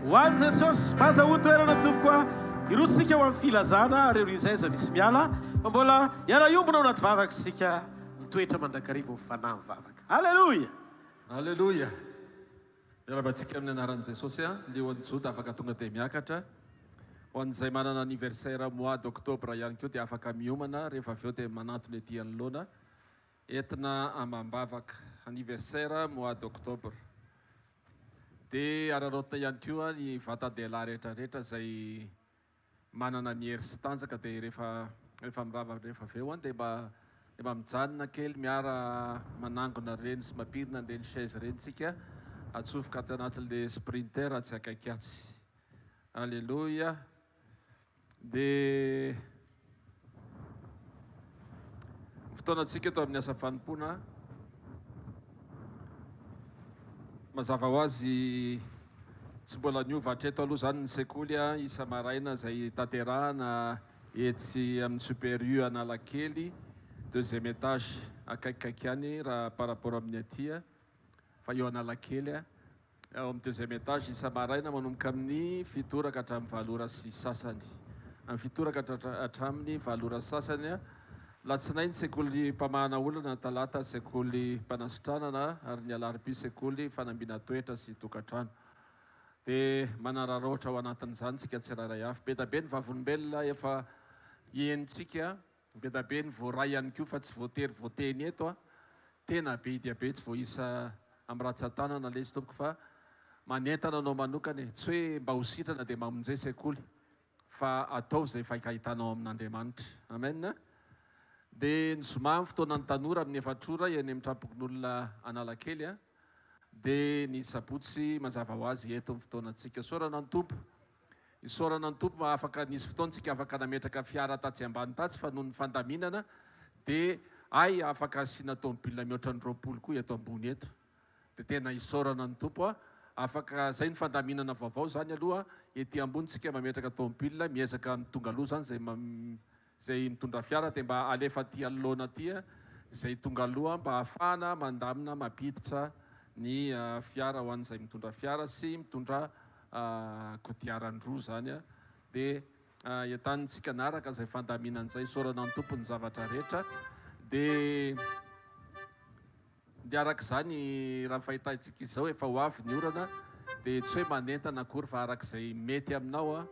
ho any Jesosy maza ho toerana tompoko a irosika ho amin'ny filazana ary rin'izay za misy miala fa mbola iara iombonao anaty vavaka sika mitoetra mandrakariva ho fanahy mivavaka alleloia alleloia miarabantsika amin'ny anaran'i Jesosy leoan'ny jota afaka tonga dia miakatra ho an'izay manana anniversaire mois d'octobre ihany koa dia afaka miomana rehefa avy eo dia manantony aty anoloana entina amam-bavaka anniversaire mois d'octobre dia ararotina ihany koa ny vatan-dehilahy rehetrarehetra izay manana ny hery sy tanjaka dia rehefa mirava rehefa avy eo dia mba mijanona kely miara manangona reny sy mampirina reny chaise reny tsika atsofoka tanatin'le sprinter tsy akaikatsy. Alleloia. Dia fotoanantsika eto amin'ny asa fanompoana mazava ho azy tsy mbola niova hatreto aloha zany ny sekoly isa maraina izay tanterahana etsy amin'ny super U Analakely deuxième étage akaikikaiky ihany raha par rapport amin'ny aty fa eo Analakely ao amin'ny deuxième étage isa maraina manomboka amin'ny fitoraka hatramin'ny valora sy sasany amin'ny fitoraka hatramin'ny valora sasany latsinainy sekoly mpamahana olana, talata sekoly mpanasitranana ary ny alarobia sekoly fanambiana toetra sy tokantrano. Dia manararaotra ao anatin'izany tsika tsirairay avy. Be da be ny vavolombelona efa hienitsika, be da be ny voaray ihany koa fa tsy voatery voateny eto tena be dia be tsy voaisa amin'ny ratsan-tanana le izy tompoko fa manentana anao manokany tsy hoe mba ho sitrana dia mamonjey sekoly fa atao izay efa hitanao amin'Andriamanitra. Amen. Dia ny zoma amin'ny fotoanan'ny tanora amin'ny efatrora eny amin'ny trampokon'olona Analakely dia ny sabotsy mazava ho azy eto amin'ny fotoanantsika. Saorana ny tompo. Isaorana ny tompo afaka nisy fotoantsika afaka nametraka fiara tatsy ambany tatsy fa noho ny fandaminana dia afaka asiana tômôbila mihoatra ny 20 koa eto ambony eto. Dia tena isaorana ny tompo afaka zay ny fandaminana vaovao zany aloha ety ambonitsika mametraka tômôbila miezaka mitonga aloha zany zay mitondra fiara dia mba alefa aty anoloana aty izay tonga aloha mba ahafahana mandamina mampiditra ny fiara ho an'izay mitondra fiara sy mitondra kodiaran-droa zany dia entanitsika naraka izay fandaminan'izay saorana ny tompo ny zavatra rehetra dia araka izany raha fahitaitsika izao efa ho avy ny orana dia tsy hoe manentana akory fa arak'izay mety aminao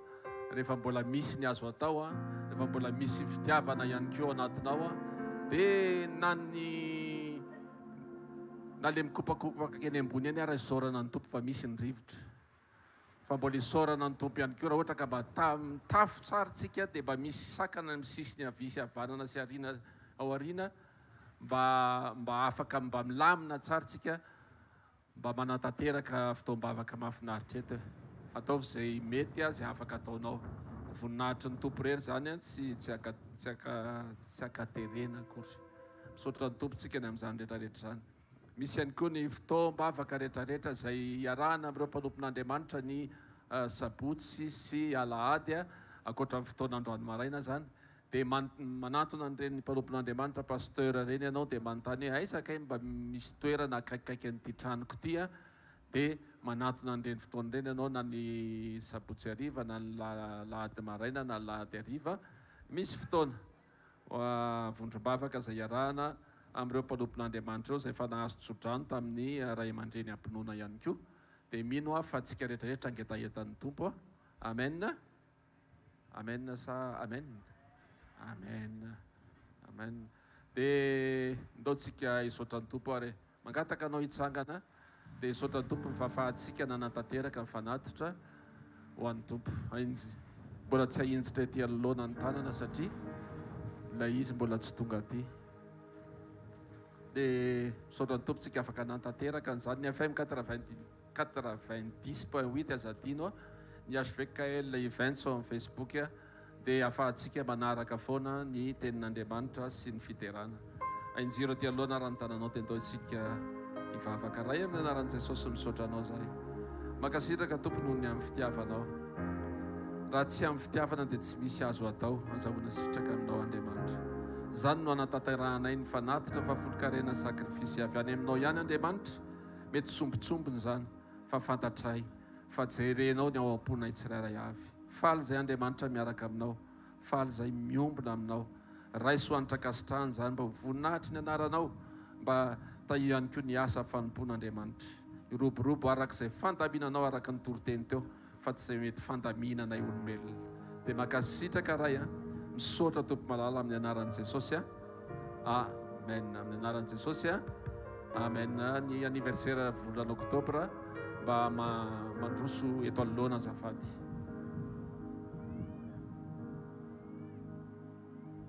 rehefa mbola misy ny azo atao rehefa mbola misy fitiavana ihany koa anatinao dia na le mikopakopaka eny ambony eny raha isaorana ny tompo fa misy ny rivotra fa mbola isaorana ny tompo ihany koa raha ohatra ka mba mitafo tsara tsika dia mba misy sakana amin'ny sisiny avisy havanana sy ariana ao ariana mba afaka mba milamina tsara tsika mba manatanteraka fotoam-bavaka mahafinaritra eto ataovy izay mety zay afaka ataonao voninahitry ny tompo rery zany tsy akaterena akory misaotra ny tompontsika ny amin'izany rehetrarehetra zany. Misy ihany koa ny fotoam-bavaka rehetrarehetra izay iarahana amin'ireo mpanompon'Andriamanitra ny sabotsy sy alahady ankoatra amin'ny fotoan'androany maraina zany dia manatona an'ireny mpanompon'Andriamanitra pasteur reny ianao dia manontany hoe aisakay mba misy toerana akaikikaiky an'ity tranoko ity dia manatona an'ireny fotoana ireny ianao na ny sabotsy hariva na ny lahady maraina na lahady hariva misy fotoana vondrom-bavaka izay iarahana amin'ireo mpanompon'Andriamanitra ireo izay efa nahazo tsodrano tamin'ny ray aman-dreny ampinoana ihany koa dia mino fa tsika rehetrarehetra angetahetan'ny tompo. Amen. Amen sa amen. Amen. Amen. Dia ndaotsika hisaotra ny tompo ary mangataka anao hitsangana dia hisaotra ny tompo mifahafahantsika nanatanteraka mifanatitra ho an'ny tompo. Mbola tsy hahinjitra ety anoloana ny tanana satria ilay izy mbola tsy tonga aty dia misaotra ny tompo tsika afaka nanatanteraka n'izany ny FM 90.8 aza adino ny hvkl-mission amin'ny Facebook dia ahafahantsika manaraka foana ny tenin'Andriamanitra sy ny fiterana. Ainjiro aty aloha raha ny tananao tendao isika hivavaka ray amin'ny anaran'i Jesosy misaotra anao zahay. Makasitraka tompo noho ny amin'ny fitiavanao. Raha tsy amin'ny fitiavana dia tsy misy azo atao azahoana sitraka aminao Andriamanitra. Zany no anatanteranay ny fanatitra fa folo-karena sakrifisy avy any aminao ihany Andriamanitra. Mety sombotsombony zany fa fantatray fa jerenao ny ao am-ponay tsirairay avy. Faly zay Andriamanitra miaraka aminao, faly zay miombona aminao. Raiso anitra kasitrahany zany mba voninahitry ny anaranao mba tahihany koa ny asa fanompon'Andriamanitra. Iroborobo arak'izay fandaminanao araka ny toroteny teo fa tsy izay mety fandaminanay olombelona. Dia makasitraka ray misaotra tompo malala amin'ny anaran'i Jesosy amen. Amin'ny anaran'i Jesosy amen. Ny anniversaire volana oktobra mba mandroso eto anoloana azafady.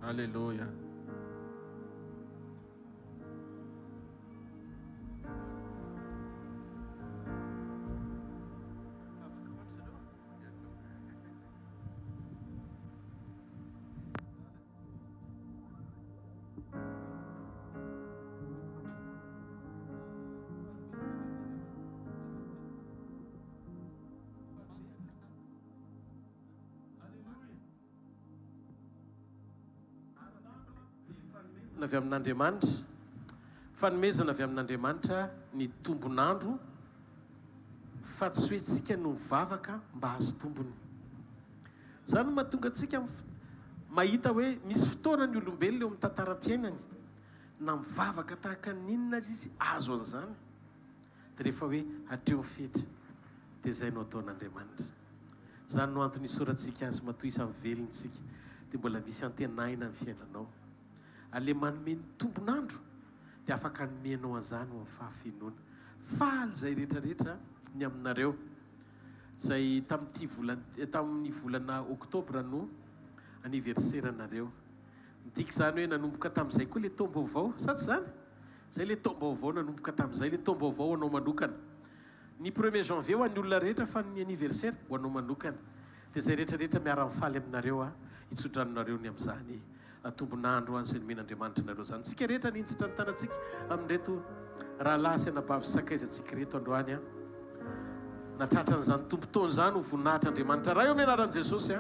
Alleluia. avy amin'Andriamanitra, fanomezana avy amin'Andriamanitra ny tombonandro, fa tsy hoe tsika no mivavaka mba azo tombony. Zany no mahatonga antsika mahita hoe misy fotoana ny olombelona eo amin'ny tantaram-piainany na mivavaka tahaka ninona azy izy azo an'izany, dia rehefa hoe hatreo fetra dia izay no ataon'Andriamanitra. Zany no antony isorantsika azy matoy isa velontsika dia mbola misy antenaina amin'ny fiainanao. Ale manome ny tombonandro dia afaka nomenao an'izany ho amin'ny fahafinoana. Faly izay rehetrarehetra ny aminareo izay tamin'ny volana oktobra no anniverseranareo. Midika izany hoe nanomboka tamin'izay koa ilay taom-baovao, sa tsy zany? Izay ilay taom-baovao nanomboka tamin'izay, ilay taom-baovao anao manokana. Ny 1er janvier ho an'ny olona rehetra fa ny anniversaire ho anao manokana. Dia izay rehetrarehetra miara-mifaly aminareo hitsodranonareo ny amin'izany tombonandro izay nomen'Andriamanitra nareo zany. Tsika rehetra nintsitra ny tanantsika amin'reto rahalahy sy anabavy sy sakaizatsika reto androany natratra n'izany tombontony izany ho voninahitra Andriamanitra. Raha eo amin'ny anaran'i Jesosy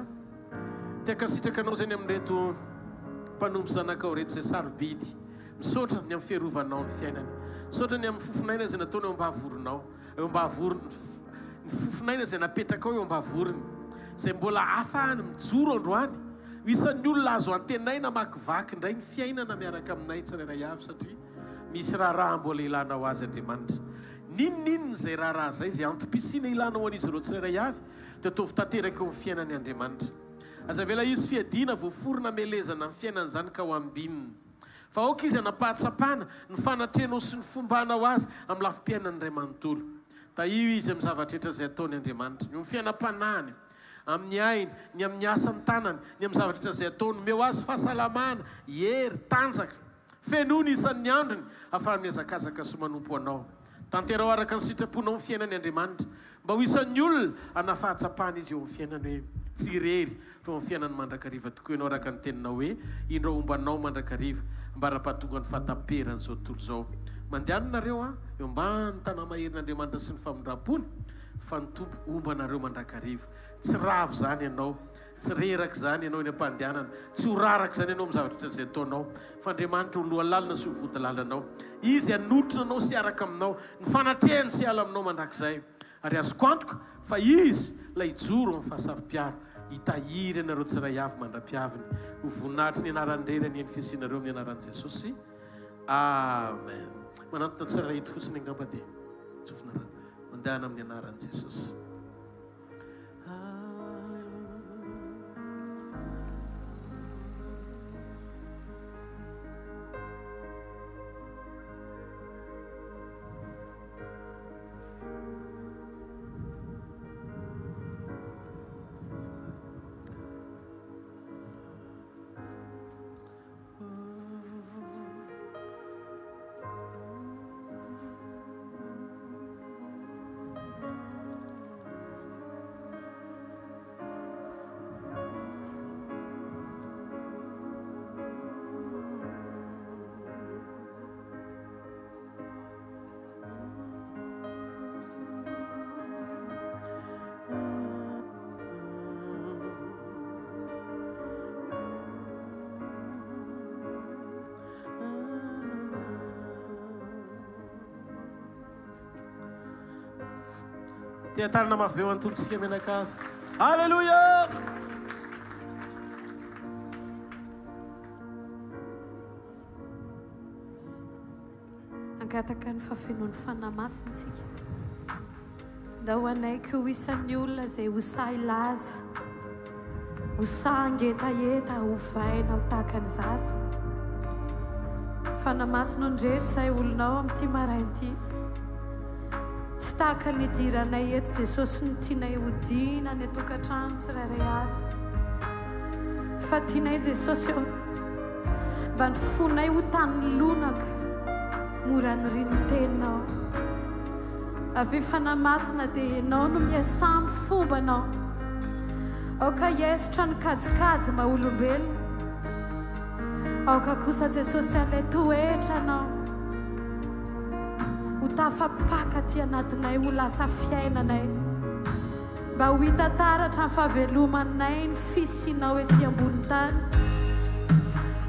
tiakasitraka anao zany amin'reto mpanompo zanakao reto izay sarobidy, misaotra ny amin'ny fiarovanao ny fiainany, misaotra ny amin'ny fofinaina izay nataony eo ambahavoronao, eo ambahavorony, ny fofinaina izay napetrakao eo ambahavorony, izay mbola ahafahany mijoro androany. Isan'ny olona azo antenaina makivaky indray ny fiainana miaraka aminay tsirairay avy, satria misy raharaha mbola ilanao azy Andriamanitra. Ninonninona izay raharaha izay izay antom-pisiana ilanao an'izy ireo tsirairay avy dia ataovy tanteraka eo amin'ny fiainany Andriamanitra. Aza vela izy fiadiana voaforona melezana amin'ny fiainana izany ka ho ambininy. Fa aoka izy anapahatsapana ny fanatrenao sy ny fombanao azy amin'ny lafim-piainany iray manontolo. Da io izy amin'ny zavatrehetra izay ataony Andriamanitra, ny fiainam-panahiny, amin'ny ainy, ny amin'ny asany tanany, ny amin'ny zavatra izay ataony, meo azy fahasalamana, hery, tanjaka, fenony isan'ny androny, ahafahany miazakazaka sy manompo anao. Tanterao araka ny sitraponao amin'ny fiainany Andriamanitra, mba ho isan'ny olona anafahatsapana izy eo amin'ny fiainany hoe tsy irery, fa amin'ny fiainany mandrakariva tokoa. Ianao araka ny teninao hoe indro ombanao mandrakariva, mba raha-pahatonga ny fahataperany zao tontolo zao. Mandehananareo eo ambany tanàmaherin'Andriamanitra sy ny famindram-pony, fa ny tompo ombanareo mandrakariva. Tsy ravo zany ianao, tsy reraka zany ianao eny am-pandehanana, tsy ho raraka zany ianao amin'ny zavatra izay ataonao, fa Andriamanitra ho lohalalina sy ho vodilalanao. Izy hanotrona anao sy araka aminao, ny fanatrehany sy ala aminao mandrakizay. Ary azoko antoka fa izy ilay joro amin'ny fahasarom-piaro hitahiry anareo tsiray avy mandra-piaviny. Ho voninahitry ny anarany rerany ny fiasinareo amin'ny anaran'i Jesosy. Amen. Manantona tsirairay hito fotsiny angamba dia tsofinareo mandehana amin'ny anaran'i Jesosy. Teatarina mafy eo antolontsika menakavy. Alleluia! Angataka ny fafenoan'ny fanahy masintsika. Da ho anaiky ho isan'ny olona izay ho sahy laza, ho sahy ngetaheta, ho vaina ho tahaka ny zaza. Fanahy masina ndreto izay olonao amin'ity maraina ity. Tsy tahaka ny idiranay eto Jesosy ny tianay hodina ny tokantrano tsirairay avy fa tianay Jesosy eo mba ny fonay ho tany lonaka mora ny rinin-teninao avy fanamasina dia ianao no miasamy fombanao aoka hiesitra ny kajikajy maha-olombelona aoka kosa Jesosy alay toetranao ho tafapaka ty anatinay ho lasa fiainanay mba ho hita taratra ny fahavelomanay ny fisinao ety ambony tany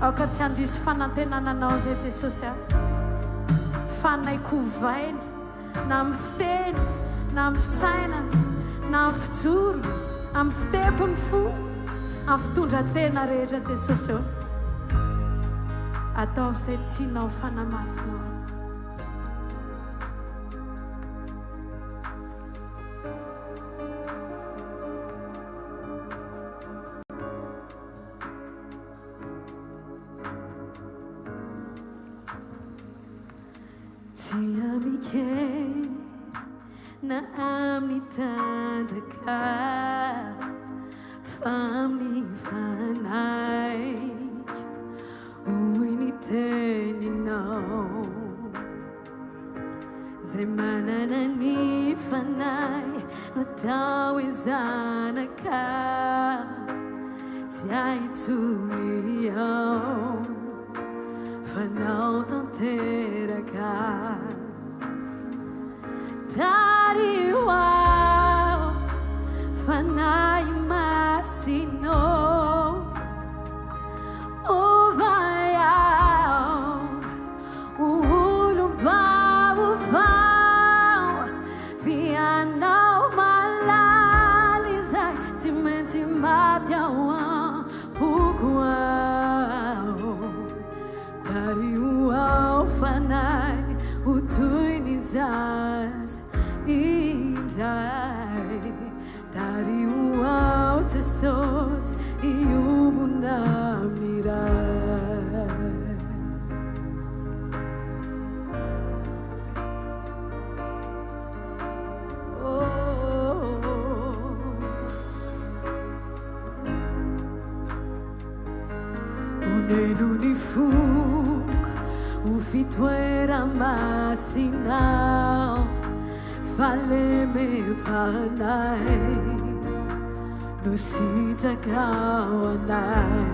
aoka tsy handisy fanantenananao zay Jesosy fa nay kovaina na amin'ny fiteny na amin'ny fisainana na amin'ny fijoro amin'ny fitepony fo amin'ny fitondran-tena rehetra Jesosy eo ataovy izay tianao fanamasinao Tia mikera na amin'ny tanjaka famifanaik hoy ny teninao zay manana ny fanay no tao ezanaka tsy ahitsony ao fanao tanteraka tariwao fanay masino ovayao ulubavuvao fianao malalizay timentimatiao pukuao tariwao fanay utuinizaz indai tariwao tesos iumunamira unenunifuk ufituera masinao faleme panay nusitakawanay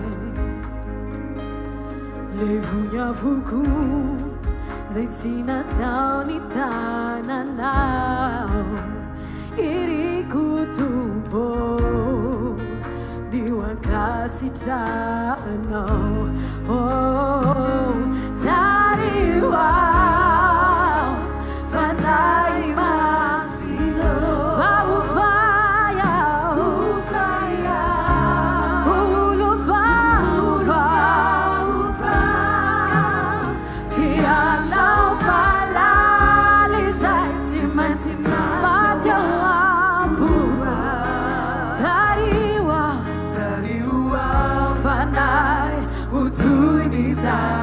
levunyavuku zay tinatao ni tananao irikutubo niwakasitanao oh tariwao fanay masino vauvayao uluvauva fianao palalizay timantimatiawampua tariwao fanay utuinizay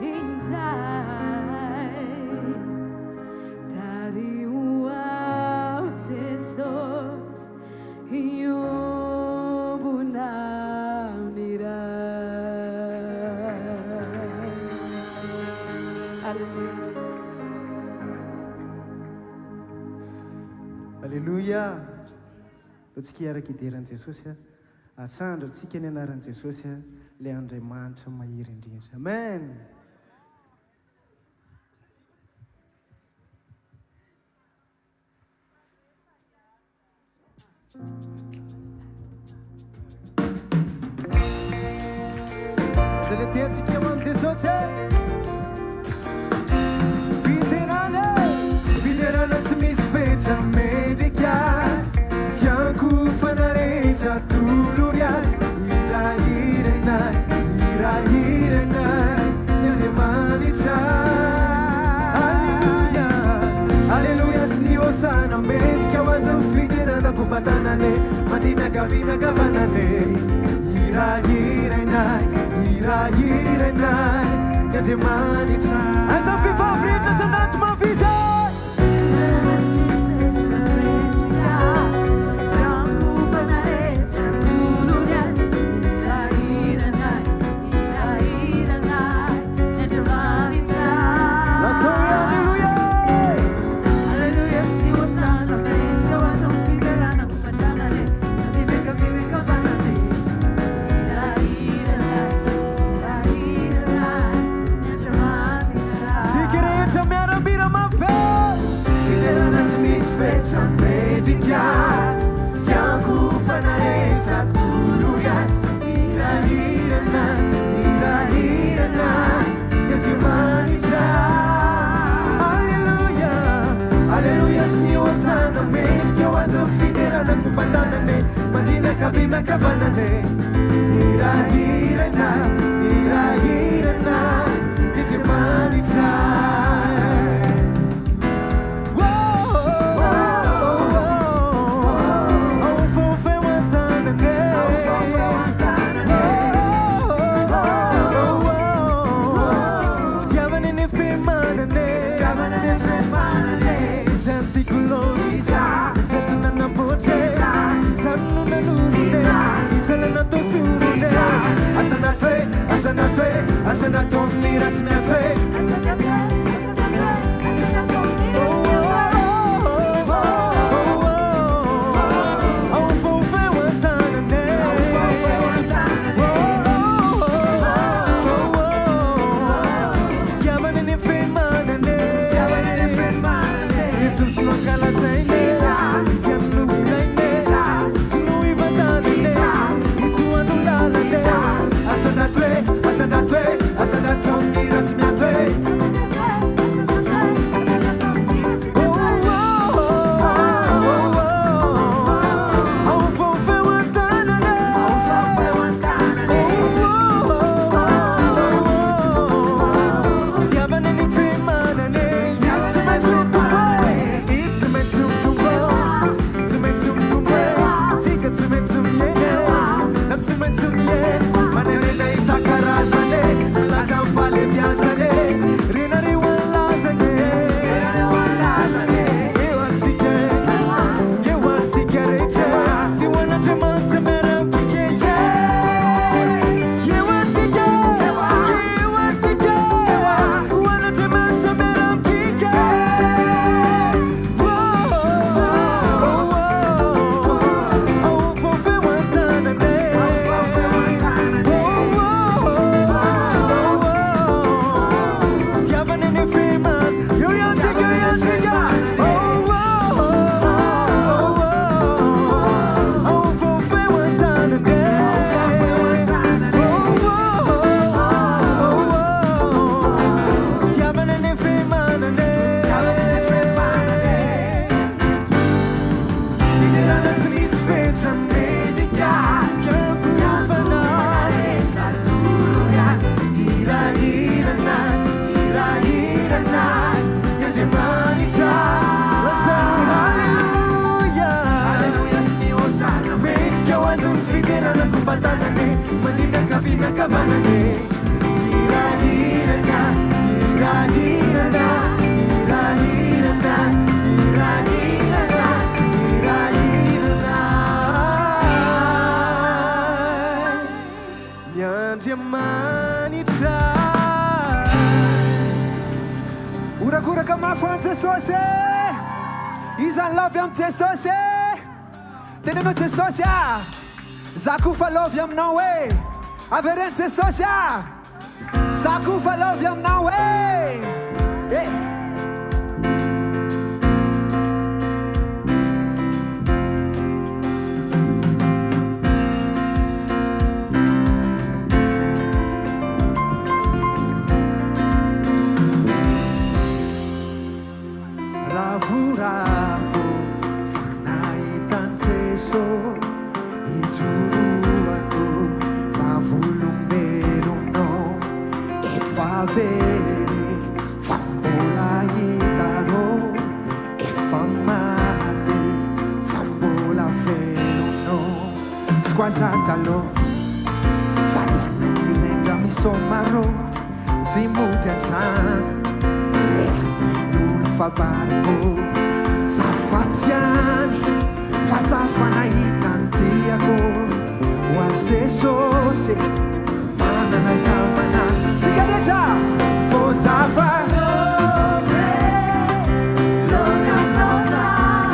indray tarihoao Jesosy hiombonanira. Alleluia. Totsika araka idiran'i Jesosy asandra tsika ny anaran'i Jesosy ilay Andriamanitra mahery indrindra. Amen. Zale tiantsika ho amin'i Jesosy fiderana tsy misy fetra mendrika azy fiankofana rehetra tolory azy hirahirenay ny Andriamanitra. Alleluia, alleluia sy ny hosana mendrika ho azy ny fideranako vatanane mandeha miagavanane hirahirenay ny Andriamanitra. Aza fifavritra sanaty mavisa Kavanane, hira hira na Jesosy izany lovy am Jesosy tenenao Jesosy za kofa lovy aminao e avereny Jesosy za kofa lovy aminao e Ravurako sanaitan Jeso ijuruako favolombelono efa very fambola hitaro efa maty fambola velono squazatalo farano rimendra misomaro zimuty antrano fabariko safatsiany fa safanahitanytiako ho a Jesosy manana zamana tsika rehetra vozafa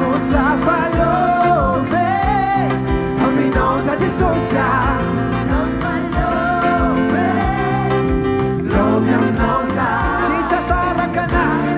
vozafa love aminao za Jesosy love aminao za tsisa sarakana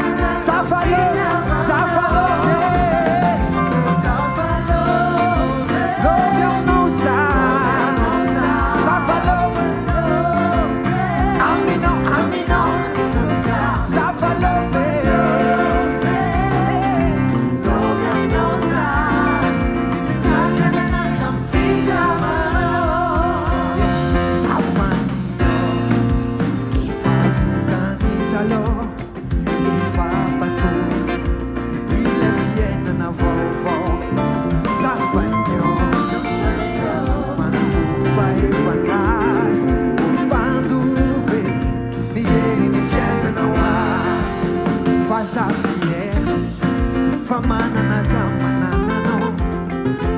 manana zamananao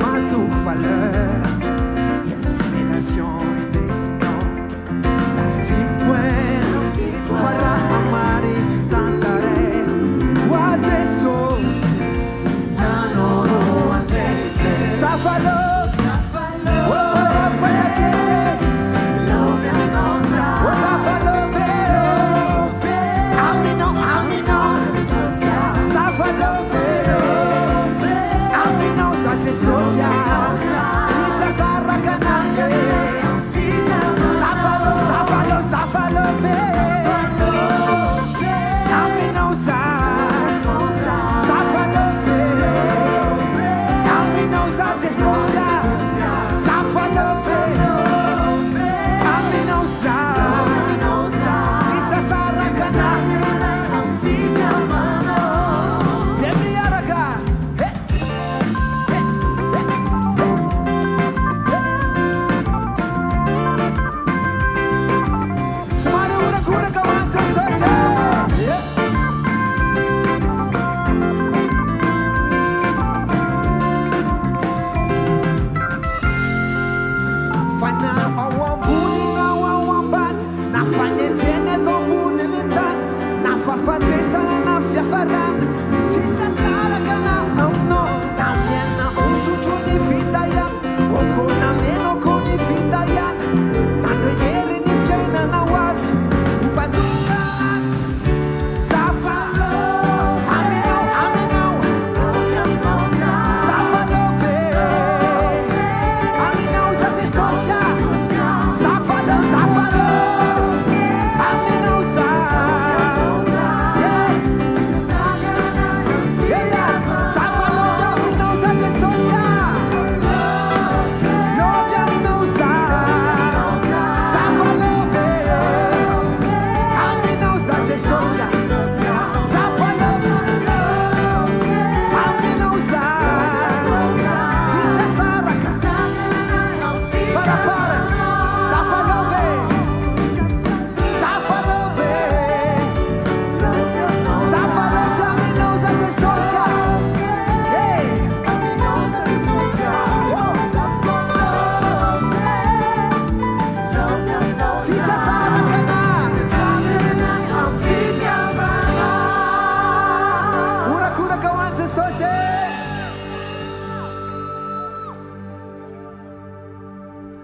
matok valeur et révélation et destinant satsi bueno farà amare tantarello wa Jesús nanoro ante zafalo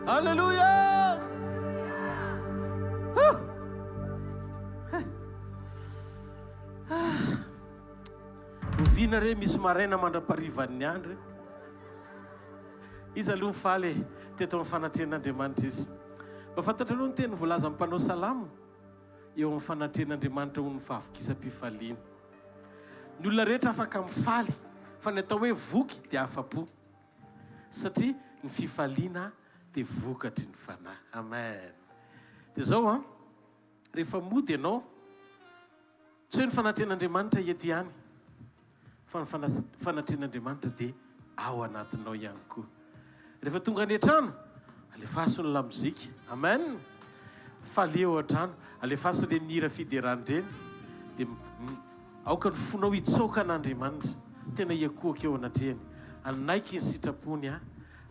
Alleluia. Ovina re misy maraina mandra-parivan'ny andro izy aloha mifaly teto amin'ny fanatrehan'Andriamanitra izy. Mba fantatra aloha ny teny voalaza amin'ny mpanao salamo eo amin'ny fanatrehan'Andriamanitra ho ny fahavokisam-pifaliana. Ny olona rehetra afaka mifaly fa ny atao hoe voky dia afa-po satria ny fifaliana dia vokatry ny fanahy. Amen. Dia zao rehefa mody ianao tsy hoe ny fanatrehan'Andriamanitra eto ihany fa ny fanatrehan'Andriamanitra dia ao anatinao ihany koa. Rehefa tonga any an-trano alefaso ny lamozika. Amen. Faly eo an-trano alefaso le mihira fideran-dreny dia aoka ny fonao hitsoka an'Andriamanitra tena iakoaka eo anatrehany anaiky ny sitrapony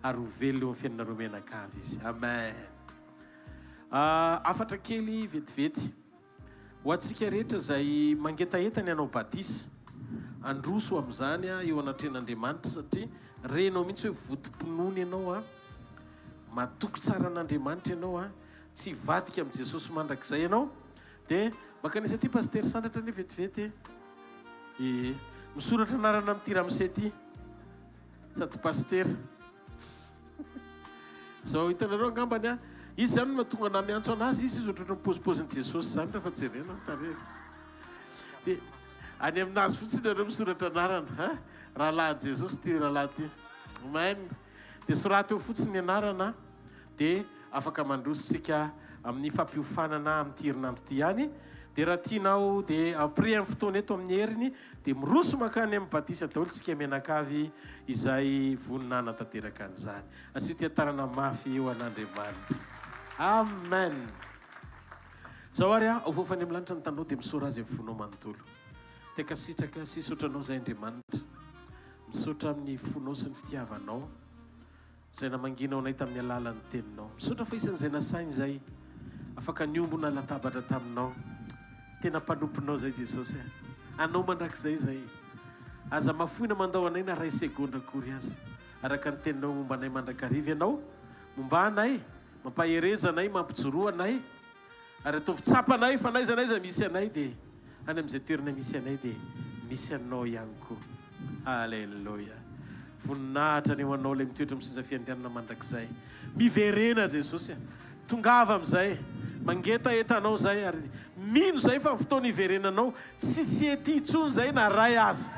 ary ho velona eo amin'ny fiainanareo menakavy izy. Amen. Afatra kely vetivety ho antsika rehetra izay mangetahetany hanao batisa androso amin'izany eo anatrehan'Andriamanitra satria renao mihitsy hoe votom-pinoana ianao matoky tsara an'Andriamanitra ianao tsy vadika amin'i Jesosy mandrakizay ianao dia makanisa ty paster sandratra ny vetivety misoratra anarana amin'ny tiramose ty sady paster zao hitanareo angambany izy zany mahatonga na miantso anazy izy ohatratra mipozipoziny Jesosy zany rehefa jerena mitarena dia any aminazy fotsiny nareo misoratra anarana rahalahy Jesosy ty rahalahy ty. Amen. Dia soraty eo fotsiny ny anarana dia afaka mandrositsika amin'ny fampiofanana amin'ny herinandro ty ihany. Dia raha tianao dia après amin'ny fotoana eto amin'ny heriny dia miroso makany amin'ny batisa daholo tsika menakavy izay voninana tanteraka an'izany. Asio tiatarana mafy eo an'Andriamanitra. Amen. Zao ary ahofany amin'ny lanitra ny tanao dia misaora azy amin'ny fonao manontolo. Teka sitraka sisotranao zay Andriamanitra. Misaotra amin'ny fonao sy ny fitiavanao izay namanginao anay tamin'ny alalan'ny teninao. Misaotra fa isan'izay nasainy zay afaka niombona latabatra taminao. Tena mpanomponao zay Jesosy. Anao mandrakizay zay. Aza mafoina mandao anay na ray segondra akory azy. Araka ny teninao momba anay mandrakariva ianao. Momba anay, mampahereza anay, mampijoroa anay. Ary ataovy tsapa anay fa naiza naiza misy anay dia any amin'izay toerana misy anay dia misy anao ihany koa. Alleluia. Voninahitra ny eo anao ilay mitoetra misinza fiandianana mandrakizay. Miverena Jesosy. Tongava amin'izay. Mangeta etanao zay ary mino zay fa fotoana iverenanao tsisy ety intsony zay na ray azy.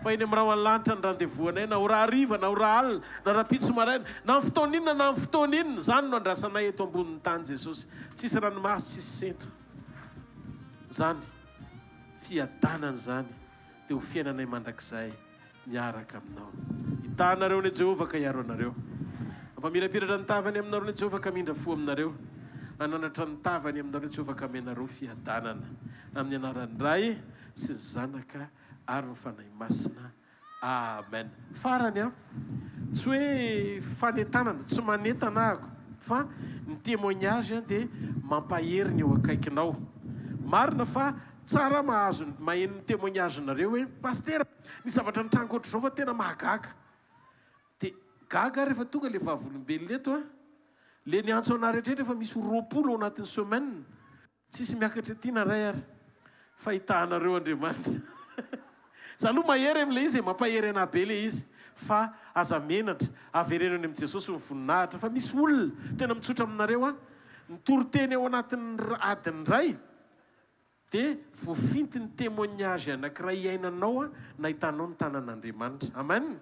Fa iny amin'ny raha lanitra ny randevoanay na ho raha hariva na ho raha alina na raha pitso maraina na amin'ny fotoana inona na amin'ny fotoana inona zany no andrasanay eto ambonin'ny tany Jesosy. Tsisy ranomaso, tsisy centro. Zany fiadanana zany dia ho fiainanay mandrakizay miaraka aminao. Hitanareo ny Jehovah ka hiaro anareo. Mampamirapiratra ny tavany aminareo ny Jehovah ka mindra fo aminareo. Ananatra ny tavany aminareo Jehovah ka menareo fiadanana amin'ny anaran'ny Ray sy ny Zanaka ary ny fanahy masina. Amen. Farany tsy hoe fanetanana, tsy manetana ako fa ny témoignage dia mampahery ny eo akaikinao. Marina fa tsara mahazo maheno ny témoignage nareo hoe paster ny zavatra ny trango ohatr'izao fa tena mahagaga. Dia gaga rehefa tonga le vavolombelona eto le niantso ana rehetrrehetra efa misy 20 ao anatin'ny semaine. Tsisy miakatra tiana ray ary fa hitahanareo Andriamanitra. Za aloha mahery amin'ilay izy mampahery ana be le izy fa aza menatra averenany amin'i Jesosy ny voninahitra fa misy olona tena mitsotra aminareo nitoroteny ao anatin'ny adiny ray dia voafinty ny témoignage anankiray iainanao na hitanao ny tanan'Andriamanitra. Amen.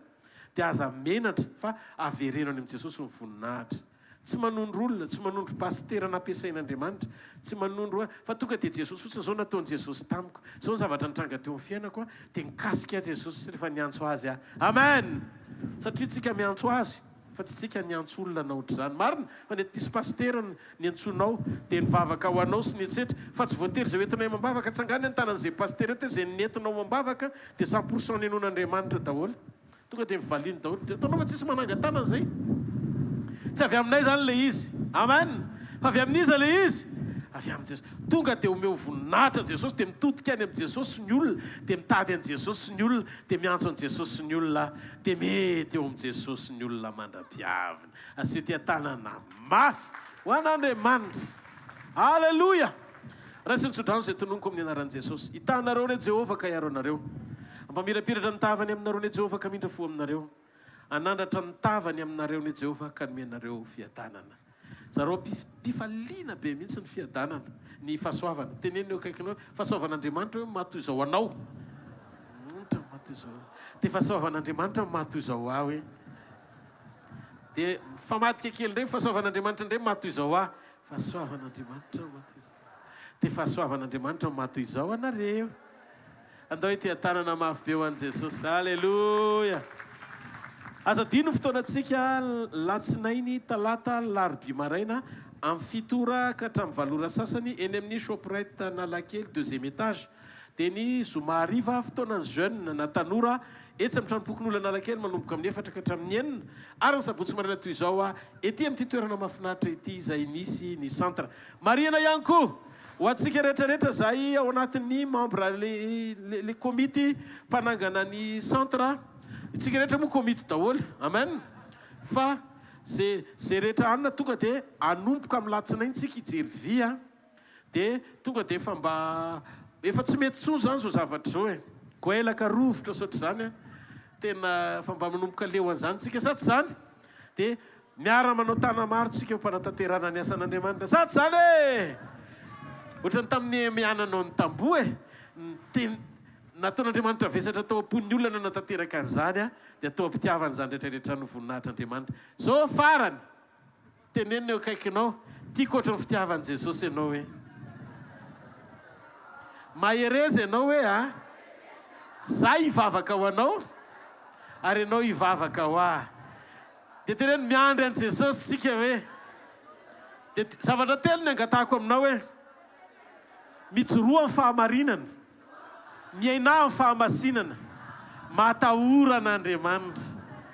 Dia aza menatra fa averenany amin'i Jesosy ny voninahitra. Tsy manondro olona, tsy manondro pastera nampiasain'Andriamanitra, tsy manondro fa tonga dia Jesosy fotsiny zao nataon'i Jesosy tamiko. Zao ny zavatra nitranga teo amin'ny fiainako dia nikasika Jesosy rehefa niantso azy. Amen. Satria tsika miantso azy fa tsy tsika niantso olona na ohatr'izany. Marina fa nisy pastera niantsonao dia nivavaka ho anao sy nietsetra fa tsy voatery izay entinay mambavaka tsangany antanan'izay pastera ety izay nentinao mambavaka dia 100% nenon'Andriamanitra daholo. Tonga dia mivaliany daholo. Tanao fa tsisy manangan-tanana zay. Tsy avy aminay zany le izy. Amen. Fa avy amin'iza le izy. avy amin' Jesosy tonga dia omeo voninahitra Jesosy dia mitodika any amin'ny Jesosy ny olona dia mitady an'i Jesosy ny olona dia miantso an'i Jesosy ny olona dia mety eo amin'ny Jesosy ny olona mandra-piavina asio tia tanana mafy ho an'Andriamanitra alleloia raha sy nitsodrano izay tononiko amin'ny anaran'i Jesosy hitanareo ny Jehovah ka hiaro anareo ampamirapiratra ny tavany aminareo ny Jehovah ka mindra fo aminareo anandratra ny tavany aminareo ny Jehovah ka nomenareo fiadanana zareo mpifaliana be mihitsy ny fiadanana ny fahasoavana teneny eo akaikinao fahasoavan'Andriamanitra hoe matoy izao anao dia fahasoavan'Andriamanitra matoy izao ah hoe dia famadika kely ndray fahasoavan'Andriamanitra ndray matoy izao ah fahasoavan'Andriamanitra matoy izao dia fahasoavan'Andriamanitra matoy izao anareo andao hoe tia tanana mafy be ho an'i Jesosy alleloia aza dino fotoanantsika latsinainy talata larobia maraina amin'ny fitora ka hatramin'ny valora sasany eny amin'ny shoprite Analakely 2e étage dia ny zoma hariva fotoanany jeune na tanora etsy amin'ny tranopokon'olona Analakely manomboka amin'ny 4 ka hatramin'ny 9 ary ny sabotsy maraina toy izao a ety amin'ity toerana mahafinaritra ity izay misy ny centre mariana ihany koa ho antsika rehetrarehetra zay ao anatin'ny membre le komity mpanangana ny centre itsika rehetra moa komity daholo amen fa zay rehetra anina tonga dia anomboka amin'ny latsinaintsika hijery vy a dia tonga dia efa mba efa tsy mety tsony zany zao zavatra zao e goelaka rovotra saotra zany a tena fa mba manomboka leo an'izany tsika sa tsy zany dia miara manao tana maro tsika mpanataterana ny asan'Andriamanitra sa tsy zany e ohatrany tamin'ny miananao ny tamboho e nataon'Andriamanitra vesatra atao am-pon'ny olona nanatanteraka an'izany a dia atao ampitiavana izany rehetrarehetra ny voninahitr'Andriamanitra zao farany tenenina eo akaikinao tiako ohatra ny fitiavan'i Jesosy ianao hoe maherezy ianao hoe a za hivavaka ho anao ary ianao hivavaka ho ahy dia teneny miandry an'i Jesosy sika hoe dia zavatra telo ny angatahako aminao hoe mijoroa amin'ny fahamarinana miaina amin'ny fahamasinana matahora an'Andriamanitra